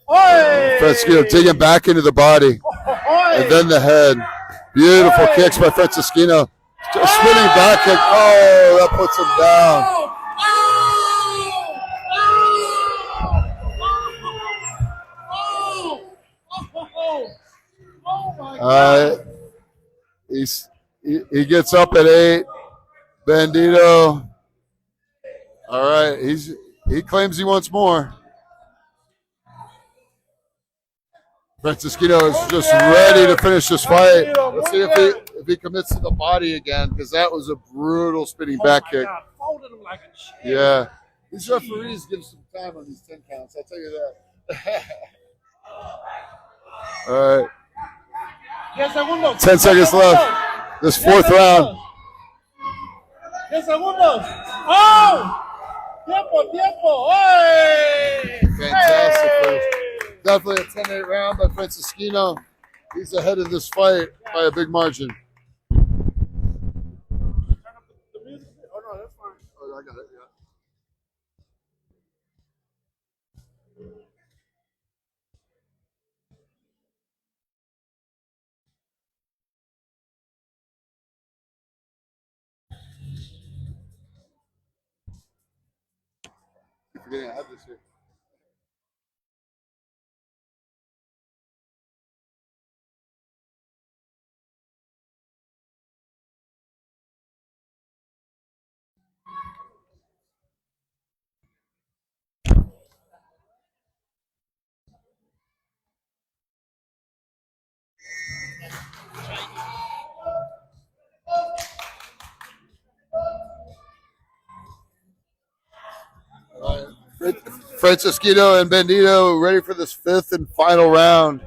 Francisquino digging back into the body. And then the head. Beautiful kicks by Francisquino. A spinning back kick. Oh, that puts him down. He gets up at 8. Bandito. All right, he claims he wants more. Francisquino is just ready to finish this fight. Let's see if he commits to the body again, because that was a brutal spinning back kick. God, folded him like a chair. Yeah. These referees give some time on these 10 counts, I'll tell you that. All right. 10 segundos. 10 seconds left. This fourth round. 10 segundos. Oh! Tiempo. Hey! Fantastic finish. Definitely a 10-8 round by Francisquino. He's ahead of this fight by a big margin. Turn up the music. Oh, no, that's fine. Oh, I got it, yeah. Keep forgetting I have this here. Francisquino and Bandito ready for this 5th and final round.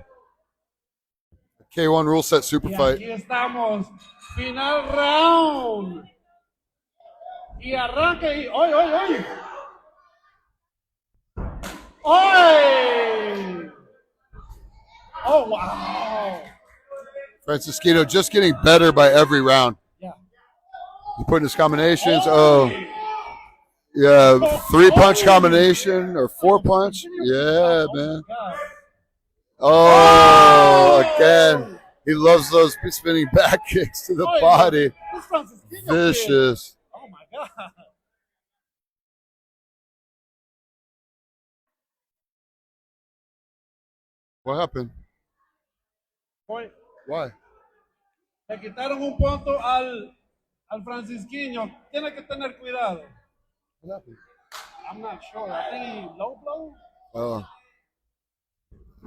K1 rule set super Y fight. aquí estamos. Final round. Y arranque. Y ¡oy! ¡Oy! Oh, wow. Francisquino just getting better by every round. Yeah. He's putting his combinations. Oh, yeah, 3-punch combination or 4-punch. Yeah, man. Oh, again. He loves those spinning back kicks to the body. Vicious. Oh, my God. What happened? Oye, Why? le quitaron un punto al Francisquino. Tiene que tener cuidado. What happened? I'm not sure. I think he low blow. Oh.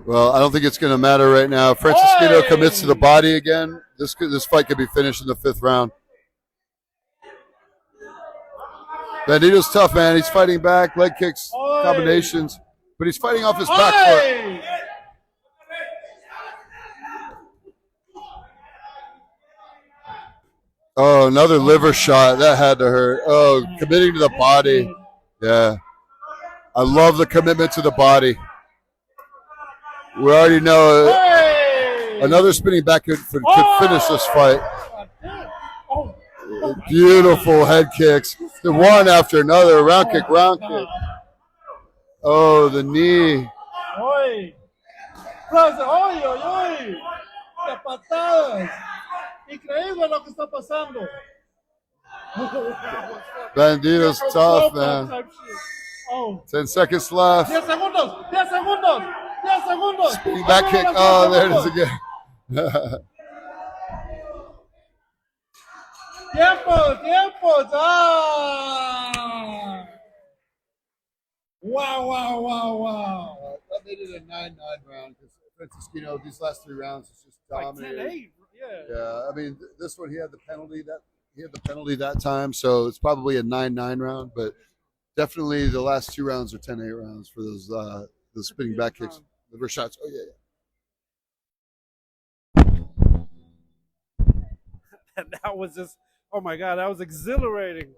Well, I don't think it's going to matter right now. Francisquino commits to the body again. This fight could be finished in the 5th round. Bandito's tough, man. He's fighting back, leg kicks, combinations, but he's fighting off his back foot. Oh, another liver shot. That had to hurt. Oh, committing to the body. Yeah. I love the commitment to the body. We already know another spinning back could finish this fight. Beautiful head kicks. The one after another. Round kick. Oh, the knee. ¡Qué patadas! Increíble lo que está pasando. Bandito's tough, man. 10 seconds left. 10 segundos. Spinning back kick. Oh, there it is again. Tiempo. Ah. Wow. That made it a 9-9 round because Francisquino, these last 3 rounds is just Like dominating. 10-8. Yeah. Yeah, I mean, this one he had the penalty that time, so it's probably a 9-9 round. But definitely the last 2 rounds are 10-8 rounds for those the spinning back kicks, the reverse shots. Oh yeah. And that was just, oh my God, that was exhilarating.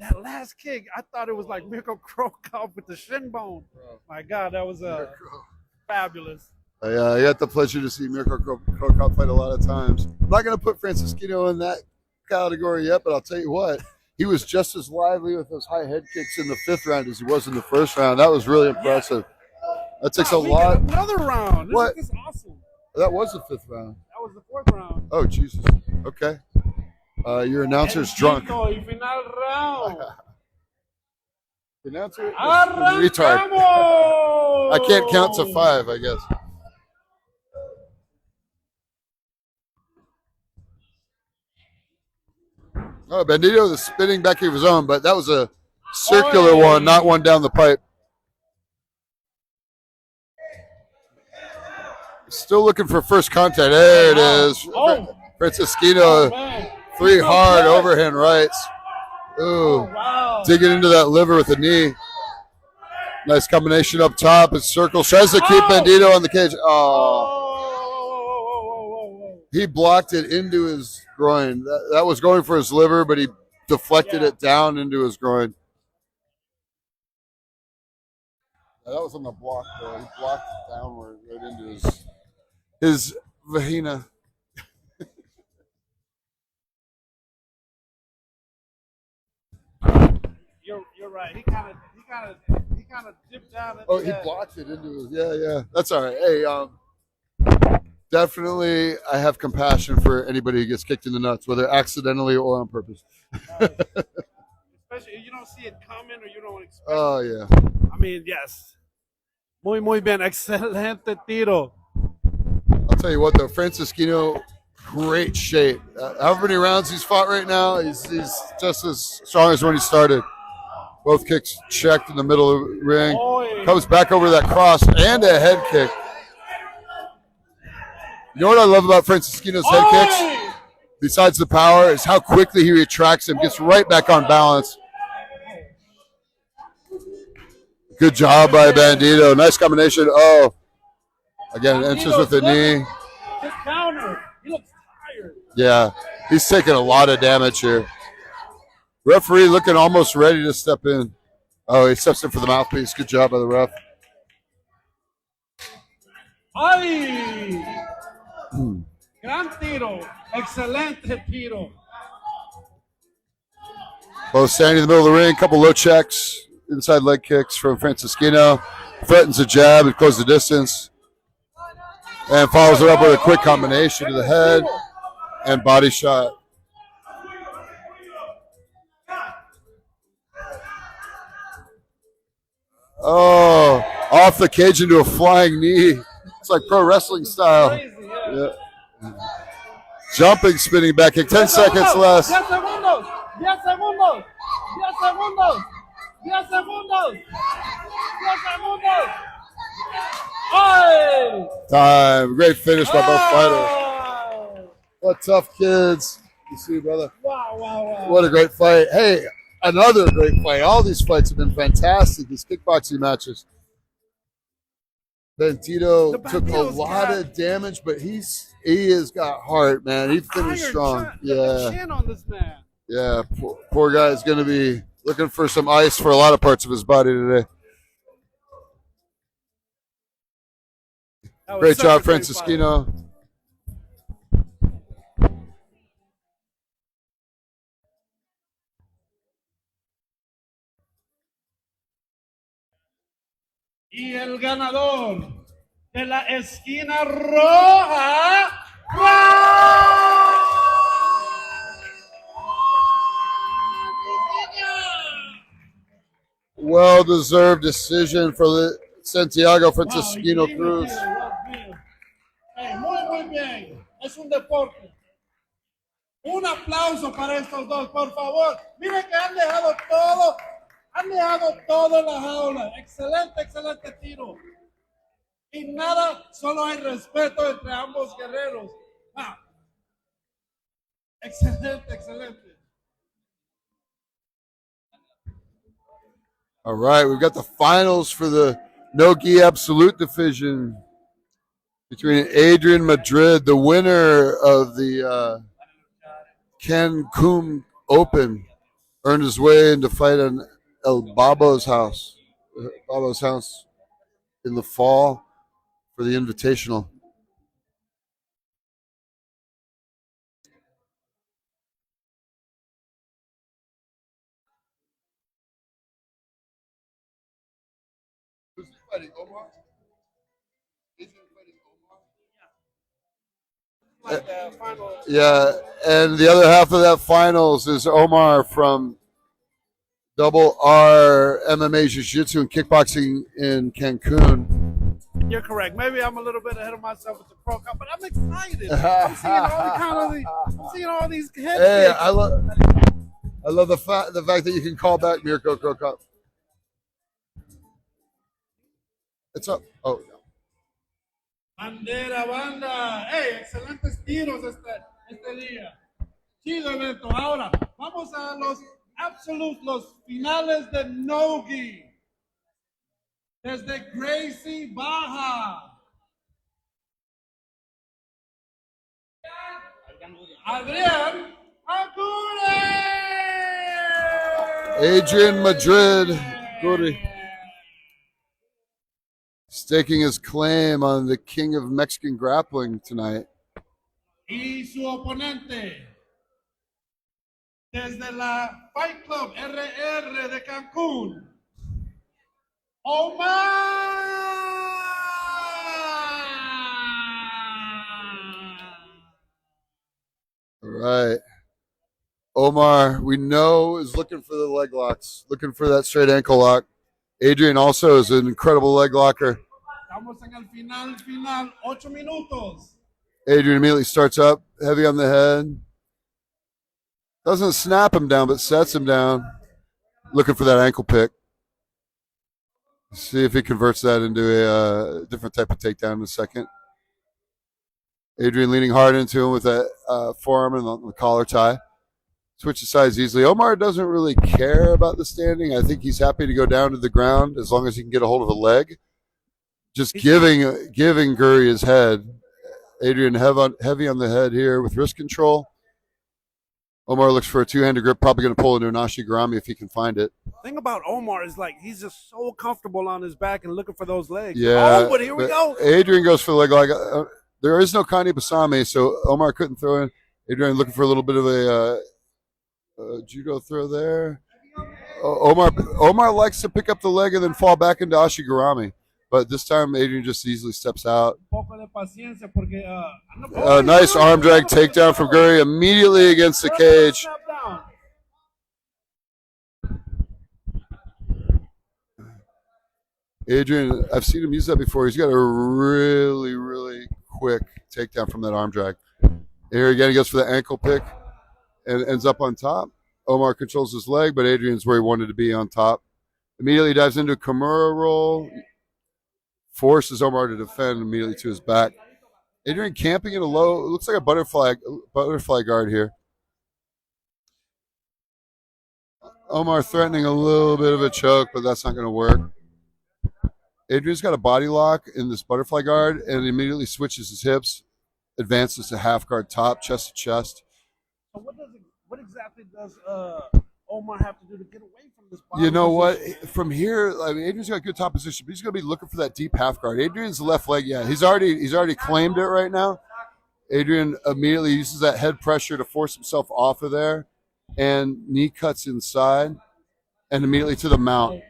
That last kick, I thought it was like Mirko Krokop with the shin bone. My God, that was fabulous. I got the pleasure to see Mirko Krokop fight a lot of times. I'm not going to put Francisquino in that category yet, but I'll tell you what, he was just as lively with those high head kicks in the 5th round as he was in the 1st round. That was really impressive. That takes a lot. Another round. What? This is awesome. That was the 5th round. That was the 4th round. Oh, Jesus. Okay. Your announcer's drunk. Y final round. The announcer is a retard. I can't count to 5, I guess. Oh, Bandito is spinning back of his own, but that was a circular one, not one down the pipe. Still looking for first contact. There it is. Oh. Francisquino, Man. 3 hard overhand rights. Ooh, Wow. digging into that liver with a knee. Nice combination up top. It circles. Tries to keep Bandito on the cage. Oh. He blocked it into his groin. That was going for his liver, but he deflected it down into his groin. That was on the block, though. He blocked it downward right into his vagina. You're right. He kind of dipped down. Oh, he blocked it into his. Yeah. That's all right. Hey, definitely, I have compassion for anybody who gets kicked in the nuts, whether accidentally or on purpose. Especially if you don't see it coming or you don't expect it. Oh yeah. I mean, yes. Muy bien. Excelente tiro. I'll tell you what, though, Francisquino, great shape. However many rounds he's fought right now, he's just as strong as when he started. Both kicks checked in the middle of the ring. Comes back over that cross and a head kick. You know what I love about Francisquino's head kicks? Besides the power, is how quickly he retracts him, gets right back on balance. Good job by Bandito. Nice combination. Oh, again, enters with the knee. His counter. He looks tired. Yeah, he's taking a lot of damage here. Referee looking almost ready to step in. Oh, he steps in for the mouthpiece. Good job by the ref. ¡Ay! Gran tiro. Excelente tiro. Both standing in the middle of the ring. Couple low checks. Inside leg kicks from Francisquino. Threatens a jab and close the distance. And follows it up with a quick combination to the head and body shot. Oh, off the cage into a flying knee. It's like pro wrestling style. Crazy, yeah. Yeah. Jumping, spinning back kick. 10 seconds less. 10 segundos. 10 segundos. 10 segundos. 10 segundos. 10 segundos. ¡Ay! Time. Great finish by both fighters. ¡Ay! What tough kids. You see, brother. Wow. What a great fight. Hey, another great fight. All these fights have been fantastic. These kickboxing matches. Bandito took a lot of damage, but he has got heart, man. He finished strong. The chin on this man. Yeah, poor guy's going to be looking for some ice for a lot of parts of his body today. Great job, Francisquino. Y el ganador de la esquina roja. Well-deserved decision for the Santiago Francisquino Cruz. Hey, muy bien. Es un deporte. Un aplauso para estos dos, por favor. Miren que han dejado todo. Han dejado todo en la jaula. Excelente tiro. y nada, solo hay respeto entre ambos guerreros. Ah, excelente, excelente. All right, we've got the finals for the no gi absolute division between Adrian Madrid, the winner of the Cancun Open, earned his way into fight on Babo's house in the fall for the Invitational. Who's he fighting? Omar? Like the final. Yeah, and the other half of that finals is Omar from Double R MMA Jiu-Jitsu and Kickboxing in Cancun. You're correct. Maybe I'm a little bit ahead of myself with the Pro Cup, but I'm excited. I'm seeing all these head Hey, kicks. I love the fact that you can call back Mirko Pro Cup. It's up. Oh, Bandera, banda. Hey, excelentes tiros este día. Chido evento. Ahora, vamos a los los finales de Nogi. Desde Gracie Baja. Adrián Aguirre. Adrian Madrid, Guri, staking his claim on the king of Mexican grappling tonight. Y su oponente, desde la Fight Club RR de Cancún, Omar. All right. Omar, we know, is looking for the leg locks, looking for that straight ankle lock. Adrian also is an incredible leg locker. Estamos en el final, 8 minutos. Adrian immediately starts up, heavy on the head. Doesn't snap him down, but sets him down. Looking for that ankle pick. See if he converts that into a different type of takedown in a second. Adrian leaning hard into him with that forearm and the collar tie. Switches sides easily. Omar doesn't really care about the standing. I think he's happy to go down to the ground as long as he can get a hold of a leg. Just giving Guri his head. Adrian heavy on the head here with wrist control. Omar looks for a two-handed grip, probably going to pull into an Ashigarami if he can find it. The thing about Omar is like he's just so comfortable on his back and looking for those legs. Yeah. Oh, but here we go. Adrian goes for the leg lock. There is no Kani Basami, so Omar couldn't throw in. Adrian looking for a little bit of a judo throw there. Omar likes to pick up the leg and then fall back into Ashigarami. But this time, Adrian just easily steps out. Nice arm drag takedown from Guri immediately against the cage. Adrian, I've seen him use that before. He's got a really, really quick takedown from that arm drag. Here again, he goes for the ankle pick and ends up on top. Omar controls his leg, but Adrian's where he wanted to be on top. Immediately dives into a Kimura roll. Forces Omar to defend immediately to his back. Adrian camping in a low, it looks like a butterfly guard here. Omar threatening a little bit of a choke, but that's not going to work. Adrian's got a body lock in this butterfly guard and immediately switches his hips, advances to half guard top, chest to chest. So what exactly does Omar have to do to get away from this body? You know what? From here, I mean, Adrian's got good top position, but he's going to be looking for that deep half guard. Adrian's left leg, yeah, he's already claimed it right now. Adrian immediately uses that head pressure to force himself off of there, and knee cuts inside, and immediately to the mount.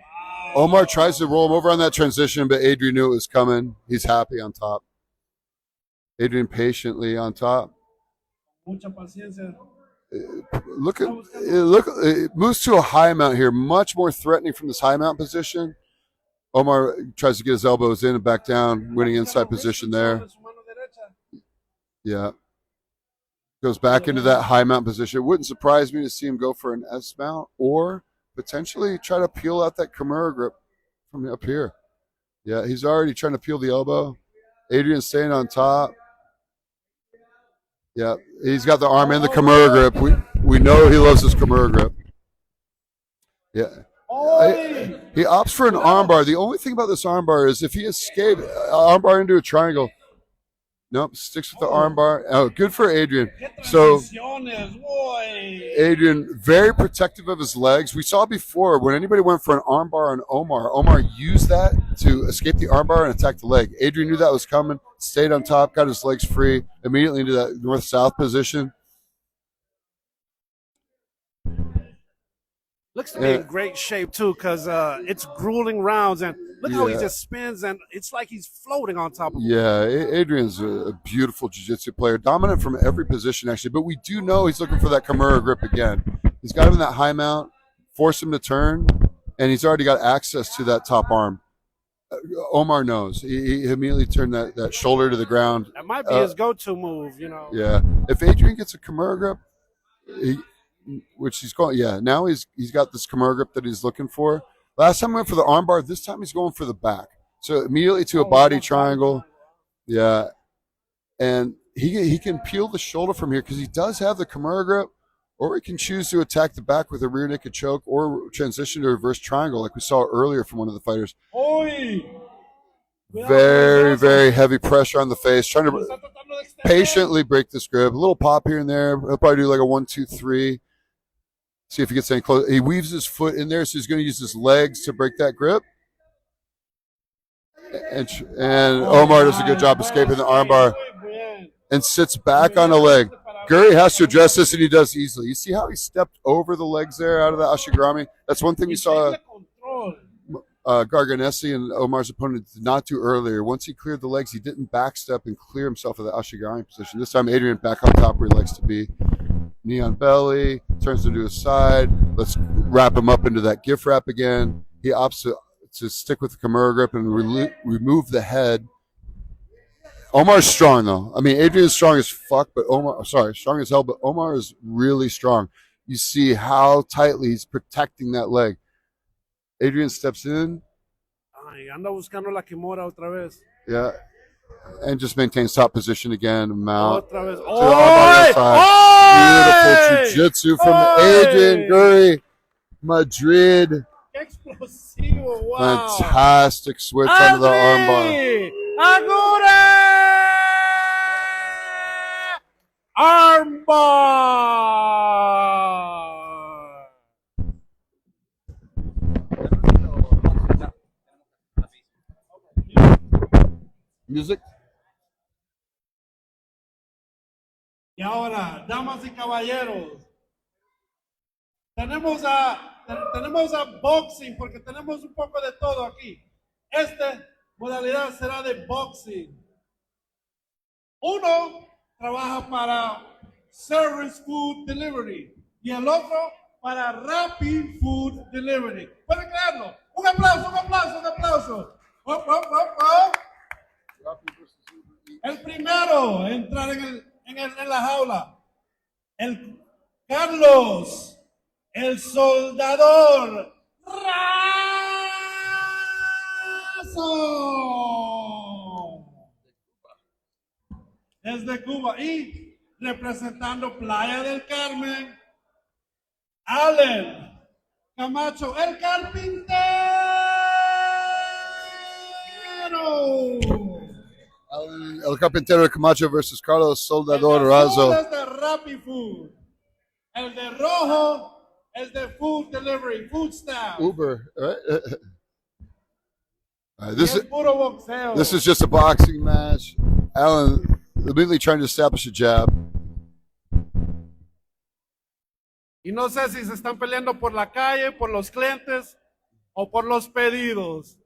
Omar tries to roll him over on that transition, but Adrian knew it was coming. He's happy on top. Adrian patiently on top. Mucha paciencia. Look, it moves to a high mount here, much more threatening from this high mount position. Omar tries to get his elbows in and back down, winning inside position there. Yeah. Goes back into that high mount position. It wouldn't surprise me to see him go for an S mount or potentially try to peel out that Kimura grip from up here. Yeah, he's already trying to peel the elbow. Adrian staying on top. Yeah, he's got the arm and the Kimura grip. We know he loves his Kimura grip. Yeah. He opts for an armbar. The only thing about this armbar is if he escapes armbar into a triangle. Nope, sticks with the armbar. Oh, good for Adrian. So Adrian, very protective of his legs. We saw before when anybody went for an armbar on Omar used that to escape the armbar and attack the leg. Adrian knew that was coming, stayed on top, got his legs free, immediately into that north-south position. Looks to be in great shape too, because it's grueling rounds, and look how he just spins, and it's like he's floating on top of him. Yeah, Adrian's a beautiful jiu-jitsu player, dominant from every position actually. But we do know he's looking for that Kimura grip again. He's got him in that high mount, force him to turn, and he's already got access to that top arm. Omar knows. He immediately turned that shoulder to the ground. That might be his go-to move, you know. Yeah, if Adrian gets a Kimura grip, which he's going, now he's got this Kimura grip that he's looking for. Last time he went for the armbar. This time he's going for the back. So immediately to a body triangle. Yeah, and he can peel the shoulder from here because he does have the Kimura grip, or he can choose to attack the back with a rear naked choke or transition to a reverse triangle like we saw earlier from one of the fighters. Very, very heavy pressure on the face, trying to patiently break this grip. A little pop here and there. He'll probably do like a 1, 2, 3. See if he gets any close. He weaves his foot in there, so he's going to use his legs to break that grip. And Omar does a good job escaping the armbar and sits back on a leg. Guri has to address this, and he does easily. You see how he stepped over the legs there out of the Ashigarami? That's one thing we saw Garganesi and Omar's opponent did not do earlier. Once he cleared the legs, he didn't backstep and clear himself of the Ashigarami position. This time, Adrian back on top where he likes to be. Knee on belly, turns him to his side. Let's wrap him up into that gift wrap again. He opts to stick with the Kimura grip and remove the head. Omar's strong, though. I mean, Adrian's strong as fuck, but strong as hell, but Omar is really strong. You see how tightly he's protecting that leg. Adrian steps in. Anda buscando la Kimura otra vez. Yeah. And just maintains top position again. Mount. Otra vez. Beautiful jiu-jitsu from Adrian Guri, Madrid. Explosivo, wow. Fantastic switch under the armbar. Armbar. Music. Y ahora, damas y caballeros, tenemos a boxing, porque tenemos un poco de todo aquí. Esta modalidad será de boxing. Uno trabaja para service food delivery y el otro para rapid food delivery. ¿Pueden creerlo? Un aplauso, un aplauso, un aplauso. El primero a entrar en la jaula, el Carlos, el soldador Razo, desde Cuba, y representando Playa del Carmen, Allen Camacho, el carpintero. El Carpintero Camacho versus Carlos Soldador Razo. Es de Rapid Food. El de rojo es de food delivery, food staff. Uber, right? This This is just a boxing match. Alan immediately trying to establish a jab. Y no sé si se están peleando por la calle, por los clientes o por los pedidos.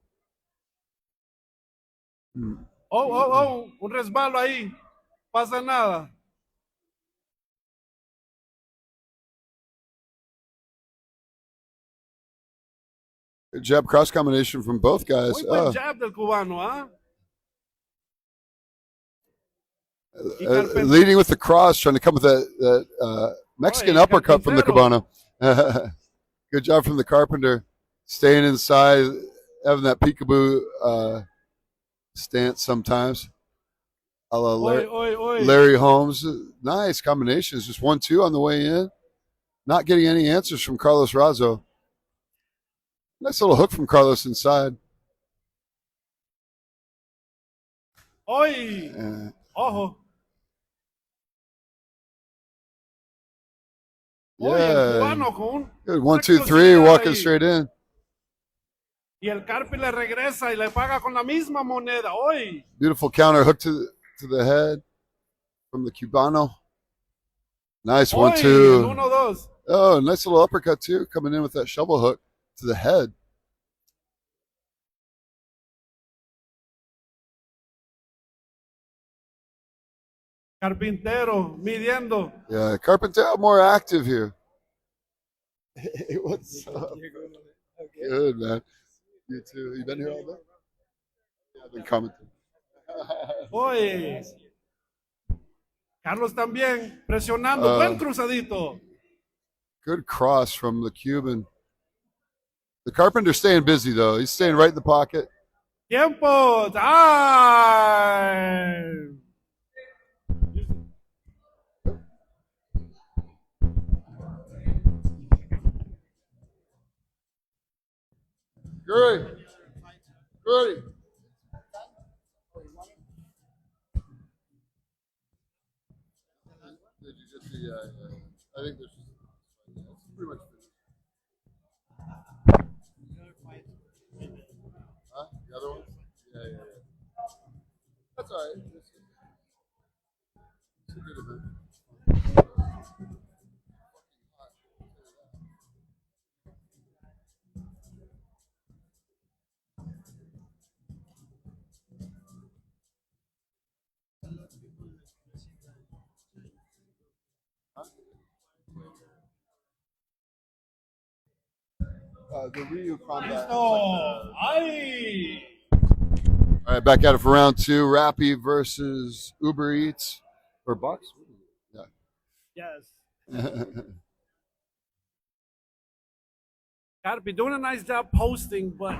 Un resbalo ahí. Pasa nada. Good jab cross combination from both guys. Muy buen jab del cubano, ¿ah? Leading with the cross, trying to come with that Mexican uppercut from the Cubano. Good job from the Carpenter, staying inside having that peekaboo stance sometimes. A la Larry Holmes. Nice combinations. Just 1-2 on the way in. Not getting any answers from Carlos Razo. Nice little hook from Carlos inside. Oy. Ojo. Oy, el Yeah. cubano con un- Good. una 1-2-3, explosividad walking ahí. straight in. Y el Carpi le regresa y le paga con la misma moneda. Oy. Beautiful counter hook to the head from the Cubano. Nice Oy, 1-2. el 1-2. Oh, nice little uppercut too, coming in with that shovel hook to the head. Carpintero midiendo. Yeah, Carpenter more active here. Hey, what's up? Good, man. You too. You been here all day? Yeah, I've been commenting. Oye. Carlos también presionando. Buen cruzadito. Good cross from the Cuban. The Carpenter's staying busy though. He's staying right in the pocket. Tiempo. Time. Good. Good. Did you just see? I think there's it's pretty much finished. Huh? The other one? Yeah. That's all right. It's a good event. The Ryu combat. Listo. Ay. All right, back at it for round 2. Rappy versus Uber Eats or Bucks. Yes. Yeah. Carpi doing a nice job posting, but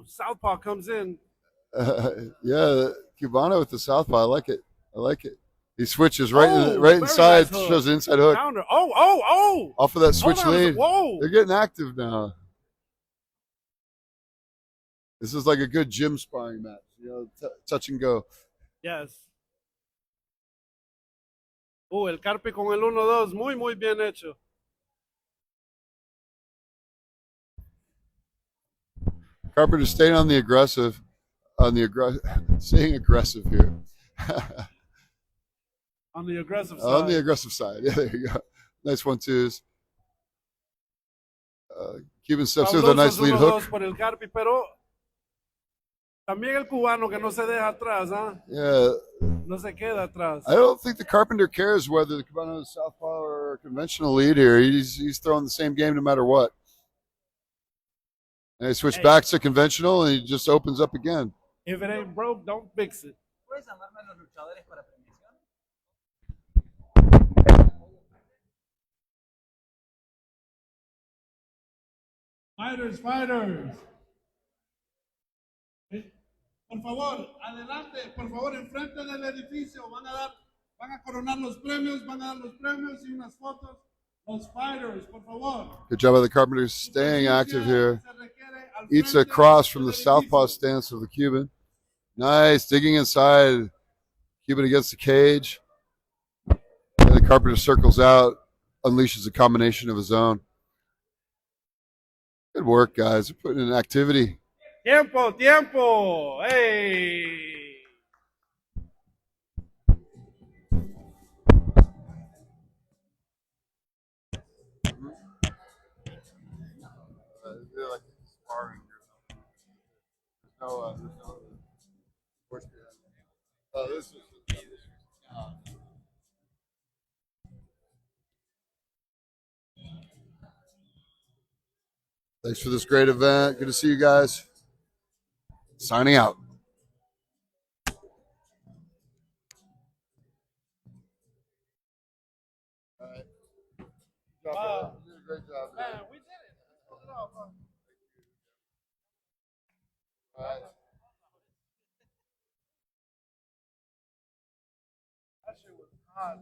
Southpaw comes in. Yeah, Cubano with the southpaw. I like it. He switches right very inside, nice hook. shows the inside hook. Counter. Oh. Off of that switch Hold on a lead. sec- Whoa. They're getting active now. This is like a good gym sparring match, touch and go. Yes. El Carpi con el 1-2, muy bien hecho. Carpenter staying on the aggressive, staying aggressive here. On the aggressive side. On the aggressive side. Yeah, there you go. Nice 1-2s. Cuban steps in with a nice lead hook. Por el Carpi, pero también el cubano que no se deja atrás, ¿ah? Yeah. No se queda atrás. I don't think the Carpenter cares whether the Cubano is southpaw or a conventional lead here. He's throwing the same game no matter what. And he switched back to conventional and he just opens up again. If it ain't broke, don't fix it. ¿Puedes llamarme a los luchadores para premiación? Fighters. Por favor, adelante, por favor, enfrente del edificio. Van a coronar los premios, van a dar los premios y unas fotos. Los fighters, por favor. Good job by the Carpenter staying active here. Eats a cross from the southpaw stance of the Cuban. Nice, digging inside. Cuban against the cage. And the Carpenter circles out, unleashes a combination of his own. Good work, guys. They're putting in activity. Tiempo. Hey. They're like sparring here. There's no force behind it. This is Thanks for this great event. Good to see you guys. Signing out. All right. Good job, you did a great job. Man, we did it. Let's pull it off, huh? That shit was hot.